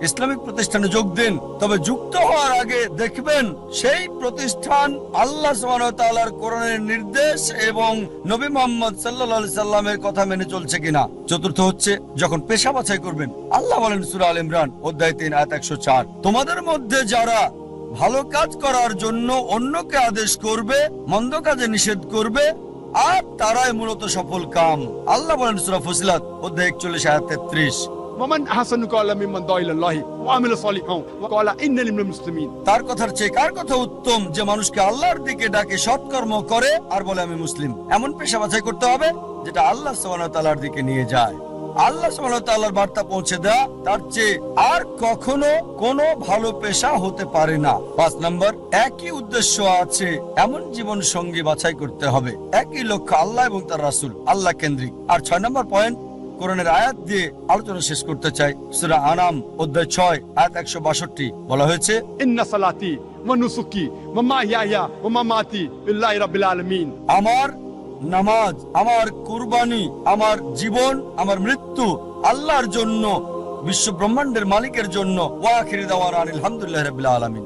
ইসলামিক প্রতিষ্ঠানে যোগ দেন, তবে যুক্ত হওয়ার আগে দেখবেন সেই প্রতিষ্ঠান আল্লাহ সুবহানাহু ওয়া তাআলার কোরআনের নির্দেশ এবং নবী মুহাম্মদ সাল্লাল্লাহু আলাইহি সাল্লামের কথা মেনে চলছে কিনা। চতুর্থ হচ্ছে যখন পেশা বাছাই করবেন, আল্লাহ বলেন সূরা আল ইমরান অধ্যায় 3 আয়াত 104, তোমাদের মধ্যে যারা ভালো কাজ করার জন্য অন্যকে আদেশ করবে, মন্দ কাজে নিষেধ করবে, আর তারাই মূলত সফল কাম। আল্লাহ বলেন সূরা ফুসিলাত অধ্যায় 41 আয়াত 33। ومن أحسن قولا ممن دعا إلى الله وعمل صالحا وقال إنني من المسلمين। তার কথার চেয়ে কার কথা উত্তম যে মানুষকে আল্লাহর দিকে ডাকে, সৎকর্ম করে আর বলে আমি মুসলিম। এমন পেশা বাছাই করতে হবে যেটা আল্লাহ সুবহানাহু ওয়া তাআলার দিকে নিয়ে যায়। আল্লাহ সুবহানাহু ওয়া তাআলার বার্তা পৌঁছে দেয়া তার চেয়ে আর কখনো কোনো ভালো পেশা হতে পারে না। 5 নম্বর, একই উদ্দেশ্য আছে এমন জীবন সঙ্গী বাছাই করতে হবে। একই লক্ষ্য আল্লাহ এবং তার রাসূল, আল্লাহ কেন্দ্রিক। আর 6 নম্বর পয়েন্ট কোরআনের আয়াত দিয়ে আলোচনা শেষ করতে চাই। সূরা আনাম অধ্যায় 6 আয়াত 162 বলা হয়েছে, ইন্না সালাতি ওয়া নুসুকি ওয়া মাহইয়া ওয়া মামাতি লিল্লাহি রাব্বিল আলামিন। আমার নামাজ, আমার কুরবানি, আমার জীবন, আমার মৃত্যু আল্লাহর জন্য, বিশ্ব ব্রহ্মাণ্ডের মালিকের জন্য। ওয়া আখিরু দাওয়ানা আলহামদুলিল্লাহি রাব্বিল আলামিন।